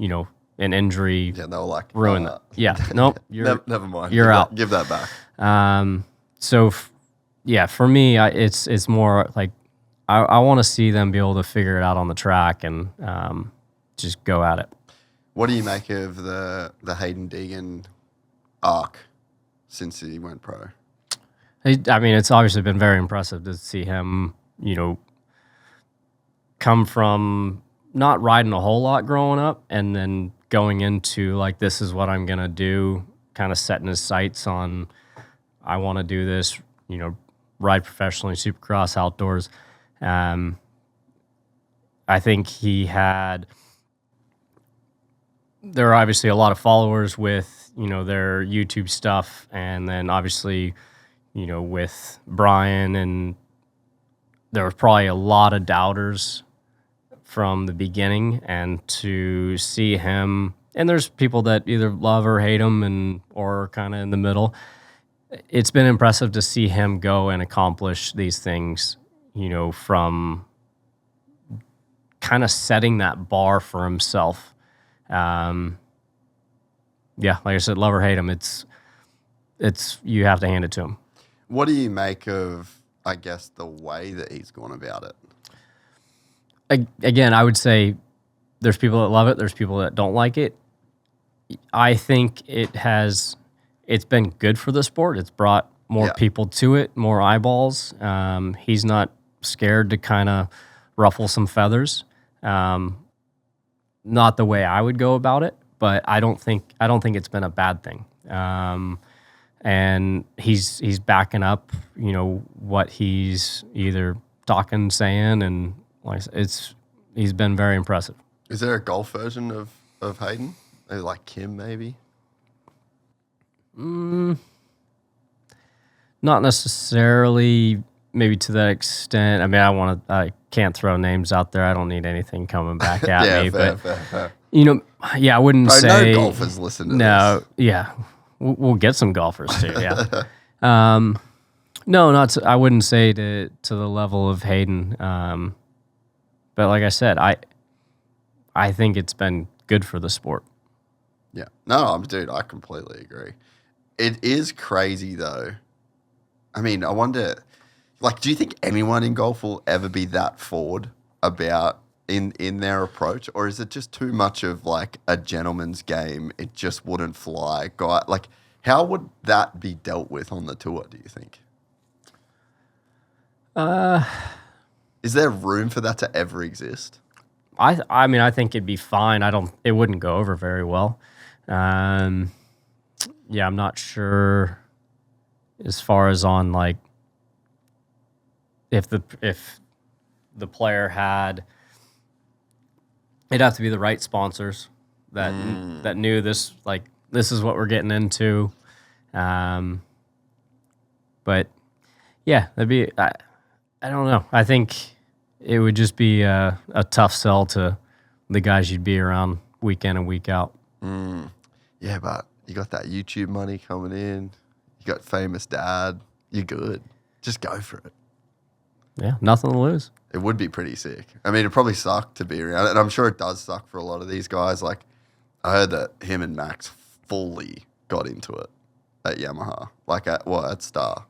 an injury they were like, ruined it. Yeah, nope. Never mind. You're out. Give that back. For me, it's more like I want to see them be able to figure it out on the track and just go at it. What do you make of the Haiden Deegan arc since he went pro? I mean, it's obviously been very impressive to see him, come from not riding a whole lot growing up and then going into like, this is what I'm going to do, kind of setting his sights on, I want to do this, ride professionally, Supercross, outdoors. I think there are obviously a lot of followers with, their YouTube stuff, and then obviously, with Brian, and there was probably a lot of doubters from the beginning, and to see him, and there's people that either love or hate him or kind of in the middle. It's been impressive to see him go and accomplish these things, from kind of setting that bar for himself. Like I said, love or hate him, it's you have to hand it to him. What do you make of, I guess, the way that he's gone about it? Again, I would say there's people that love it, there's people that don't like it. I think it's been good for the sport. It's brought more people to it, more eyeballs. He's not scared to kind of ruffle some feathers. Not the way I would go about it, but I don't think it's been a bad thing. And he's backing up, what he's either talking, saying, and like he's been very impressive. Is there a golf version of Haiden? Like Kim, maybe? Not necessarily, maybe to that extent. I mean, I can't throw names out there. I don't need anything coming back at me. Fair, but fair. I wouldn't say no golfers listen to no. this. Yeah, we'll get some golfers too. Yeah. No, I wouldn't say to the level of Haiden. But like I said, I think it's been good for the sport. Yeah. No, dude, I completely agree. It is crazy, though, I mean, I wonder, like, do you think anyone in golf will ever be that forward about in their approach, or is it just too much of like a gentleman's game? It just wouldn't fly. Like, how would that be dealt with on the tour, do you think? Is there room for that to ever exist? I mean, I think it'd be fine. It wouldn't go over very well. Yeah, I'm not sure as far as on like if the player had, it'd have to be the right sponsors that knew this, like, this is what we're getting into. But yeah, that'd be, I don't know. I think it would just be a tough sell to the guys you'd be around week in and week out. Yeah, but you got that YouTube money coming in. You got famous dad. You're good. Just go for it. Yeah, nothing to lose. It would be pretty sick. I mean, it'd probably suck to be around it, and I'm sure it does suck for a lot of these guys. Like, I heard that him and Max fully got into it at Yamaha, like at Star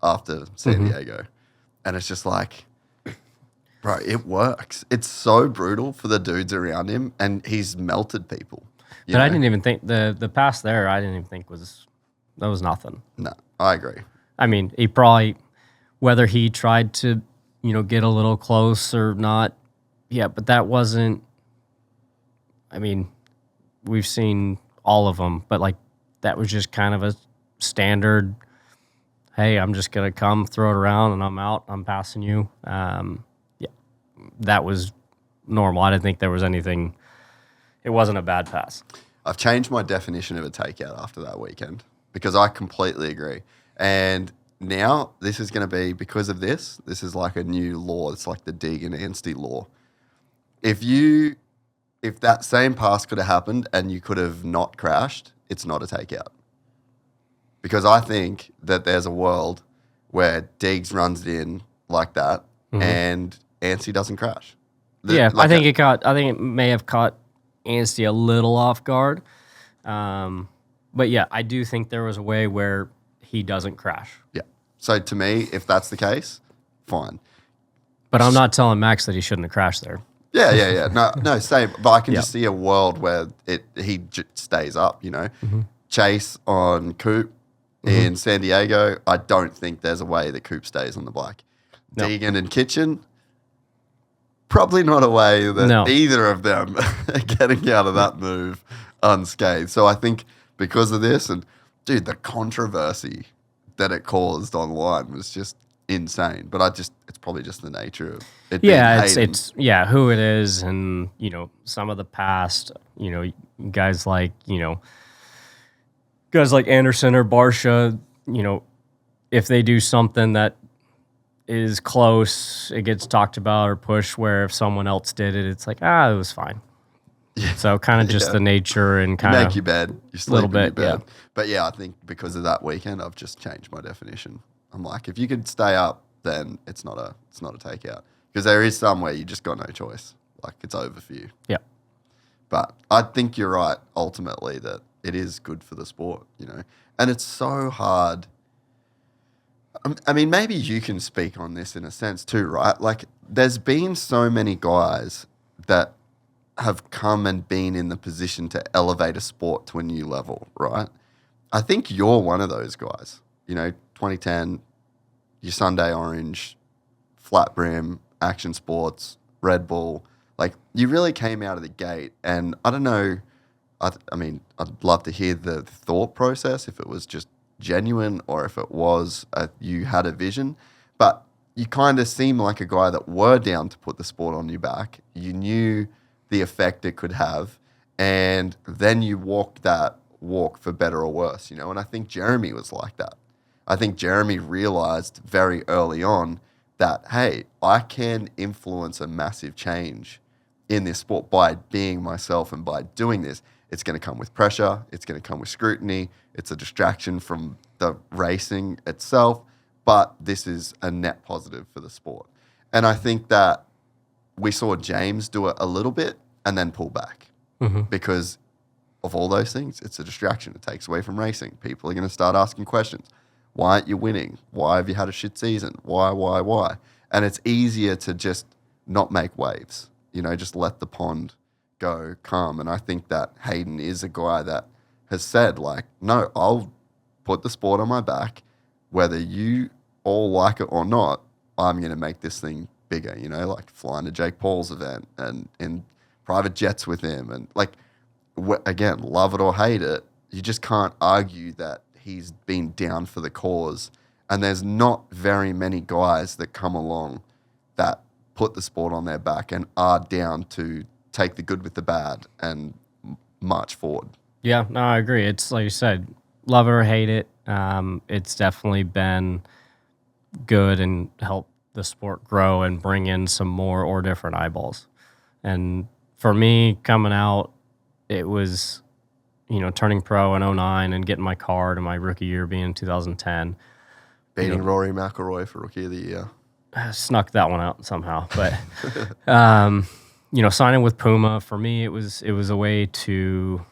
after San Diego. And it's just like, bro, it works. It's so brutal for the dudes around him, and he's melted people. But I didn't even think the pass there, I didn't even think that was nothing. No, I agree. I mean, he probably, whether he tried to, get a little close or not, yeah, but that wasn't, I mean, we've seen all of them, but like that was just kind of a standard, hey, I'm just going to come, throw it around, and I'm out, I'm passing you. Yeah, that was normal. I didn't think there was anything, it wasn't a bad pass. I've changed my definition of a takeout after that weekend because I completely agree. And now this is going to be, because of this is like a new law. It's like the Deegan-Anstey law. If that same pass could have happened and you could have not crashed, it's not a takeout. Because I think that there's a world where Deegs runs it in like that and Anstey doesn't crash. Yeah, like I think it may have caught Anstey a little off guard. But yeah, I do think there was a way where he doesn't crash. Yeah. So to me, if that's the case, fine. But I'm not telling Max that he shouldn't have crashed there. Yeah. No, same. But I can just see a world where he stays up, Chase on Coop in San Diego, I don't think there's a way that Coop stays on the black. No. Deegan and Kitchen, probably not a way that either of them are getting out of that move unscathed. So I think because of this, and dude, the controversy that it caused online was just insane. But it's probably just the nature of it. Yeah, it's who it is, and some of the past, guys like Anderson or Barcia, if they do something that is close, it gets talked about or pushed, where if someone else did it, it's like, it was fine. Yeah. So kind of just the nature and kind of make your bed, you sleep in your bed. Yeah. But yeah, I think because of that weekend, I've just changed my definition. I'm like, if you could stay up, then it's not a takeout, because there is some where you just got no choice. Like, it's over for you. Yeah. But I think you're right, ultimately, that it is good for the sport, and it's so hard. I mean, maybe you can speak on this in a sense too, right? Like, there's been so many guys that have come and been in the position to elevate a sport to a new level, right? I think you're one of those guys. 2010, your Sunday Orange, flat brim, action sports, Red Bull. Like, you really came out of the gate, and I don't know. I mean, I'd love to hear the thought process, if it was just genuine or if it was you had a vision. But you kind of seem like a guy that were down to put the sport on your back. You knew the effect it could have, and then you walked that walk for better or worse, And I think Jeremy was like that. I think Jeremy realized very early on that, hey, I can influence a massive change in this sport by being myself, and by doing this. It's going to come with pressure. It's going to come with scrutiny. It's a distraction from the racing itself, but this is a net positive for the sport. And I think that we saw James do it a little bit and then pull back because of all those things. It's a distraction. It takes away from racing. People are going to start asking questions. Why aren't you winning? Why have you had a shit season? Why? And it's easier to just not make waves, just let the pond go calm. And I think that Haiden is a guy that has said, like, no, I'll put the sport on my back. Whether you all like it or not, I'm going to make this thing bigger, like flying to Jake Paul's event and in private jets with him. And like, again, love it or hate it, you just can't argue that he's been down for the cause. And there's not very many guys that come along that put the sport on their back and are down to take the good with the bad and march forward. Yeah, no, I agree. It's like you said, love it or hate it. It's definitely been good and helped the sport grow and bring in some more or different eyeballs. And for me, coming out, it was, turning pro in 2009 and getting my card and my rookie year being 2010. Beating Rory McIlroy for Rookie of the Year. I snuck that one out somehow. But, signing with Puma, for me, it was a way to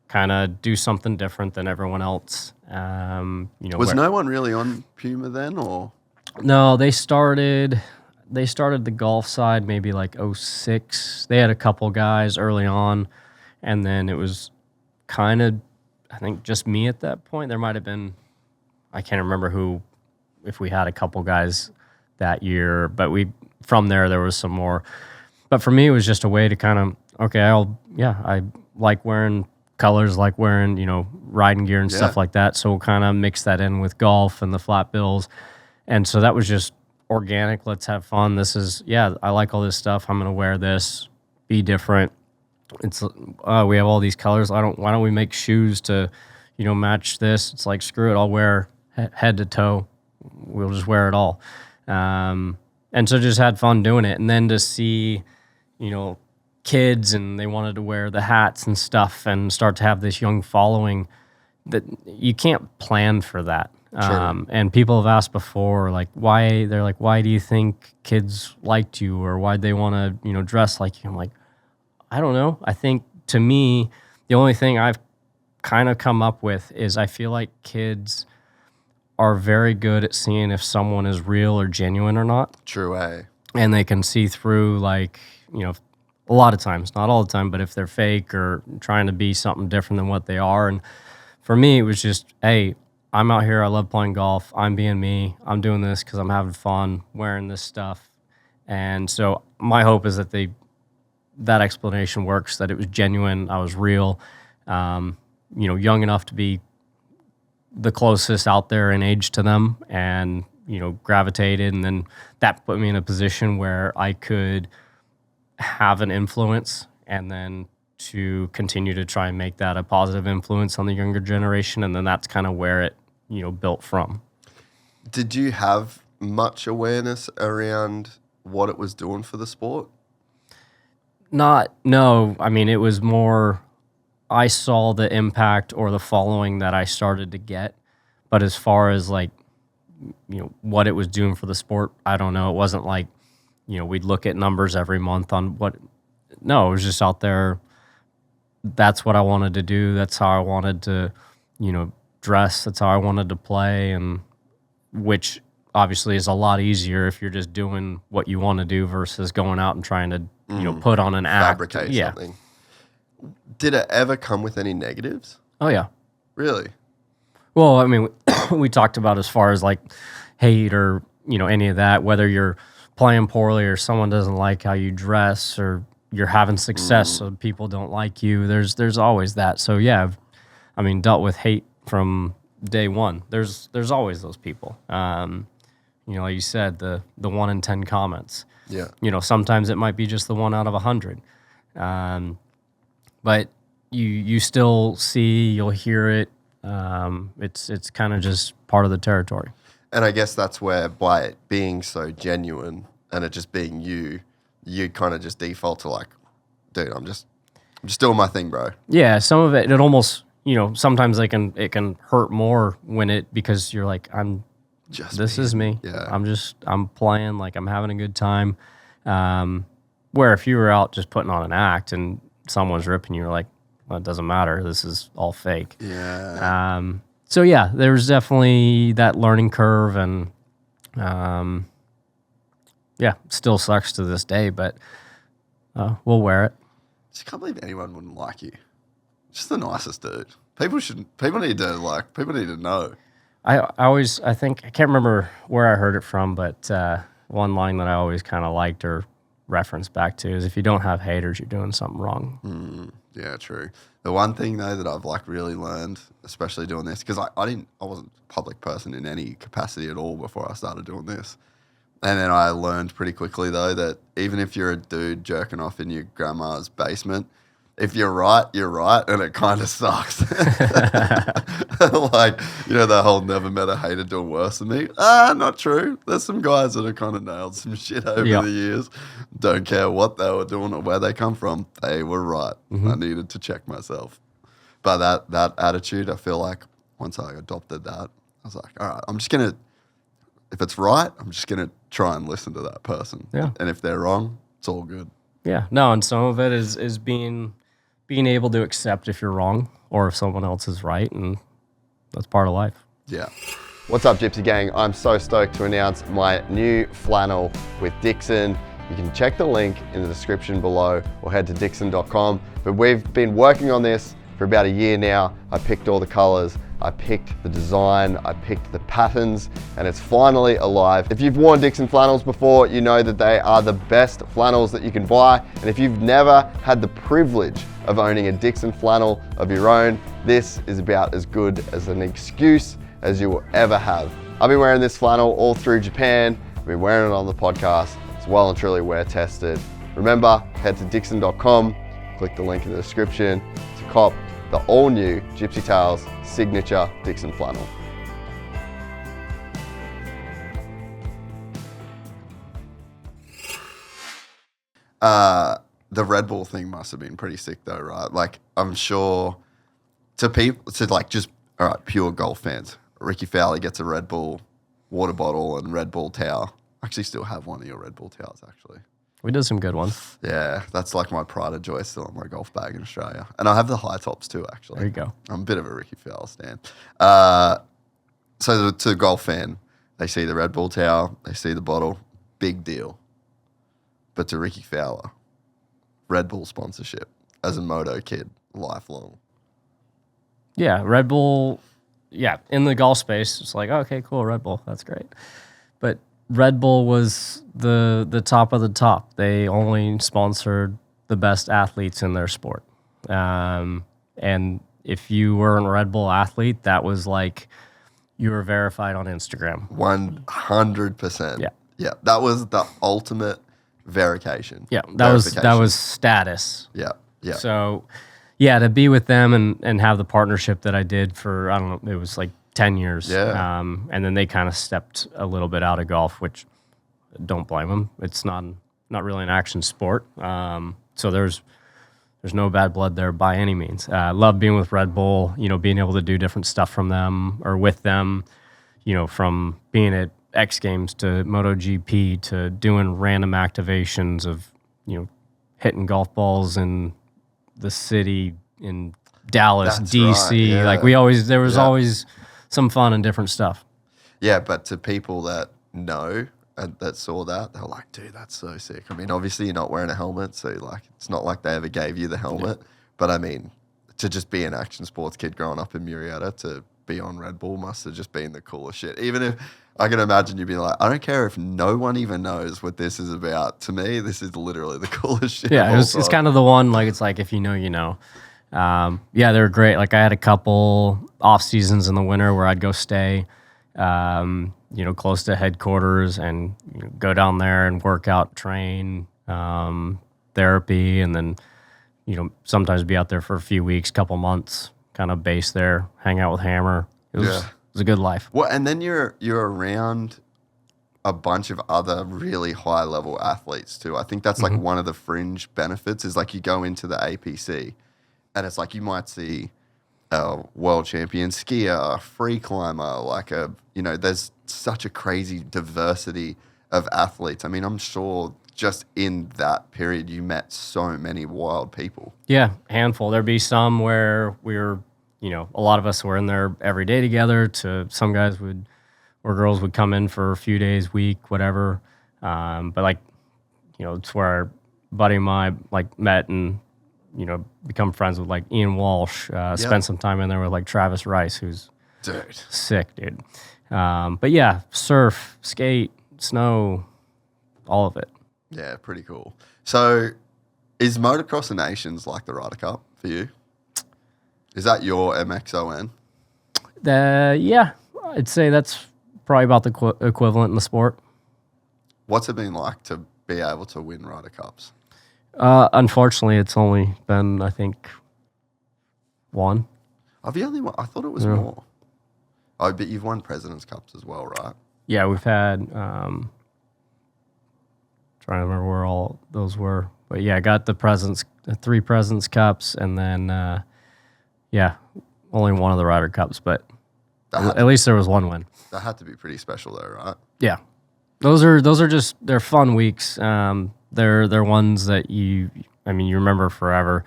kind of do something different than everyone else. Was no one really on Puma then, or? No, they started the golf side maybe like 2006. They had a couple guys early on, and then it was kind of, I think, just me at that point. There might have been, I can't remember who, if we had a couple guys that year, but from there was some more. But for me, it was just a way to kind of, okay, I like wearing colors, like wearing, riding gear and stuff like that. So we'll kind of mix that in with golf and the flat bills. And so that was just organic. Let's have fun. This is, I like all this stuff. I'm going to wear this, be different. It's, we have all these colors. Why don't we make shoes to, match this? It's like, screw it. I'll wear head to toe. We'll just wear it all. And so just had fun doing it. And then to see, kids and they wanted to wear the hats and stuff and start to have this young following, that you can't plan for that. Sure. And people have asked before, like, why do you think kids liked you, or why'd they want to, dress like you? I'm like, I don't know. I think, to me, the only thing I've kind of come up with is I feel like kids are very good at seeing if someone is real or genuine or not. True, eh? And they can see through, like, a lot of times, not all the time, but if they're fake or trying to be something different than what they are. And for me, it was just, hey, I'm out here. I love playing golf. I'm being me. I'm doing this because I'm having fun wearing this stuff. And so my hope is that that explanation works, that it was genuine. I was real, young enough to be the closest out there in age to them, and, gravitated. And then that put me in a position where I could have an influence, and then to continue to try and make that a positive influence on the younger generation. And then that's kind of where it, built from. Did you have much awareness around what it was doing for the sport? No. I mean, it was more, I saw the impact or the following that I started to get. But as far as, like, what it was doing for the sport, I don't know. It wasn't like, we'd look at numbers every month on what. No, it was just out there. That's what I wanted to do. That's how I wanted to, dress. That's how I wanted to play, and which obviously is a lot easier if you're just doing what you want to do versus going out and trying to, put on an act. Fabricate something. Did it ever come with any negatives? Oh, yeah. Really? Well, I mean, we talked about as far as, like, hate or, any of that, whether you're playing poorly or someone doesn't like how you dress, or you're having success so people don't like you. There's always that. So, yeah, I've dealt with hate from day one. There's always those people. Like you said, the 1 in 10 comments. Yeah. Sometimes it might be just the 1 out of 100. But you still see, you'll hear it. It's kind of just part of the territory. And I guess that's where, by it being so genuine and it just being you kind of just default to, like, dude, I'm just doing my thing, bro. Yeah, some of it almost, sometimes it can hurt more because you're like, this is me. Yeah. I'm playing, like, I'm having a good time. Where if you were out just putting on an act and someone's ripping you, you're like, well, it doesn't matter. This is all fake. Yeah. So yeah, there was definitely that learning curve, and yeah, still sucks to this day, but we'll wear it. Just can't believe anyone wouldn't like you. Just the nicest dude. People need to know. I think, I can't remember where I heard it from, but one line that I always kind of liked or referenced back to is, if you don't have haters, you're doing something wrong. Yeah, true. The one thing though that I've like really learned, especially doing this, because I wasn't a public person in any capacity at all before I started doing this. And then I learned pretty quickly though that even if you're a dude jerking off in your grandma's basement, if you're right, and it kind of sucks. Like, the whole never met a hater doing worse than me. Not true. There's some guys that have kind of nailed some shit over the years. Don't care what they were doing or where they come from. They were right. I needed to check myself. But that attitude, I feel like once I adopted that, I was like, all right, I'm just going to, if it's right, I'm just going to try and listen to that person. Yeah. And if they're wrong, it's all good. Yeah. No, and some of it is being able to accept if you're wrong or if someone else is right, and that's part of life. Yeah. What's up, Gypsy Gang? I'm so stoked to announce my new flannel with Dixxon. You can check the link in the description below or head to Dixxon.com. But we've been working on this for about a year now. I picked all the colors, I picked the design, I picked the patterns, and it's finally alive. If you've worn Dixxon flannels before, you know that they are the best flannels that you can buy. And if you've never had the privilege of owning a Dixxon flannel of your own, this is about as good as an excuse as you will ever have. I've been wearing this flannel all through Japan. I've been wearing it on the podcast. It's well and truly wear tested. Remember, head to Dixxon.com, click the link in the description to cop the all-new Gypsy Tales signature Dixxon flannel. The Red Bull thing must have been pretty sick though, right? Like, I'm sure to people, to like just, all right, pure golf fans, Rickie Fowler gets a Red Bull water bottle and Red Bull towel. I actually still have one of your Red Bull towels, actually. We did some good ones. Yeah, that's like my pride of joy still in my golf bag in Australia. And I have the high tops too, actually. There you go. I'm a bit of a Rickie Fowler stan. So to the golf fan, they see the Red Bull towel, they see the bottle, big deal. But to Rickie Fowler, Red Bull sponsorship as a moto kid, lifelong. Yeah, Red Bull, yeah, in the golf space, it's like, okay, cool, Red Bull, that's great. But Red Bull was the top of the top. They only sponsored the best athletes in their sport. And if you weren't a Red Bull athlete, that was like you were verified on Instagram. 100%. Yeah. Yeah, that was the ultimate verification. Yeah, that was status. Yeah, yeah. So, yeah, to be with them and have the partnership that I did for, I don't know, it was like 10 years. Yeah. And then they kind of stepped a little bit out of golf, which don't blame them. It's not really an action sport. So there's no bad blood there by any means. I love being with Red Bull, being able to do different stuff from them or with them, from being at X Games to MotoGP to doing random activations of, hitting golf balls in the city in Dallas, That's DC. right, yeah. Like there was always some fun and different stuff. Yeah, but to people that know and that saw that, they were like, dude, that's so sick. I mean, obviously you're not wearing a helmet, so like it's not like they ever gave you the helmet. Yeah. But I mean, to just be an action sports kid growing up in Murrieta, to be on Red Bull must have just been the coolest shit. Even if I can imagine you being like, I don't care if no one even knows what this is about. To me, this is literally the coolest shit. Yeah, it's kind of the one, like, it's like, if you know, you know. Yeah, they're great. Like, I had a couple off seasons in the winter where I'd go stay, close to headquarters and go down there and work out, train, therapy, and then, sometimes be out there for a few weeks, couple months, kind of base there, hang out with Hammer. It was a good life. Well, and then you're around a bunch of other really high level athletes too. I think that's like one of the fringe benefits is like you go into the APC and it's like you might see a world champion skier, a free climber, like there's such a crazy diversity of athletes. I mean, I'm sure just in that period you met so many wild people. Yeah, handful. There'd be some where we were a lot of us were in there every day together. To some guys or girls would come in for a few days, week, whatever. But like, it's where our buddy of mine like met and, become friends with like Ian Walsh, spent some time in there with like Travis Rice, who's sick, dude. But yeah, surf, skate, snow, all of it. Yeah, pretty cool. So is Motocross of Nations like the Ryder Cup for you? Is that your MXON? Yeah, I'd say that's probably about the equivalent in the sport. What's it been like to be able to win Ryder Cups? Unfortunately, it's only been, I think, one. I've the only one. I thought it was more. Oh, but you've won President's Cups as well, right? Yeah, we've had, trying to remember where all those were. But yeah, I got the 3 President's Cups, and then, only one of the Ryder Cups, but at least there was one win. That had to be pretty special though, right? Yeah. Those are just, they're fun weeks. They're ones that you remember forever.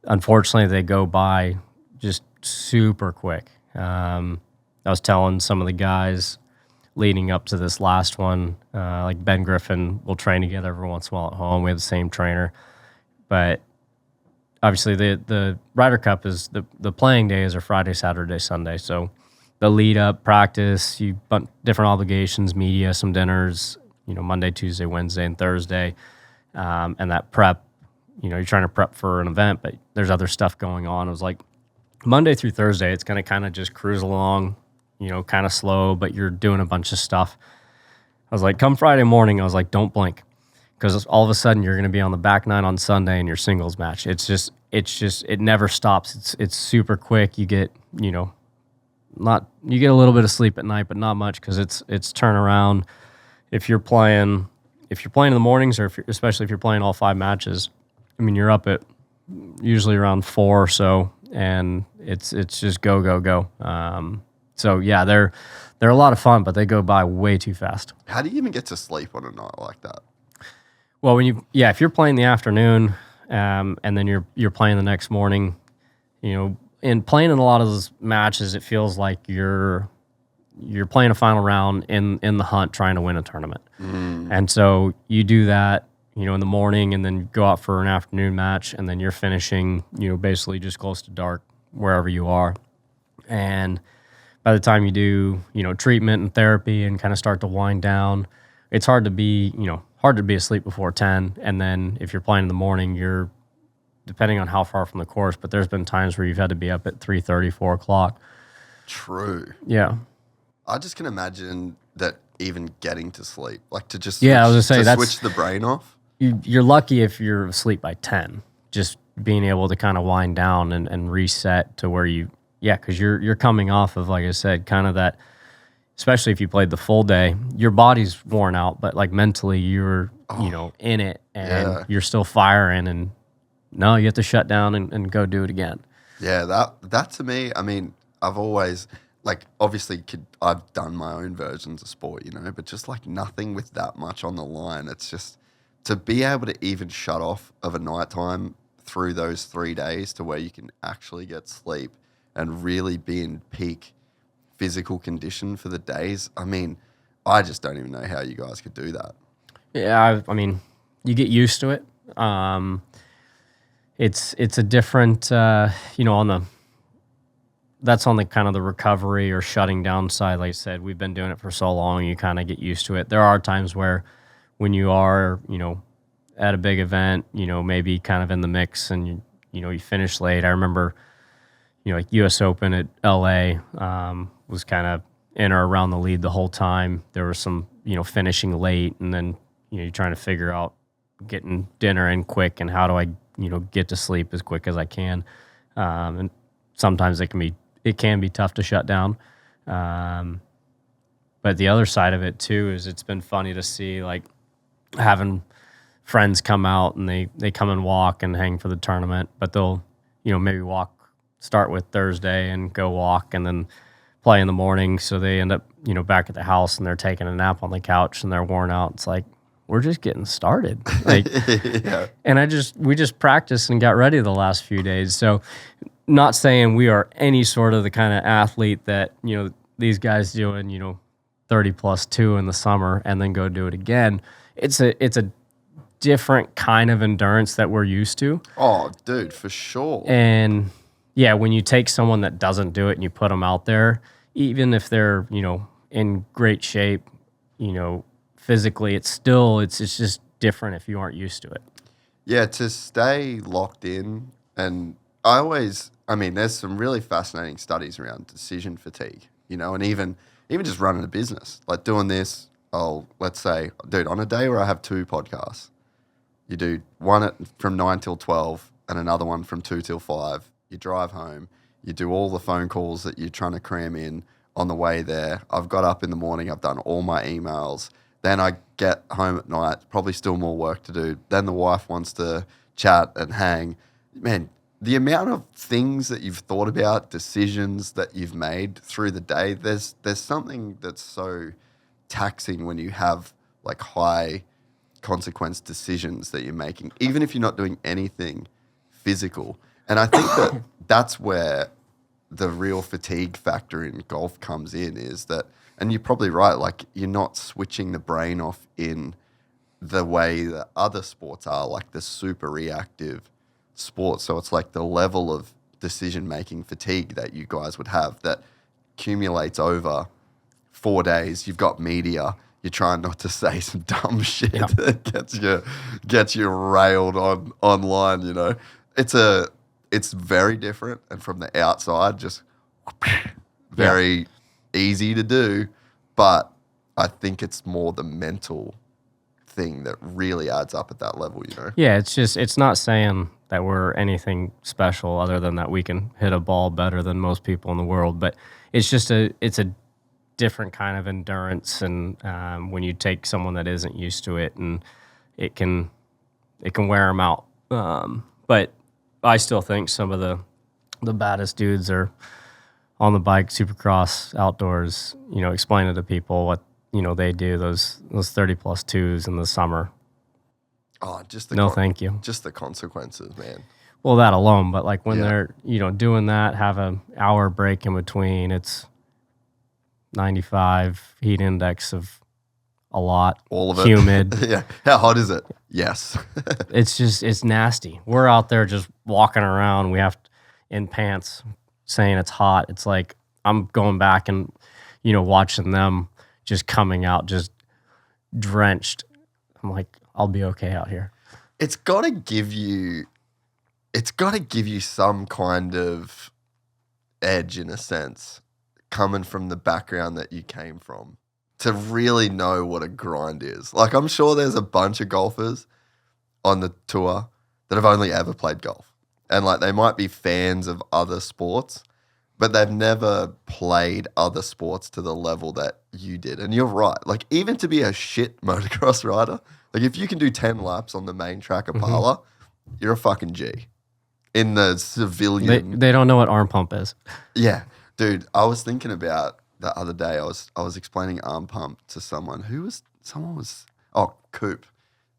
Unfortunately, they go by just super quick. I was telling some of the guys leading up to this last one, like Ben Griffin, we'll train together every once in a while at home. We have the same trainer. But obviously the Ryder Cup is the playing days are Friday, Saturday, Sunday. So the lead up, practice, different obligations, media, some dinners, Monday, Tuesday, Wednesday, and Thursday. And that prep, you're trying to prep for an event, but there's other stuff going on. It was like Monday through Thursday, it's going to kind of just cruise along, kind of slow, but you're doing a bunch of stuff. I was like, come Friday morning, I was like, don't blink. Because all of a sudden you're going to be on the back nine on Sunday in your singles match. It never stops. It's super quick. You get, you get a little bit of sleep at night, but not much because it's turnaround. If you're playing in the mornings, or especially if you're playing all 5 matches, you're up at usually around 4 or so, and it's just go. So yeah, they're a lot of fun, but they go by way too fast. How do you even get to sleep on a night like that? Well, if you're playing the afternoon, and then you're playing the next morning, and playing in a lot of those matches, it feels like you're playing a final round in the hunt trying to win a tournament. And so you do that, in the morning, and then go out for an afternoon match, and then you're finishing, basically just close to dark wherever you are. And by the time you do, treatment and therapy and kind of start to wind down, it's hard to be asleep before 10. And then if you're playing in the morning, you're, depending on how far from the course, but there's been times where you've had to be up at 3:30, 4 o'clock. True. Yeah. I just can imagine that even getting to sleep, like to just switch the brain off. You're lucky if you're asleep by 10, just being able to kind of wind down and reset to where because you're coming off of, like I said, kind of that, especially if you played the full day, your body's worn out, but like mentally you're, in it, and you're still firing, and no, you have to shut down and go do it again. Yeah, that to me, I've always, like, obviously I've done my own versions of sport, but just like nothing with that much on the line. It's just to be able to even shut off of a nighttime through those 3 days to where you can actually get sleep and really be in peak physical condition for the days. I just don't even know how you guys could do that. Yeah, you get used to it. It's a different, that's on the kind of the recovery or shutting down side. Like I said, we've been doing it for so long, you kind of get used to it. There are times where when you are, at a big event, maybe kind of in the mix, and you finish late. I remember, like US Open at LA was kind of in or around the lead the whole time. There was some, finishing late, and then, you're trying to figure out getting dinner in quick and how do I, get to sleep as quick as I can. And sometimes it can be tough to shut down. But the other side of it too is it's been funny to see, like, having friends come out and they come and walk and hang for the tournament, but they'll, maybe start with Thursday and go walk and then play in the morning. So they end up, back at the house and they're taking a nap on the couch and they're worn out. It's like, we're just getting started. Like, Yeah. and we just practiced and got ready the last few days. So not saying we are any sort of the kind of athlete that, these guys doing, 30 plus 2 in the summer and then go do it again. It's a different kind of endurance that we're used to. Oh, dude, for sure. And yeah, when you take someone that doesn't do it and you put them out there, even if they're, in great shape, physically, it's just different if you aren't used to it. Yeah, to stay locked in. And there's some really fascinating studies around decision fatigue, and even just running a business, like doing this. Let's say, dude, on a day where I have 2 podcasts, you do one from 9 till 12 and another one from 2 till 5. You drive home, you do all the phone calls that you're trying to cram in on the way there. I've got up in the morning, I've done all my emails. Then I get home at night, probably still more work to do. Then the wife wants to chat and hang. Man, the amount of things that you've thought about, decisions that you've made through the day, there's something that's so taxing when you have like high consequence decisions that you're making, even if you're not doing anything physical. And I think that's where the real fatigue factor in golf comes in, is that, and you're probably right, like you're not switching the brain off in the way that other sports are, like the super reactive sports. So it's like the level of decision-making fatigue that you guys would have that accumulates over 4 days. You've got media. You're trying not to say some dumb shit that gets you railed online. It's very different, and from the outside, just very easy to do. But I think it's more the mental thing that really adds up at that level. Yeah, it's not saying that we're anything special other than that we can hit a ball better than most people in the world, but it's a different kind of endurance, and when you take someone that isn't used to it, and it can wear them out. But I still think some of the baddest dudes are on the bike, Supercross, outdoors, explaining to people what, they do, those 30 plus 2s in the summer. Oh, thank you. Just the consequences, man. Well, that alone, but like when they're, doing that, have an hour break in between, it's 95 heat index of a lot. All of it. Humid. Yeah. How hot is it? Yes. It's nasty. We're out there just walking around. We have in pants saying it's hot. It's like I'm going back and, watching them just coming out just drenched. I'm like, I'll be okay out here. It's got to give you some kind of edge, in a sense, coming from the background that you came from, to really know what a grind is. Like, I'm sure there's a bunch of golfers on the tour that have only ever played golf. And like, they might be fans of other sports, but they've never played other sports to the level that you did. And you're right. Like, even to be a shit motocross rider, like if you can do 10 laps on the main track of Parla, you're a fucking G. In the civilian... They don't know what arm pump is. Yeah. Dude, I was thinking about the other day, I was explaining arm pump to someone. Coop.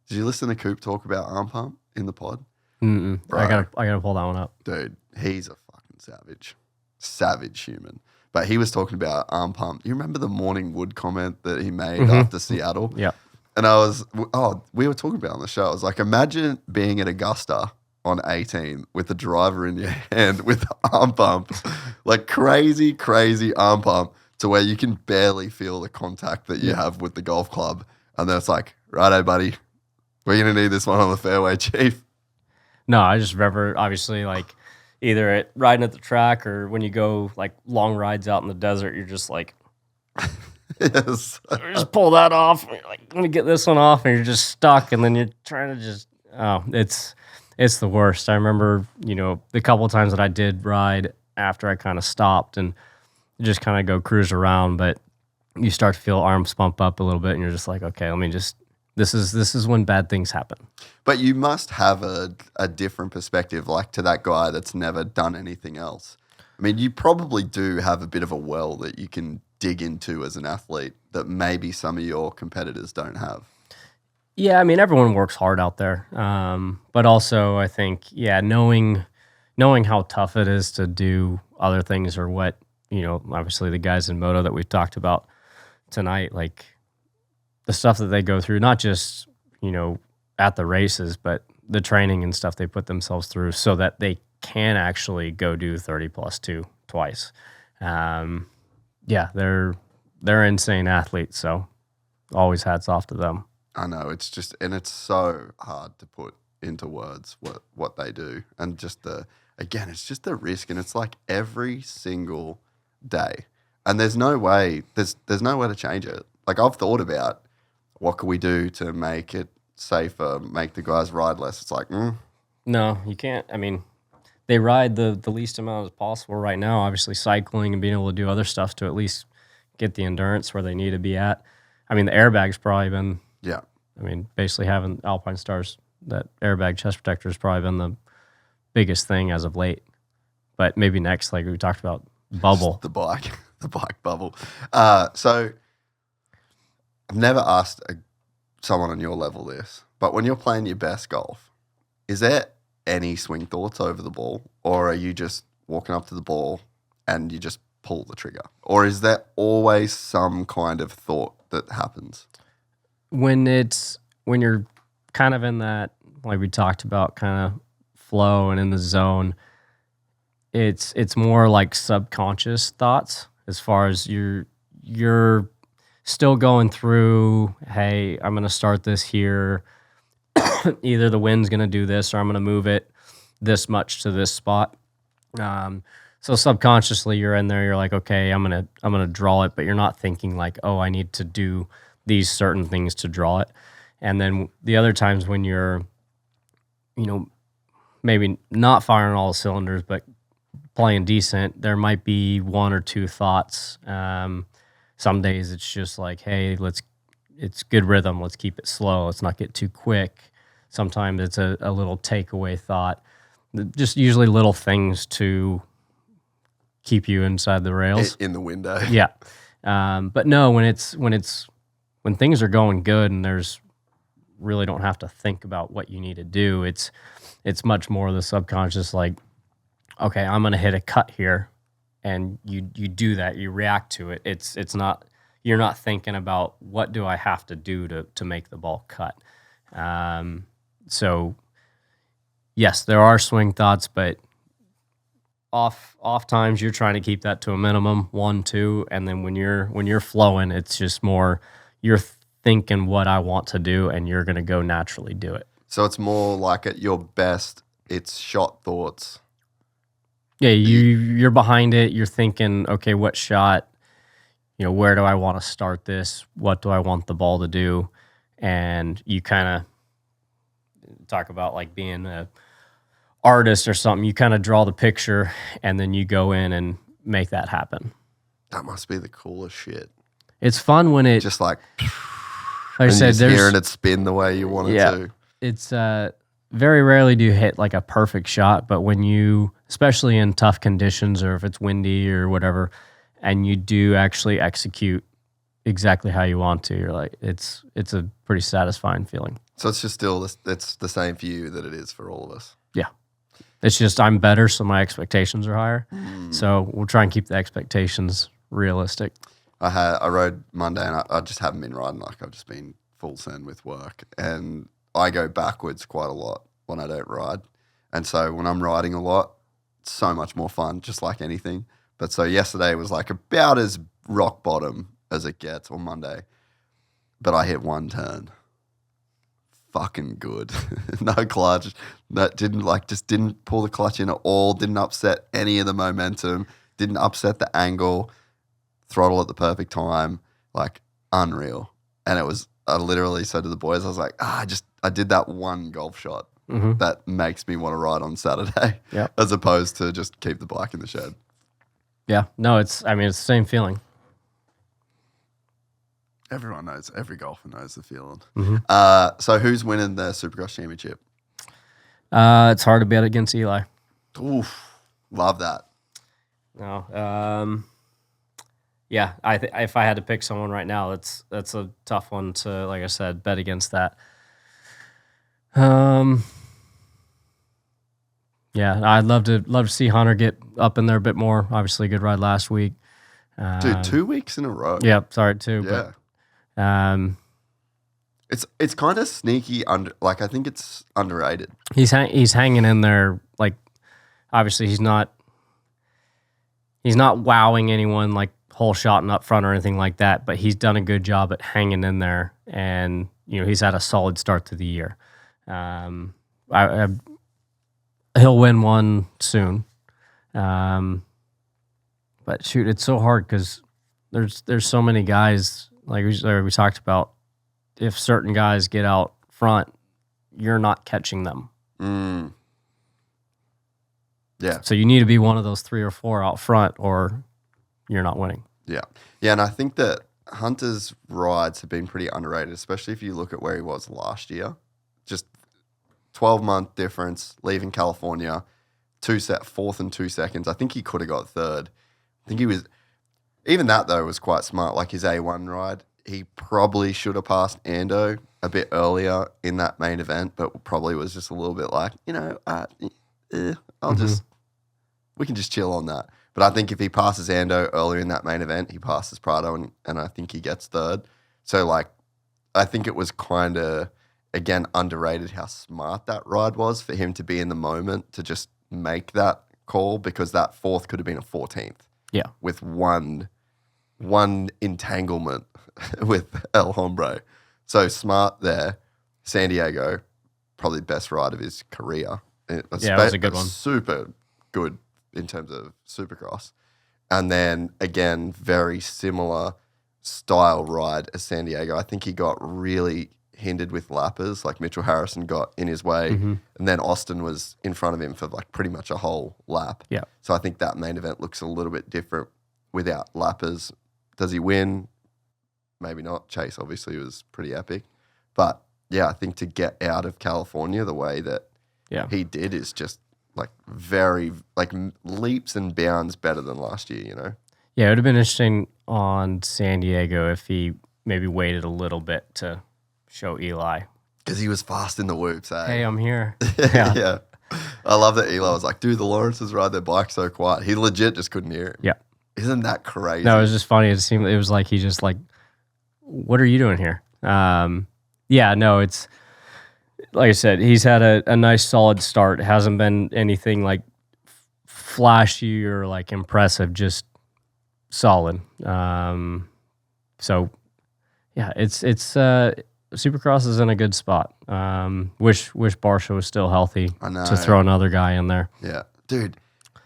Did you listen to Coop talk about arm pump in the pod? Mm-mm. I gotta pull that one up. Dude, he's a fucking savage human. But he was talking about arm pump. You remember the morning wood comment that he made after Seattle? Yeah. And we were talking about it on the show. I was like, imagine being at Augusta on 18 with the driver in your hand with the arm pump, like crazy arm pump, to where you can barely feel the contact that you have with the golf club. And then it's like, righto, buddy, we're going to need this one on the fairway, chief. No, I just remember, obviously, like either riding at the track or when you go like long rides out in the desert, you're just like, yes, just pull that off. And you're like, let me get this one off, and you're just stuck, and then you're trying to just, it's the worst. I remember, the couple of times that I did ride after I kind of stopped and just kind of go cruise around, but you start to feel arms pump up a little bit, and you're just like, okay, let me just. This is when bad things happen. But you must have a different perspective, like to that guy that's never done anything else. I mean, you probably do have a bit of a well that you can dig into as an athlete that maybe some of your competitors don't have. Yeah, I mean, everyone works hard out there. But also, I think, knowing knowing how tough it is to do other things, or what, obviously the guys in Moto that we've talked about tonight, like the stuff that they go through, not just, at the races, but the training and stuff they put themselves through so that they can actually go do 30+2 twice. They're insane athletes. So always hats off to them. I know, it's so hard to put into words what they do, and just it's just the risk, and it's like every single day, and there's no way to change it. Like, I've thought about what could we do to make it safer, make the guys ride less. It's like, no, you can't. I mean, they ride the least amount as possible right now. Obviously, cycling and being able to do other stuff to at least get the endurance where they need to be at. I mean, the airbag's probably been. Yeah. I mean, basically having Alpinestars, that airbag chest protector has probably been the biggest thing as of late. But maybe next, like we talked about, bubble. The bike bubble. So I've never asked someone on your level this, but when you're playing your best golf, is there any swing thoughts over the ball, or are you just walking up to the ball and you just pull the trigger? Or is there always some kind of thought that happens? When you're kind of in that, like we talked about, kind of flow and in the zone, it's more like subconscious thoughts, as far as you're still going through, hey, I'm going to start this here. Either the wind's going to do this, or I'm going to move it this much to this spot. So subconsciously you're in there, you're like, okay, I'm going to draw it, but you're not thinking like, oh, I need to do these certain things to draw it. And then the other times when you're, maybe not firing all the cylinders, but playing decent, there might be one or two thoughts. Some days it's just like, hey, it's good rhythm. Let's keep it slow. Let's not get too quick. Sometimes it's a little takeaway thought. Just usually little things to keep you inside the rails. In the window. Yeah. But no, when things are going good and there's really don't have to think about what you need to do, it's much more the subconscious, like, okay, I'm going to hit a cut here, and you do that, you react to it. It's not, you're not thinking about what do I have to do to make the ball cut. So yes, there are swing thoughts, but off times you're trying to keep that to a minimum, 1, 2, and then when you're flowing, it's just more you're thinking what I want to do, and you're going to go naturally do it. So it's more like at your best, it's shot thoughts. Yeah, you're behind it. You're thinking, okay, what shot? Where do I want to start this? What do I want the ball to do? And you kind of talk about like being a artist or something. You kind of draw the picture, and then you go in and make that happen. That must be the coolest shit. It's fun when it just like I said, there's hearing it spin the way you want it to. It's very rarely do you hit like a perfect shot, but when you, especially in tough conditions or if it's windy or whatever, and you do actually execute exactly how you want to, you're like, it's a pretty satisfying feeling. So it's just still, it's the same for you that it is for all of us. Yeah. It's just I'm better, so my expectations are higher. So we'll try and keep the expectations realistic. I rode Monday, and I just haven't been riding. Like, I've just been full send with work, and I go backwards quite a lot when I don't ride. And so when I'm riding a lot, it's so much more fun, just like anything. But so yesterday was like about as rock bottom as it gets, or Monday. But I hit one turn. Fucking good. No clutch. That didn't pull the clutch in at all. Didn't upset any of the momentum. Didn't upset the angle. Throttle at the perfect time. Like, unreal. And it was, I literally said to the boys, I was like, I did that one golf shot that makes me want to ride on Saturday, as opposed to just keep the bike in the shed. Yeah. No, it's the same feeling. Everyone knows, every golfer knows the feeling. So who's winning the Supercross Championship? It's hard to bet against Eli. Oof, love that. No, yeah, if I had to pick someone right now, that's a tough one to, like I said, bet against that. Yeah, I'd love to see Hunter get up in there a bit more. Obviously, a good ride last week. Dude, 2 weeks in a row. Yep, sorry too. Yeah. But It's kind of sneaky I think it's underrated. he's hanging in there. Like, obviously, he's not wowing anyone like hole shotting up front or anything like that. But he's done a good job at hanging in there, and he's had a solid start to the year. He'll win one soon. But shoot, it's so hard because there's so many guys, like we talked about. If certain guys get out front, you're not catching them. Yeah. So you need to be one of those 3 or 4 out front, or you're not winning. Yeah. Yeah, and I think that Hunter's rides have been pretty underrated, especially if you look at where he was last year. Just 12-month difference, leaving California, 4th and 2 seconds. I think he could have got 3rd. I think he was, even that though was quite smart. Like his A1 ride, he probably should have passed Ando a bit earlier in that main event, but probably was just a little bit like, we can just chill on that. But I think if he passes Ando earlier in that main event, he passes Prado and I think he gets 3rd. So like, I think it was kind of, again, underrated how smart that ride was for him to be in the moment to just make that call, because that 4th could have been a 14th. Yeah. With one entanglement with El Hombre. So smart there. San Diego, probably the best ride of his career. It was a good one. Super good in terms of Supercross. And then, again, very similar style ride as San Diego. I think he got really hindered with lappers, like Mitchell Harrison got in his way, and then Austin was in front of him for like pretty much a whole lap. Yeah. So I think that main event looks a little bit different without lappers. Does he win? Maybe not. Chase obviously was pretty epic. But yeah, I think to get out of California the way that he did is just like very, like leaps and bounds better than last year, Yeah, it would have been interesting on San Diego if he maybe waited a little bit to show Eli. Because he was fast in the whoops, eh? Hey, I'm here. Yeah. I love that Eli was like, dude, the Lawrences ride their bike so quiet. He legit just couldn't hear him. Yeah. Isn't that crazy? No, it was just funny. It was like he just like, what are you doing here? It's like I said, he's had a nice solid start. It hasn't been anything like flashy or like impressive, just solid. So yeah, it's Supercross is in a good spot. Wish Barcia was still healthy to throw another guy in there. Yeah. Dude,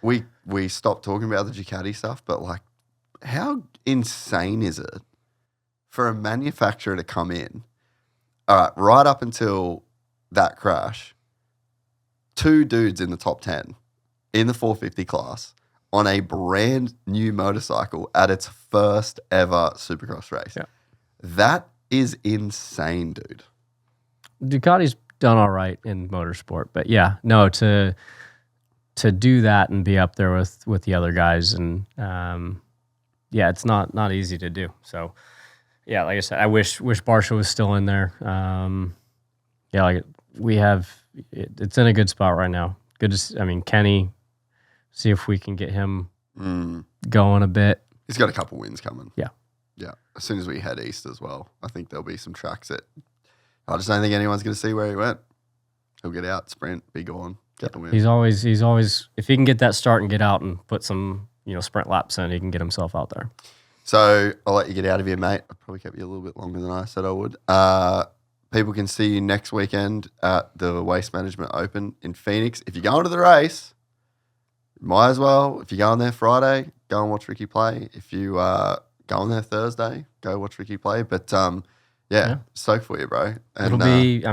we stopped talking about the Ducati stuff, but like, how insane is it for a manufacturer to come in, all right, right up until that crash, 2 dudes in the top 10 in the 450 class on a brand new motorcycle at its first ever Supercross race. Yeah. That is insane, dude. Ducati's done all right in motorsport, but yeah, no, to do that and be up there with the other guys, and it's not easy to do. So yeah, like I said, I wish Barcia was still in there. It's in a good spot right now. Kenny, see if we can get him going a bit. He's got a couple wins coming. Yeah. Yeah. As soon as we head east as well, I think there'll be some tracks that I just don't think anyone's going to see where he went. He'll get out, sprint, be gone, get the win. He's always, if he can get that start and get out and put some, sprint laps in, he can get himself out there. So I'll let you get out of here, mate. I probably kept you a little bit longer than I said I would. People can see you next weekend at the Waste Management Open in Phoenix. If you're going to the race, might as well. If you're going there Friday, go and watch Rickie play. If you going there Thursday, go watch Rickie play. But stoked for you, bro. And, it'll be,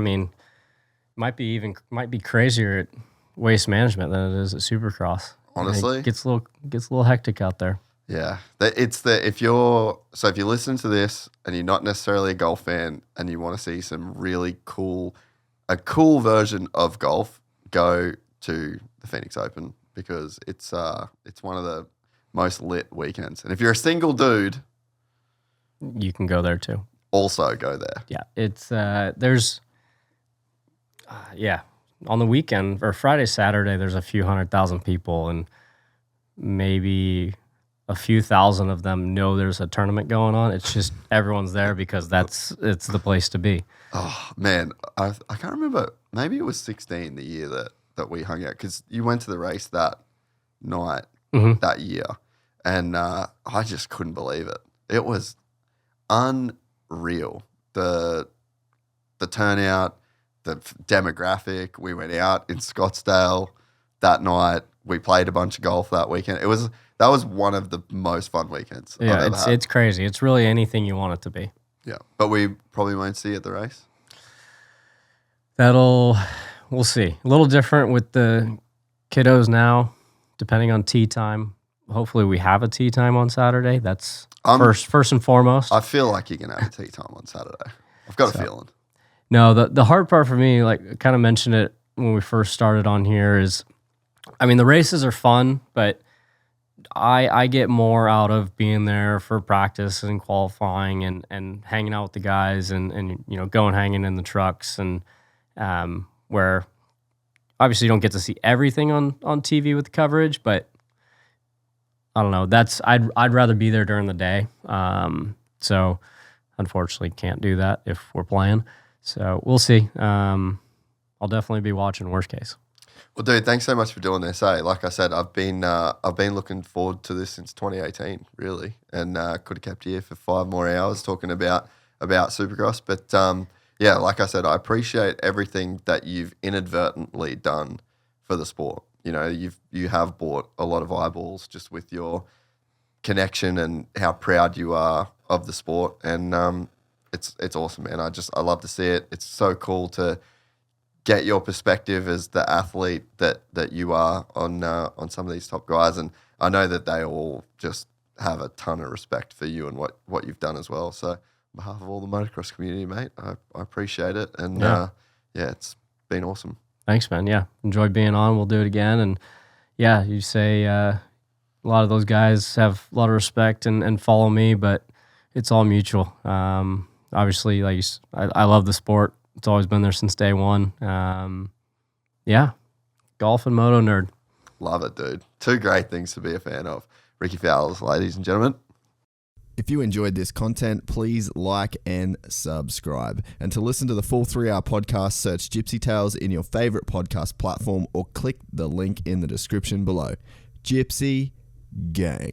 might be crazier at Waste Management than it is at Supercross. Honestly, it gets a little hectic out there. Yeah, if you listen to this and you're not necessarily a golf fan and you want to see some really cool version of golf, go to the Phoenix Open, because it's one of the most lit weekends. And if you're a single dude, you can go there too. Also go there. Yeah, it's on the weekend or Friday, Saturday, there's a few 100,000 people, and maybe a few thousand of them know there's a tournament going on. It's just everyone's there because it's the place to be. Oh man, I can't remember. Maybe it was 16 the year that we hung out, because you went to the race that night that year, and I just couldn't believe it. It was unreal. The turnout, the demographic. We went out in Scottsdale that night. We played a bunch of golf that weekend. That was one of the most fun weekends I've ever had. It's crazy. It's really anything you want it to be. Yeah, but we probably won't see you at the race. We'll see. A little different with the kiddos now, depending on tee time. Hopefully we have a tee time on Saturday. That's first and foremost. I feel like you're going to have a tee time on Saturday. I've got a feeling. No, the hard part for me, like I kind of mentioned it when we first started on here, is, I mean, the races are fun, but I get more out of being there for practice and qualifying and hanging out with the guys and going hanging in the trucks, and where obviously you don't get to see everything on TV with the coverage, but I don't know. I'd rather be there during the day. So unfortunately can't do that if we're playing. So we'll see. I'll definitely be watching, worst case. Well, dude, thanks so much for doing this. Like I said, I've been looking forward to this since 2018, really, and could have kept you here for 5 more hours talking about Supercross. But yeah, like I said, I appreciate everything that you've inadvertently done for the sport. You know, you have bought a lot of eyeballs just with your connection and how proud you are of the sport, and it's awesome, man. I love to see it. It's so cool to get your perspective as the athlete that you are on some of these top guys, and I know that they all just have a ton of respect for you and what you've done as well. So on behalf of all the motocross community, mate, I appreciate it, and yeah, it's been awesome. Thanks, man. Yeah, enjoyed being on. We'll do it again, and yeah, you say a lot of those guys have a lot of respect and follow me, but it's all mutual. Obviously, like I love the sport. It's always been there since day one. Yeah, golf and moto nerd. Love it, dude. 2 great things to be a fan of. Rickie Fowler, ladies and gentlemen. If you enjoyed this content, please like and subscribe. And to listen to the full 3-hour podcast, search Gypsy Tales in your favorite podcast platform or click the link in the description below. Gypsy Gang.